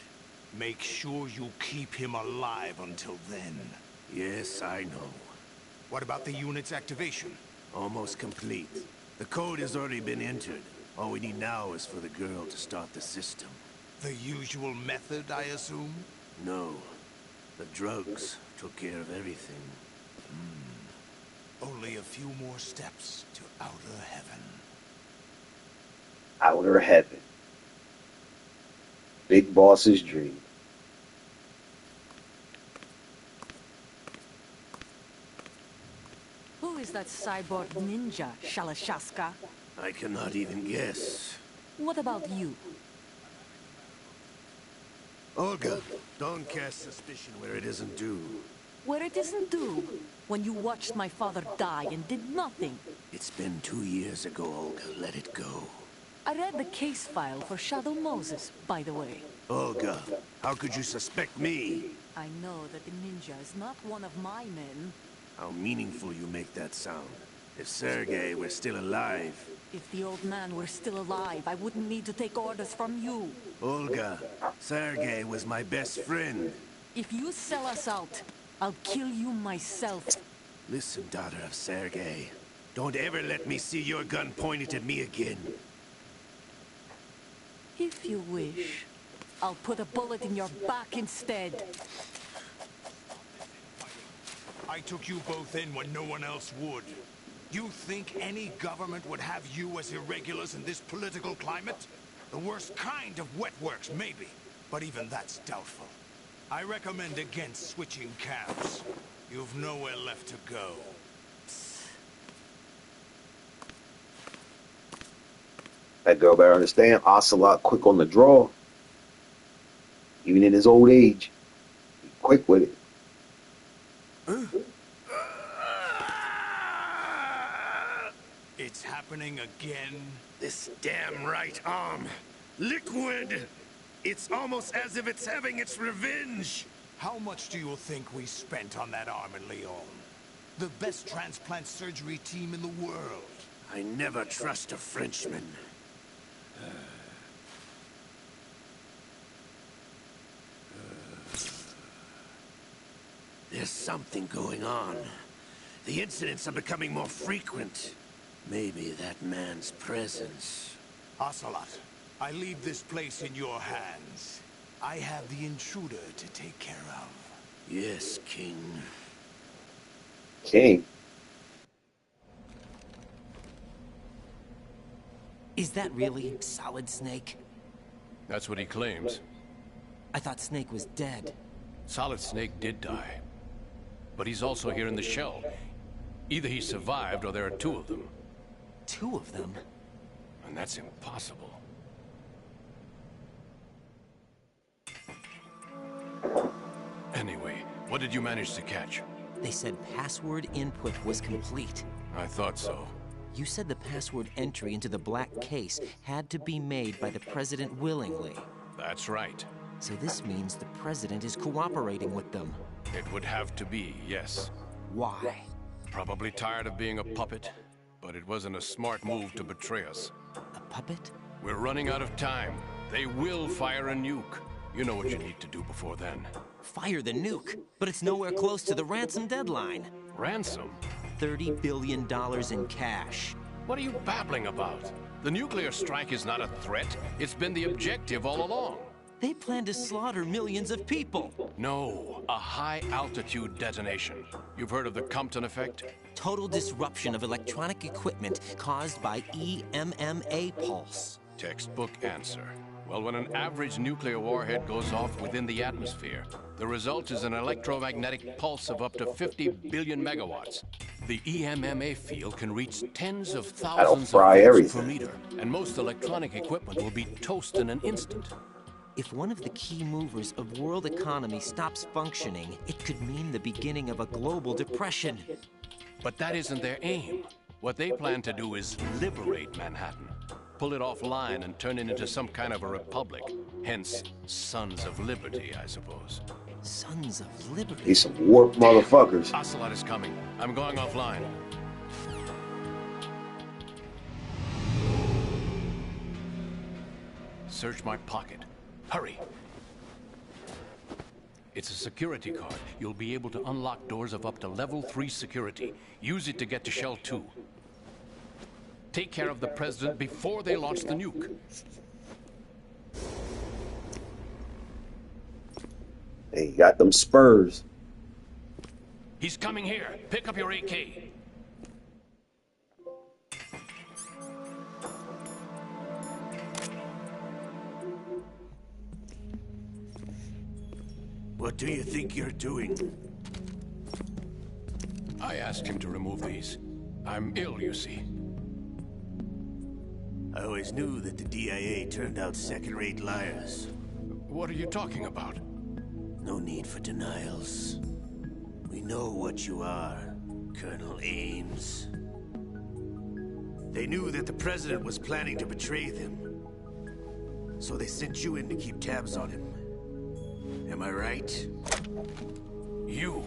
Make sure you keep him alive until then. Yes, I know. What about the unit's activation? Almost complete. The code has already been entered. All we need now is for the girl to start the system. The usual method, I assume? No. The drugs took care of everything. Only a few more steps to outer heaven. Outer heaven. Big Boss's dream. Who is that cyborg ninja, Shalashaska? I cannot even guess. What about you? Olga, don't cast suspicion where it isn't due. Where it isn't due? When you watched my father die and did nothing. It's been 2 years ago, Olga. Let it go. I read the case file for Shadow Moses, by the way. Olga, how could you suspect me? I know that the ninja is not one of my men. How meaningful you make that sound. If Sergei were still alive... If the old man were still alive, I wouldn't need to take orders from you. Olga, Sergei was my best friend. If you sell us out, I'll kill you myself. Listen, daughter of Sergei. Don't ever let me see your gun pointed at me again. If you wish, I'll put a bullet in your back instead. I took you both in when no one else would. You think any government would have you as irregulars in this political climate? The worst kind of wet works, maybe. But even that's doubtful. I recommend against switching camps. You've nowhere left to go. That girl better understand, Ocelot quick on the draw. Even in his old age. He's quick with it. It's happening again. This damn right arm. Liquid! It's almost as if it's having its revenge. How much do you think we spent on that arm in Lyon? The best transplant surgery team in the world. I never trust a Frenchman. There's something going on. The incidents are becoming more frequent. Maybe that man's presence. Ocelot, I leave this place in your hands. I have the intruder to take care of. Yes, King. King? Is that really Solid Snake? That's what he claims. I thought Snake was dead. Solid Snake did die. But he's also here in the shell. Either he survived or there are two of them. Two of them? And that's impossible. Anyway, what did you manage to catch? They said password input was complete. I thought so. You said the password entry into the Black Case had to be made by the President willingly. That's right. So this means the President is cooperating with them. It would have to be, yes. Why? Probably tired of being a puppet, but it wasn't a smart move to betray us. A puppet? We're running out of time. They will fire a nuke. You know what you need to do before then. Fire the nuke, but it's nowhere close to the ransom deadline. Ransom? $30 billion in cash. What are you babbling about? The nuclear strike is not a threat. It's been the objective all along. They plan to slaughter millions of people. No, a high-altitude detonation. You've heard of the Compton effect? Total disruption of electronic equipment caused by EMMA pulse. Textbook answer. Well, when an average nuclear warhead goes off within the atmosphere, the result is an electromagnetic pulse of up to 50 billion megawatts. The EMMA field can reach tens of thousands of volts per meter, and most electronic equipment will be toast in an instant. If one of the key movers of world economy stops functioning, it could mean the beginning of a global depression. But that isn't their aim. What they plan to do is liberate Manhattan. Pull it offline and turn it into some kind of a republic. Hence, Sons of Liberty, I suppose. Sons of Liberty? These some warped motherfuckers. Ocelot is coming. I'm going offline. Search my pocket. Hurry! It's a security card. You'll be able to unlock doors of up to level 3 security. Use it to get to Shell 2. Take care of the President before they launch the nuke. Hey, you got them spurs. He's coming here. Pick up your AK. What do you think you're doing? I asked him to remove these. I'm ill, you see. I always knew that the DIA turned out second-rate liars. What are you talking about? No need for denials. We know what you are, Colonel Ames. They knew that the President was planning to betray them. So they sent you in to keep tabs on him. Am I right? You.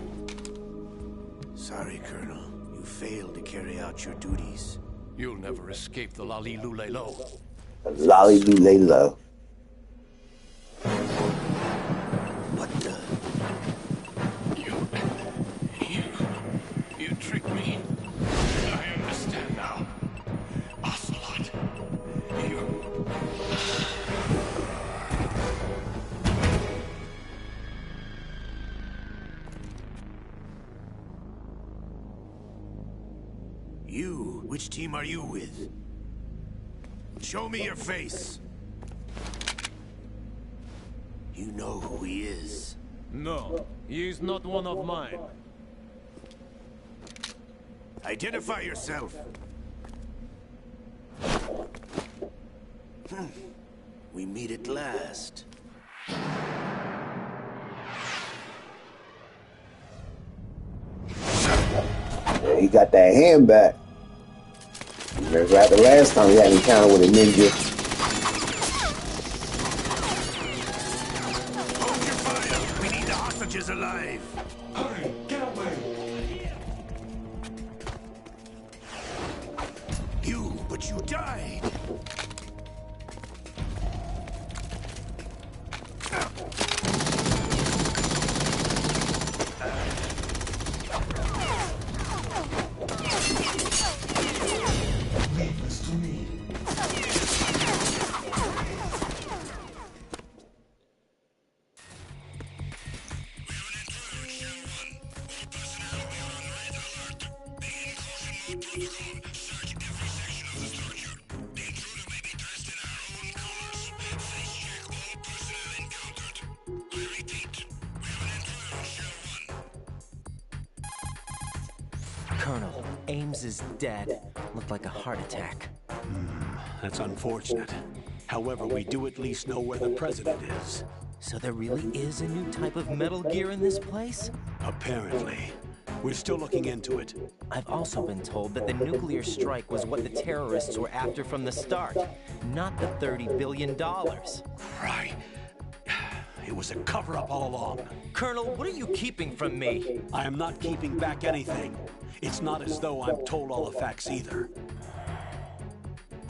Sorry, Colonel. You failed to carry out your duties. You'll never escape the Lali-Lu-Le-Lo. Lali-Lu-Le-Lo. What the? You tricked me. I understand now. Ocelot. You, which team are you with? Show me your face. You know who he is. No, he is not one of mine. Identify yourself. We meet at last. Yeah, he got that hand back. Remember the last time he had an encounter with a ninja. Hold your fire! We need the hostages alive! Hurry! Get away! But you died! Colonel, Ames is dead. Looked like a heart attack. That's unfortunate. However, we do at least know where the President is. So there really is a new type of Metal Gear in this place? Apparently. We're still looking into it. I've also been told that the nuclear strike was what the terrorists were after from the start, not the $30 billion. Right. It was a cover-up all along. Colonel, what are you keeping from me? I am not keeping back anything. It's not as though I'm told all the facts either.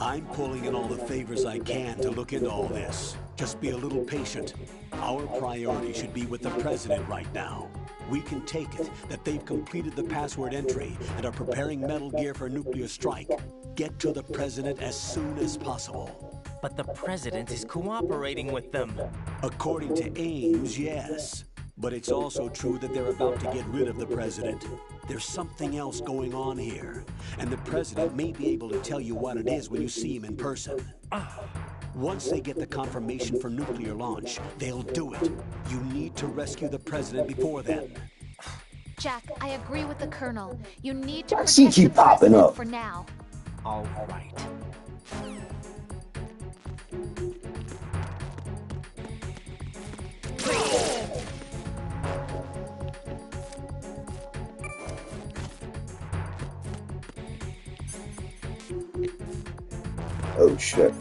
I'm pulling in all the favors I can to look into all this. Just be a little patient. Our priority should be with the President right now. We can take it that they've completed the password entry and are preparing Metal Gear for nuclear strike. Get to the President as soon as possible. But the president is cooperating with them. According to Ames, yes. But it's also true that they're about to get rid of the president. There's something else going on here, and the president may be able to tell you what it is when you see him in person. Once they get the confirmation for nuclear launch, they'll do it. You need to rescue the president before then. Jack, I agree with the Colonel. You need to She protect the keep popping president up. for now. All right. Oh shit.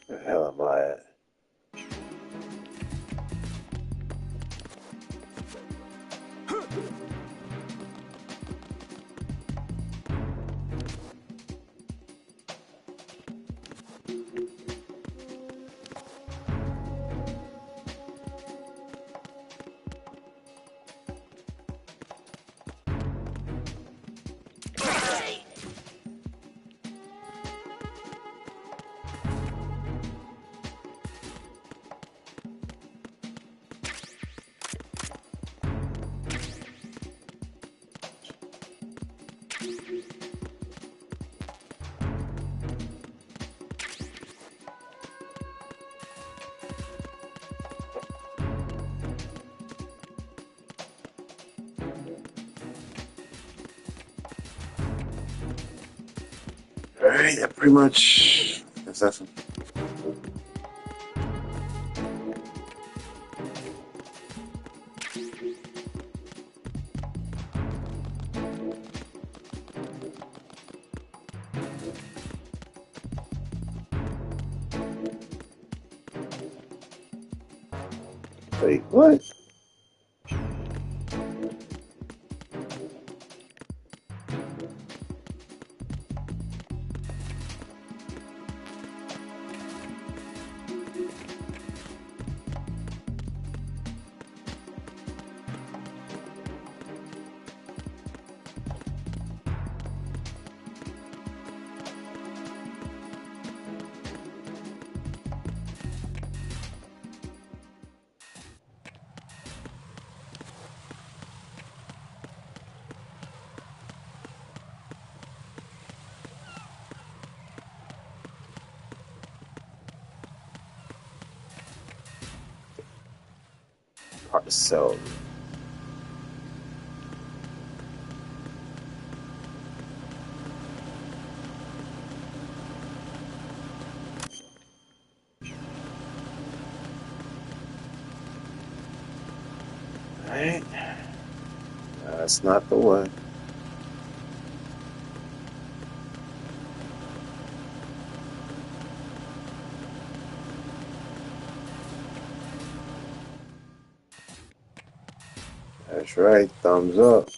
The hell am I at? Alright, that pretty much that's it. Wait, what? hard to sell. Alright. That's not the way. That's right, thumbs up.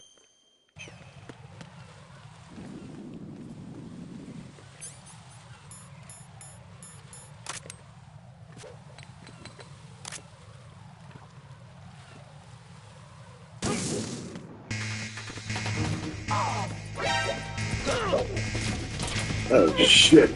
Oh shit.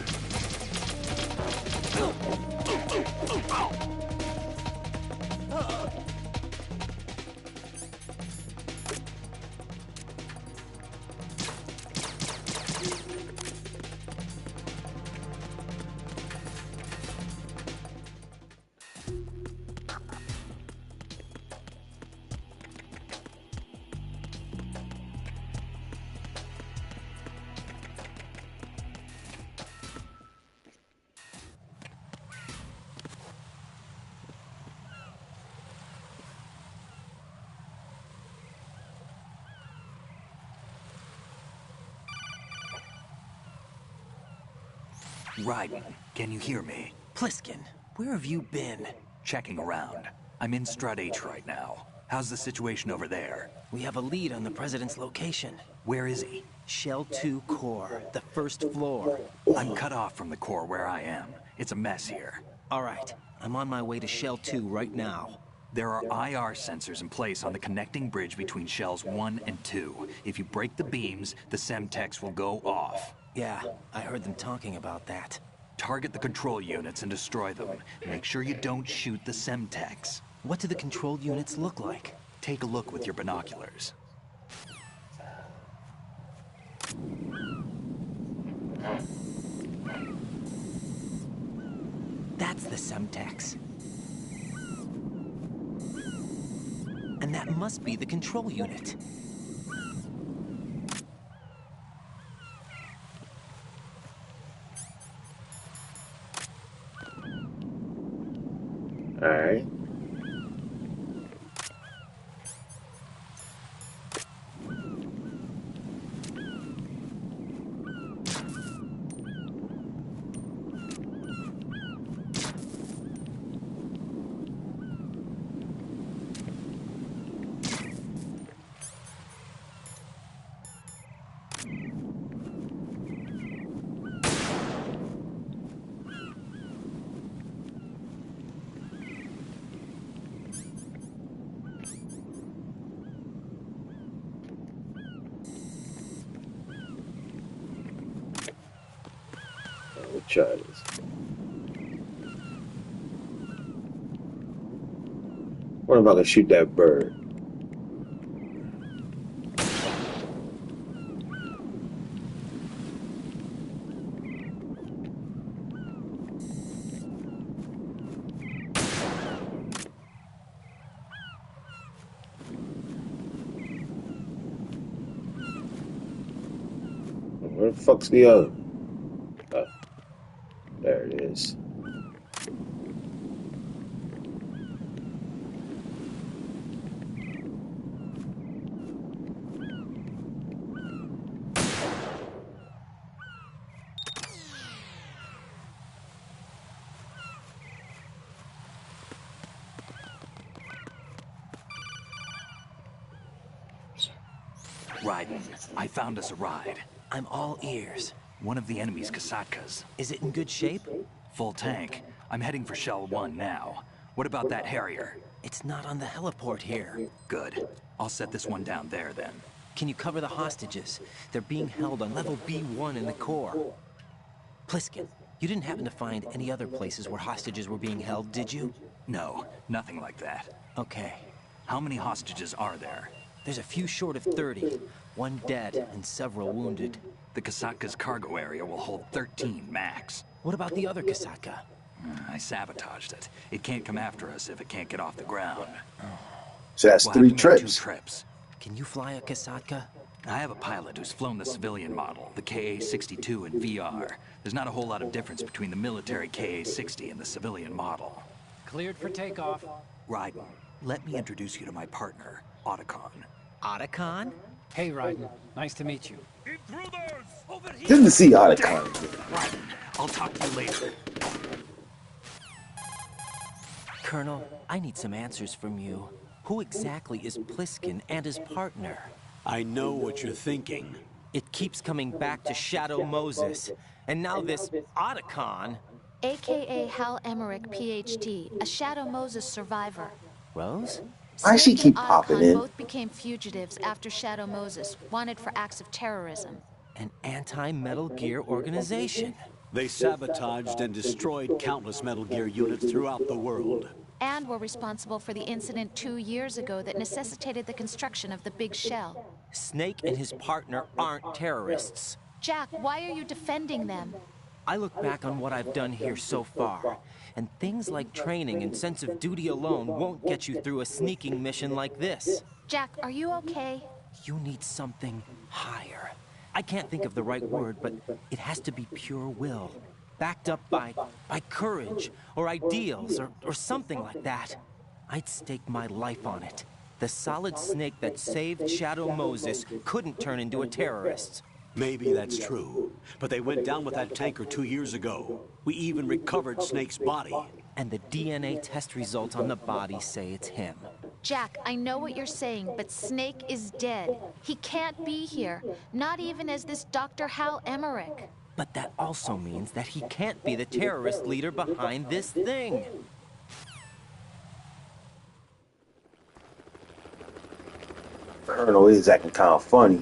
Raiden, can you hear me? Pliskin, where have you been? Checking around. I'm in Strut H right now. How's the situation over there? We have a lead on the President's location. Where is he? Shell 2 core, the first floor. I'm cut off from the core where I am. It's a mess here. All right, I'm on my way to Shell 2 right now. There are IR sensors in place on the connecting bridge between Shells 1 and 2. If you break the beams, the Semtex will go off. Yeah, I heard them talking about that. Target the control units and destroy them. Make sure you don't shoot the Semtex. What do the control units look like? Take a look with your binoculars. That's the Semtex. And that must be the control unit. All right. Try this. What if I can shoot that bird? Where the fuck's the other? There it is. Raiden, I found us a ride. I'm all ears. One of the enemy's Kasatkas. Is it in good shape? Full tank. I'm heading for Shell 1 now. What about that Harrier? It's not on the heliport here. Good. I'll set this one down there then. Can you cover the hostages? They're being held on level B1 in the core. Pliskin, you didn't happen to find any other places where hostages were being held, did you? No, nothing like that. Okay. How many hostages are there? There's a few short of 30. One dead and several wounded. The Kasatka's cargo area will hold 13 max. What about the other Kasatka? I sabotaged it. It can't come after us if it can't get off the ground. So that's We'll 3 have to make 2 trips. trips. Can you fly a Kasatka? I have a pilot who's flown the civilian model, the KA-62 in VR. There's not a whole lot of difference between the military KA-60 and the civilian model. Cleared for takeoff. Raiden, let me introduce you to my partner, Otacon. Otacon? Hey, Raiden. Nice to meet you. Good to see Otacon. Raiden, I'll talk to you later. Colonel, I need some answers from you. Who exactly is Pliskin and his partner? I know what you're thinking. It keeps coming back to Shadow Moses. And now this Otacon. AKA Hal Emmerich, PhD, a Shadow Moses survivor. Rose? Why she Snake keep and popping Otacon in? both became fugitives after Shadow Moses, wanted for acts of terrorism. An anti-Metal Gear organization. They sabotaged and destroyed countless Metal Gear units throughout the world. And were responsible for the incident 2 years ago that necessitated the construction of the Big Shell. Snake and his partner aren't terrorists. Jack, why are you defending them? I look back on what I've done here so far, and things like training and sense of duty alone won't get you through a sneaking mission like this. Jack, are you okay? You need something higher. I can't think of the right word, but it has to be pure will. Backed up by courage, or ideals, or something like that. I'd stake my life on it. The solid Snake that saved Shadow Moses couldn't turn into a terrorist. Maybe that's true, but they went down with that tanker 2 years ago. We even recovered Snake's body. And the DNA test results on the body say it's him. Jack, I know what you're saying, but Snake is dead. He can't be here, not even as this Dr. Hal Emmerich. But that also means that he can't be the terrorist leader behind this thing. Colonel is acting kind of funny.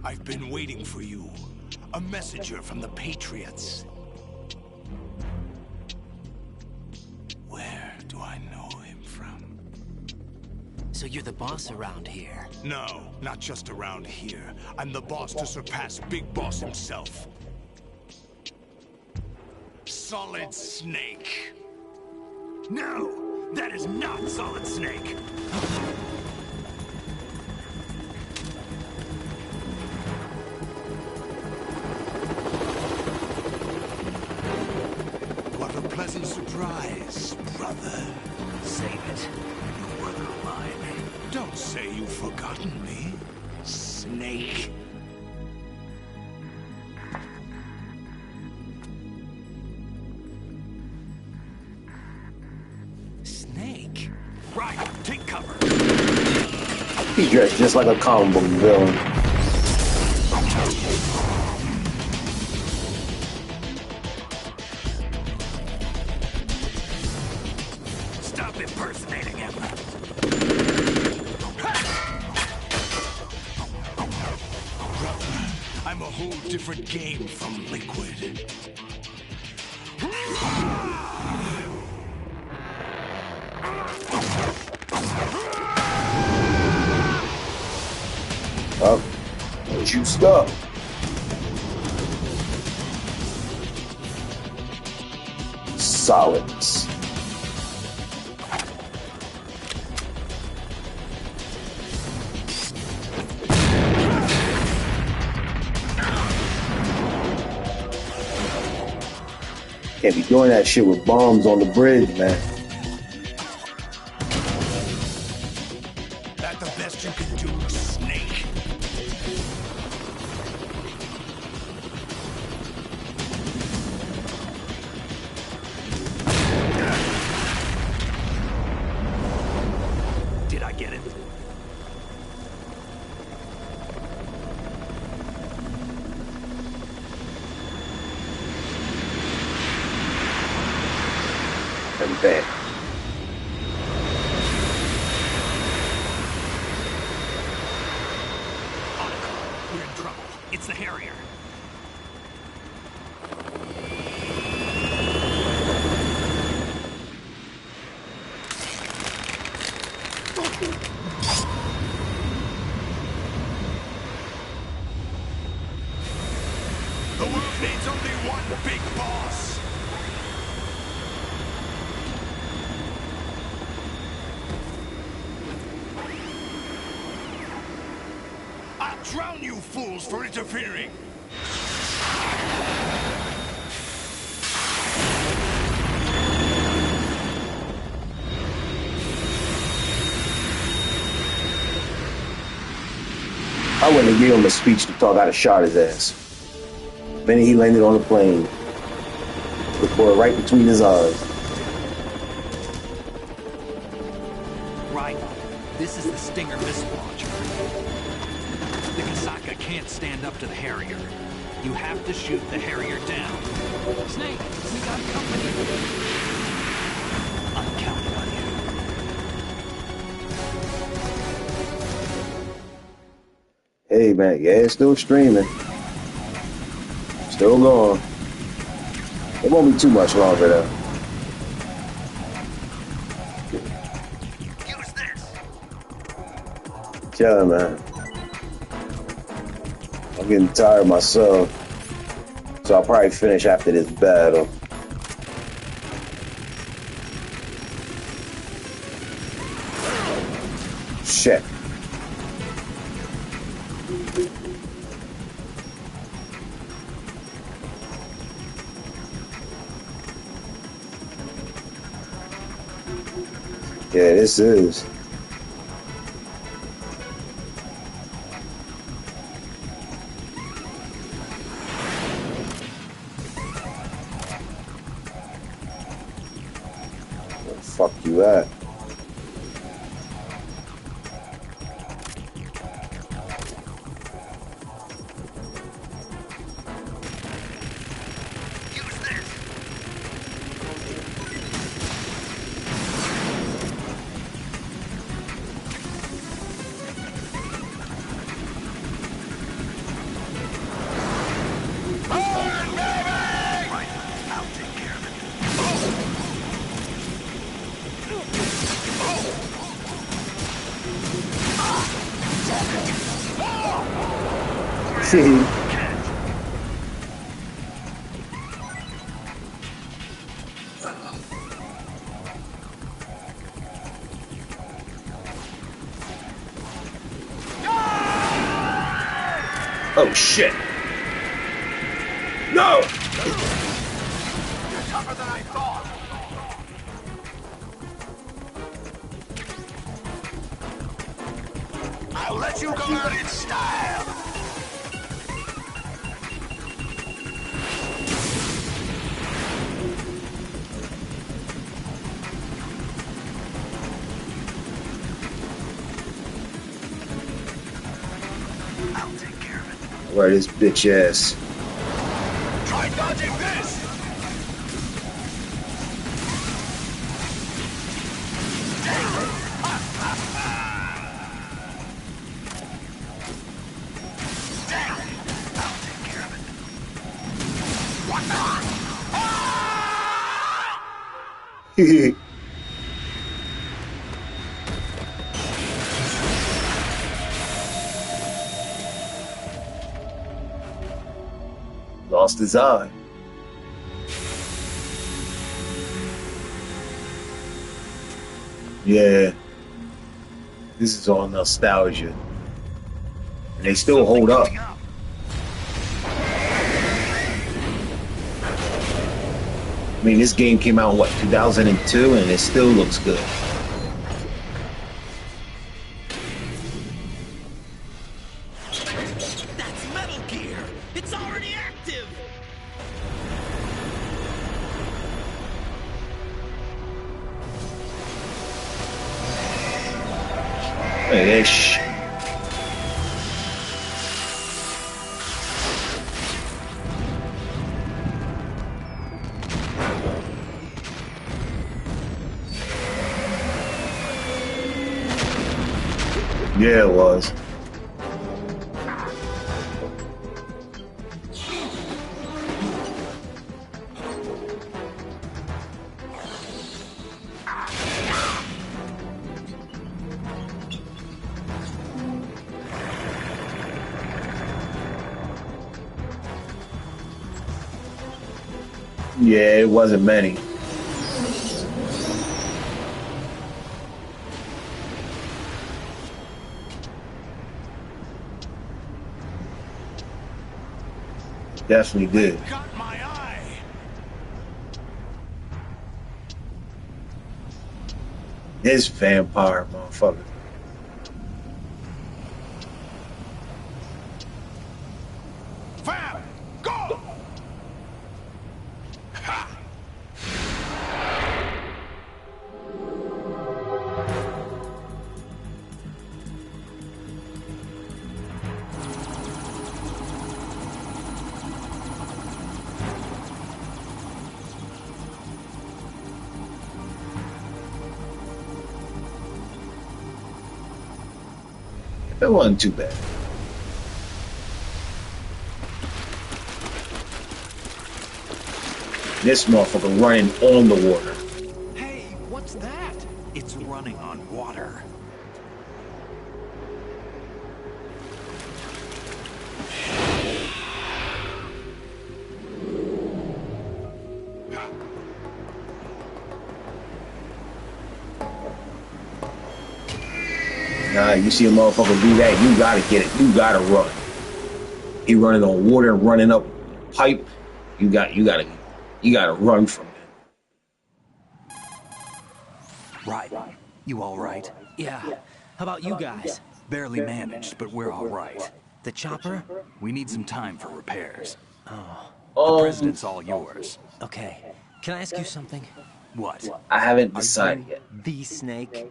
I've been waiting for you. A messenger from the Patriots. Where do I know him from? So you're the boss around here? No, not just around here. I'm the boss to surpass Big Boss himself. Solid Snake. No, that is not Solid Snake. What a pleasant surprise, brother. Save it. You're worth of mine. Don't say you've forgotten me, Snake. Snake? Right, take cover. He's dressed just like a comic book villain. Stop impersonating him. I'm a whole different game from Liquid. Oh, juiced up. Solids. Can't be doing that shit with bombs on the bridge, man. That the best you can do, Snake? Did I get it? And bam. We're in trouble. It's the Harrier. The world needs only one big boss. I'll drown you fools for interfering. I wouldn't have given him a speech to talk. I'd have shot his ass. The minute he landed on the plane, the boy right between his eyes. Right. This is the Stinger missile launcher. The Kasaka can't stand up to the Harrier. You have to shoot the Harrier down. Snake, we got company. I'm counting on you. Hey man, yeah, it's still streaming. Still going. It won't be too much longer though. Use this. Yeah, man. I'm getting tired myself. So I'll probably finish after this battle. Shit. Yeah, this is. Where the fuck you at? See. Oh shit. No! You're tougher than I thought. I'll let you go out in style. I'll take care of it. Right, this bitch ass. Try dodging this! I'll take care of it. What the? Lost his eye. Yeah. This is all nostalgia. And they still hold up. I mean, this game came out in what, 2002, and it still looks good. That's Metal Gear! It's already active! Hey, this. Yeah, it was. Yeah, it wasn't many. Definitely did. Got my eye. This vampire motherfucker. Fam, go! Ha! It wasn't too bad. This motherfucker running on the water. Hey, what's that? It's running on water. Nah, you see a motherfucker do that, you gotta get it. You gotta run. He running on water, running up pipe. You gotta run from it. Right. You all right? Yeah. How about you guys? Barely managed, but we're all right. The chopper? We need some time for repairs. Oh. The president's all yours. Okay. Can I ask you something? What? I haven't Are decided you yet. the Snake?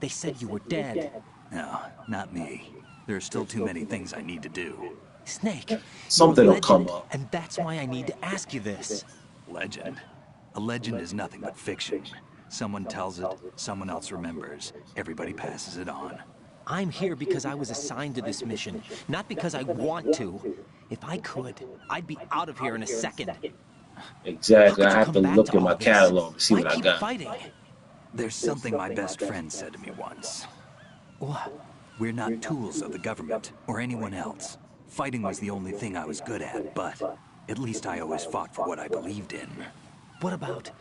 They said you were dead. No, not me. There are still too many things I need to do. Snake, Something you're a will come legend, up. and that's why I need to ask you this. Legend. A legend is nothing but fiction. Someone tells it, someone else remembers. Everybody passes it on. I'm here because I was assigned to this mission, not because I want to. If I could, I'd be out of here in a second. Exactly. I How have could to you come look back in to my all this? catalog to see Why what I keep got. fighting? There's something my best friend said to me once. What? We're not tools of the government or anyone else. Fighting was the only thing I was good at, but at least I always fought for what I believed in. What about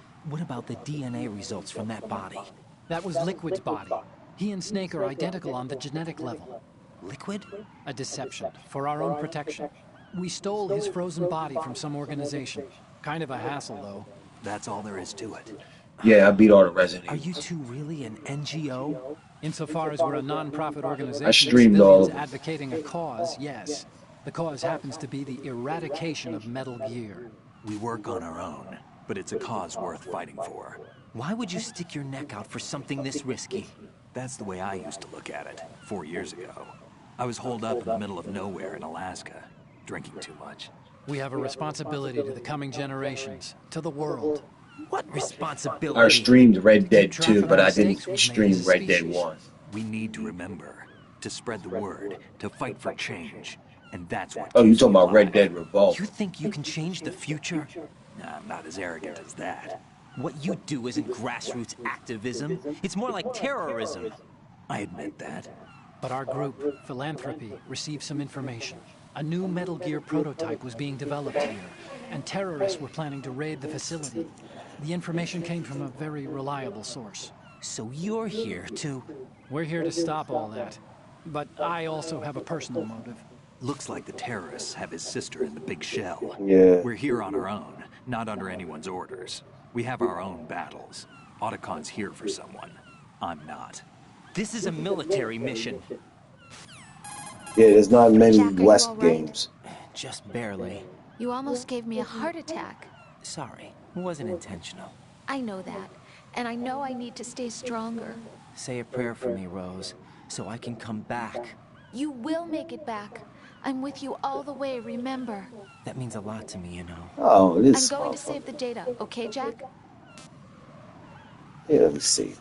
the DNA results from that body? That was Liquid's body. He and Snake are identical on the genetic level. Liquid? A deception, for our own protection. We stole his frozen body from some organization. Kind of a hassle, though. That's all there is to it. Yeah, I beat all the Resident Are Evil. you two really an NGO? Insofar as we're a non-profit organization, I streamed all civilians of it. advocating a cause, yes. The cause happens to be the eradication of Metal Gear. We work on our own, but it's a cause worth fighting for. Why would you stick your neck out for something this risky? That's the way I used to look at it, 4 years ago. I was holed up in the middle of nowhere in Alaska, drinking too much. We have a responsibility to the coming generations, to the world. What responsibility? I streamed Red Dead track 2, of but our I didn't mistakes we've made stream as a Red Dead species. 1. We need to remember, to spread the word, to fight for change. And that's what Oh, you keeps talking me about Red alive. Dead Revolver. You think you can change the future? Nah, I'm not as arrogant as that. What you do isn't grassroots activism. It's more like terrorism. I admit that. But our group, Philanthropy, received some information. A new Metal Gear prototype was being developed here, and terrorists were planning to raid the facility. The information came from a very reliable source. So you're here to... We're here to stop all that. But I also have a personal motive. Looks like the terrorists have his sister in the big shell. Yeah. We're here on our own, not under anyone's orders. We have our own battles. Otacon's here for someone. I'm not. This is a military mission. Yeah, there's not many Jack, are you West all right? games. Just barely. You almost gave me a heart attack. Sorry, it wasn't intentional. I know that. And I know I need to stay stronger. Say a prayer for me, Rose, so I can come back. You will make it back. I'm with you all the way, remember. That means a lot to me, you know. Oh, this. I'm going to save the data, okay, Jack? Yeah, let me see.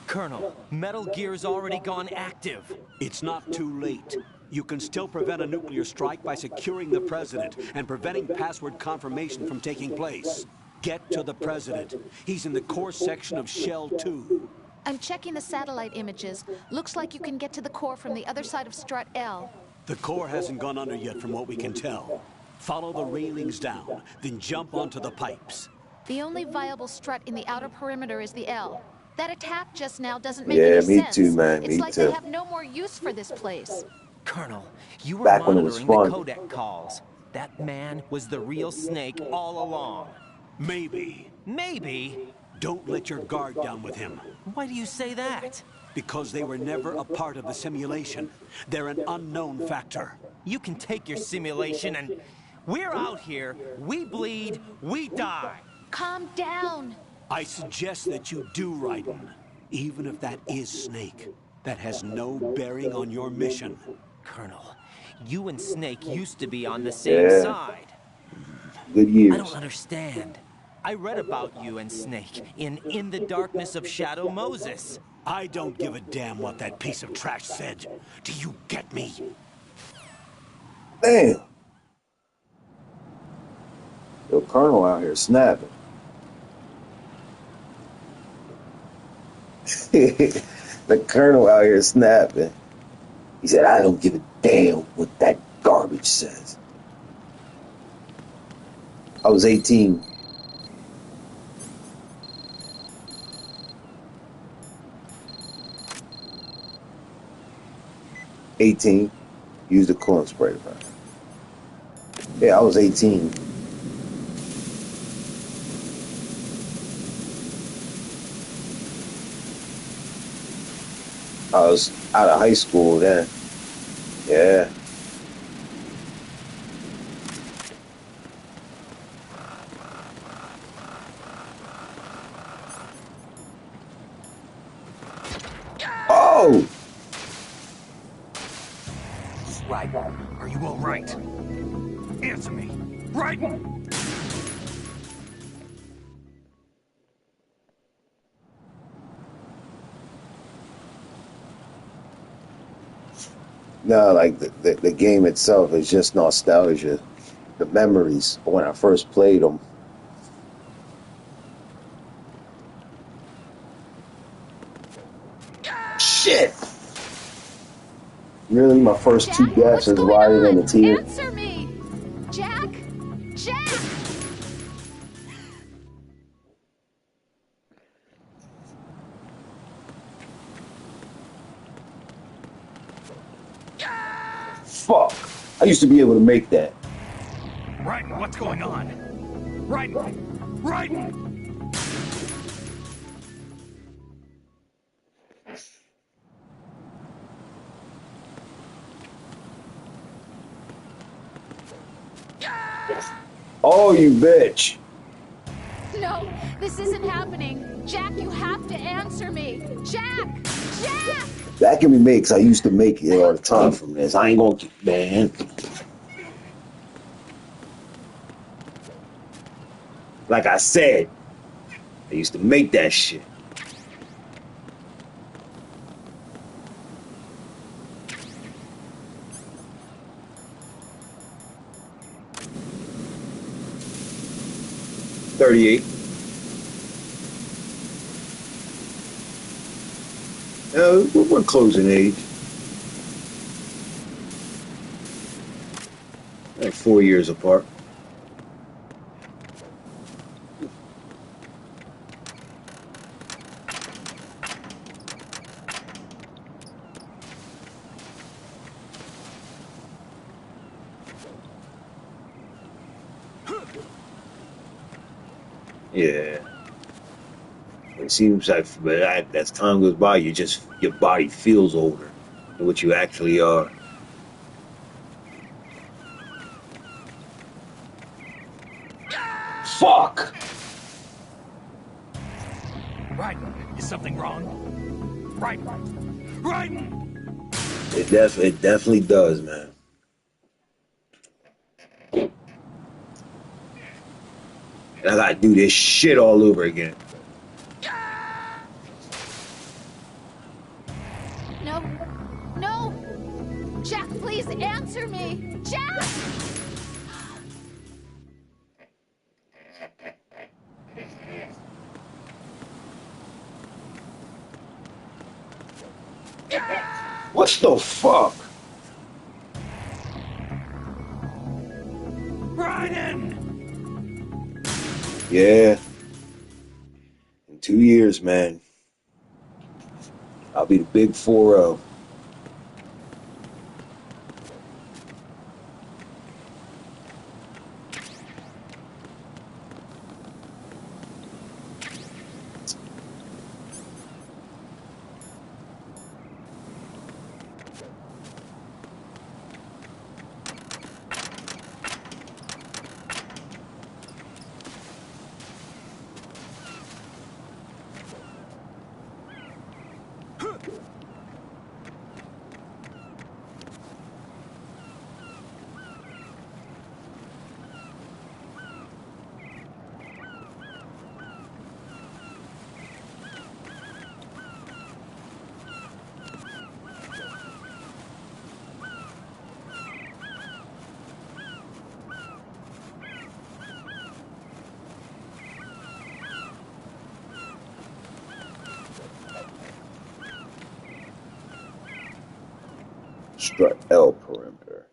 Colonel, Metal Gear's already gone active. It's not too late. You can still prevent a nuclear strike by securing the president and preventing password confirmation from taking place. Get to the president. He's in the core section of Shell 2. I'm checking the satellite images. Looks like you can get to the core from the other side of Strut L. The core hasn't gone under yet from what we can tell. Follow the railings down, then jump onto the pipes. The only viable strut in the outer perimeter is the L. That attack just now doesn't make any sense. Yeah, me too, man. It's Me like too. they have no more use for this place. Colonel, you were Back when it was monitoring the fun. codec calls. That man was the real Snake all along. Maybe. Maybe? Don't let your guard down with him. Why do you say that? Because they were never a part of the simulation. They're an unknown factor. You can take your simulation and... We're out here, we bleed, we die. Calm down. I suggest that you do, Raiden. Even if that is Snake. That has no bearing on your mission. Colonel, you and Snake used to be on the same side. Good years. I don't understand. I read about you and Snake in the Darkness of Shadow Moses. I don't give a damn what that piece of trash said. Do you get me? Damn. Yo, Colonel out here snapping. The Colonel out here snapping. He said, I don't give a damn what that garbage says. I was 18. Used a coolant spray to burn. Yeah, I was 18. I was out of high school then. Yeah. Oh! Raiden, are you all right? Answer me. Raiden! No, like the game itself is just nostalgia. The memories of when I first played them. Shit! Really, my first two deaths is riding in the tear. Answer me! Jack! Jack! Fuck! I used to be able to make that. Raiden, what's going on? Raiden! Raiden! Oh, you bitch! No, this isn't happening. Jack, you have to answer me. Jack! Jack! That can be made because I used to make it all the time from this. I ain't gonna get, man. Like I said, I used to make that shit. $38. We're closing age. 4 years apart. Yeah. It seems like as time goes by, your body feels older than what you actually are. Fuck! Raiden, is something wrong? Raiden! Raiden! It definitely does, man. And I gotta do this shit all over again. No. No! Jack, please answer me! Jack! What the fuck? Raiden! Yeah. In 2 years, man. I'll be the big 4-0. Strut L perimeter.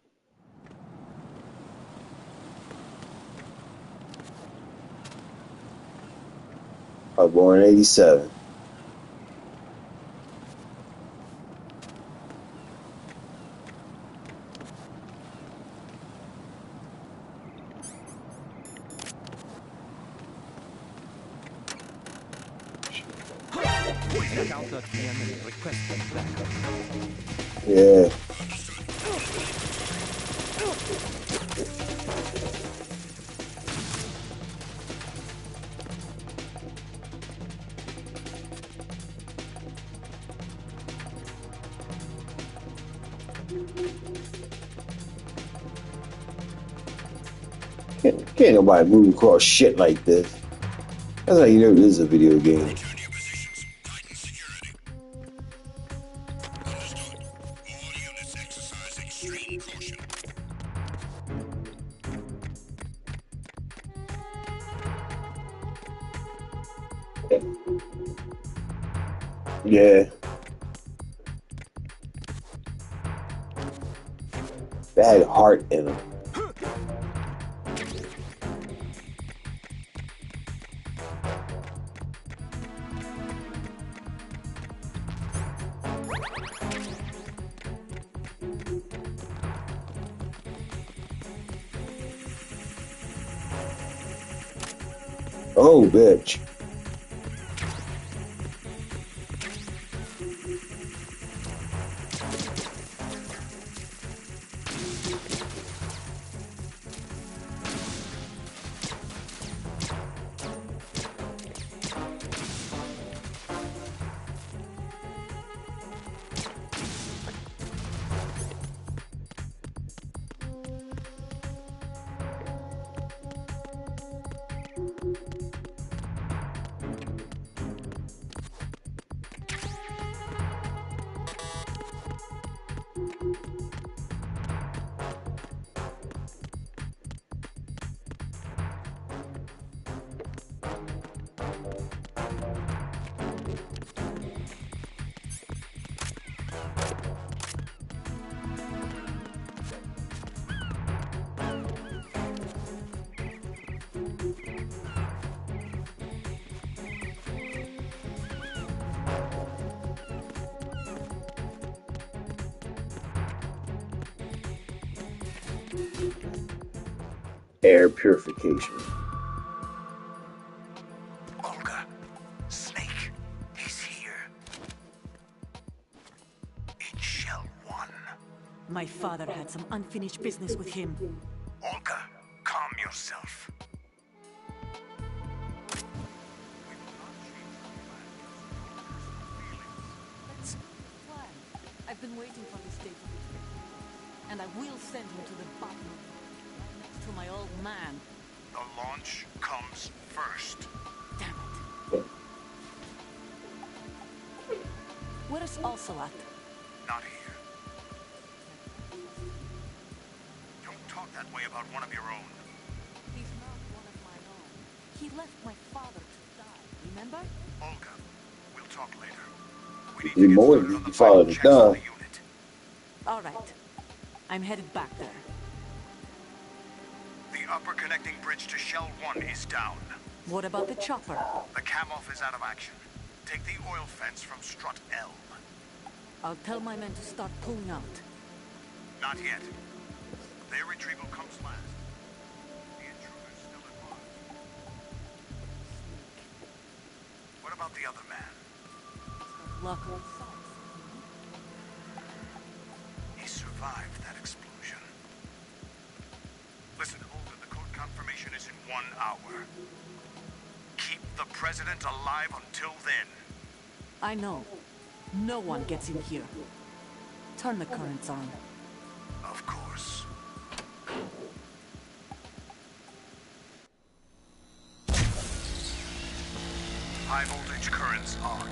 I was born in 87. Yeah. Can't nobody move across shit like this. That's how you know this is a video game. Yeah. They had heart in them. Oh, bitch. Air purification. Olga, Snake, he's here. In Shell 1. My father had some unfinished business with him. Olga, calm yourself. Let's plan. I've been waiting for this day to be, and I will send him to the bottom of it. To my old man. The launch comes first. Damn it. Where is Ocelot? Not here. Don't talk that way about one of your own. He's not one of my own. He left my father to die, remember? Olga, we'll talk later. We Need more than your father to die. All right. I'm headed back there. The upper connecting bridge to Shell 1 is down. What about the chopper? The cam-off is out of action. Take the oil fence from Strut L. I'll tell my men to start pulling out. Not yet. Their retrieval comes last. The intruder's still at Mars. What about the other man? Luck. He survived that explosion. Listen, Holden, the code confirmation is in 1 hour. Keep the president alive until then. I know. No one gets in here. Turn the currents on. Of course. High voltage currents on.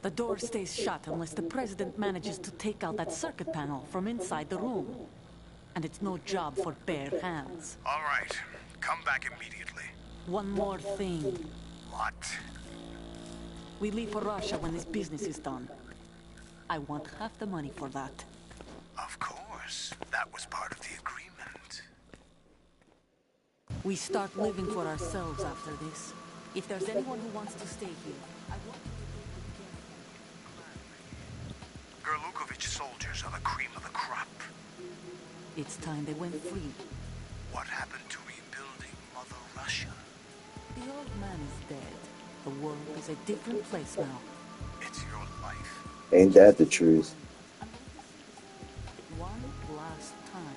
The door stays shut unless the president manages to take out that circuit panel from inside the room. And it's no job for bare hands. All right. Come back immediately. One more thing. What? We leave for Russia when this business is done. I want half the money for that. Of course. That was part of the agreement. We start living for ourselves after this. If there's anyone who wants to stay here, I want you to Gurlukovich soldiers are the cream of the crop. It's time they went free. What happened to rebuilding Mother Russia? The old man is dead. The world is a different place now. It's your life. Ain't that the truth? One last time.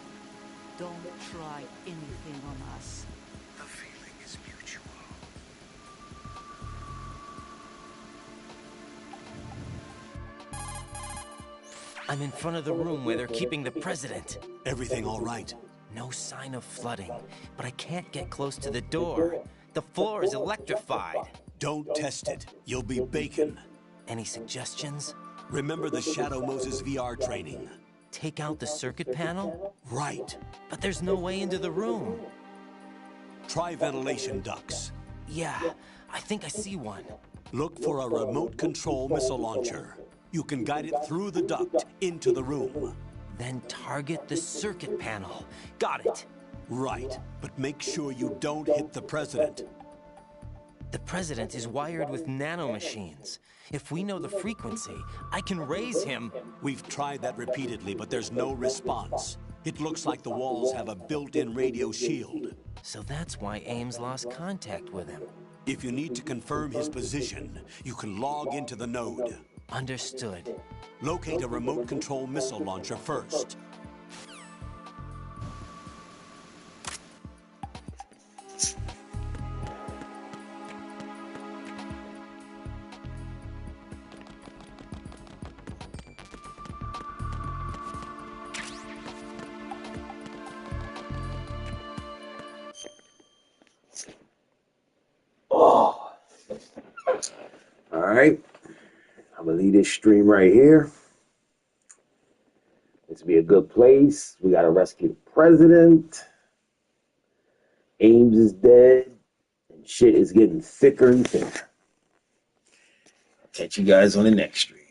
Don't try anything on us. The feeling is mutual. I'm in front of the room where they're keeping the president. Everything all right? No sign of flooding, but I can't get close to the door. The floor is electrified. Don't test it. You'll be bacon. Any suggestions? Remember the Shadow Moses VR training. Take out the circuit panel? Right. But there's no way into the room. Try ventilation ducts. Yeah, I think I see one. Look for a remote control missile launcher. You can guide it through the duct into the room. Then target the circuit panel. Got it. Right, but make sure you don't hit the president. The president is wired with nanomachines. If we know the frequency, I can raise him. We've tried that repeatedly, but there's no response. It looks like the walls have a built-in radio shield. So that's why Ames lost contact with him. If you need to confirm his position, you can log into the node. Understood. Locate a remote control missile launcher first. All right. I'm going to leave this stream right here. This will be a good place. We got to rescue the president. Ames is dead. And shit is getting thicker and thinner. Catch you guys on the next stream.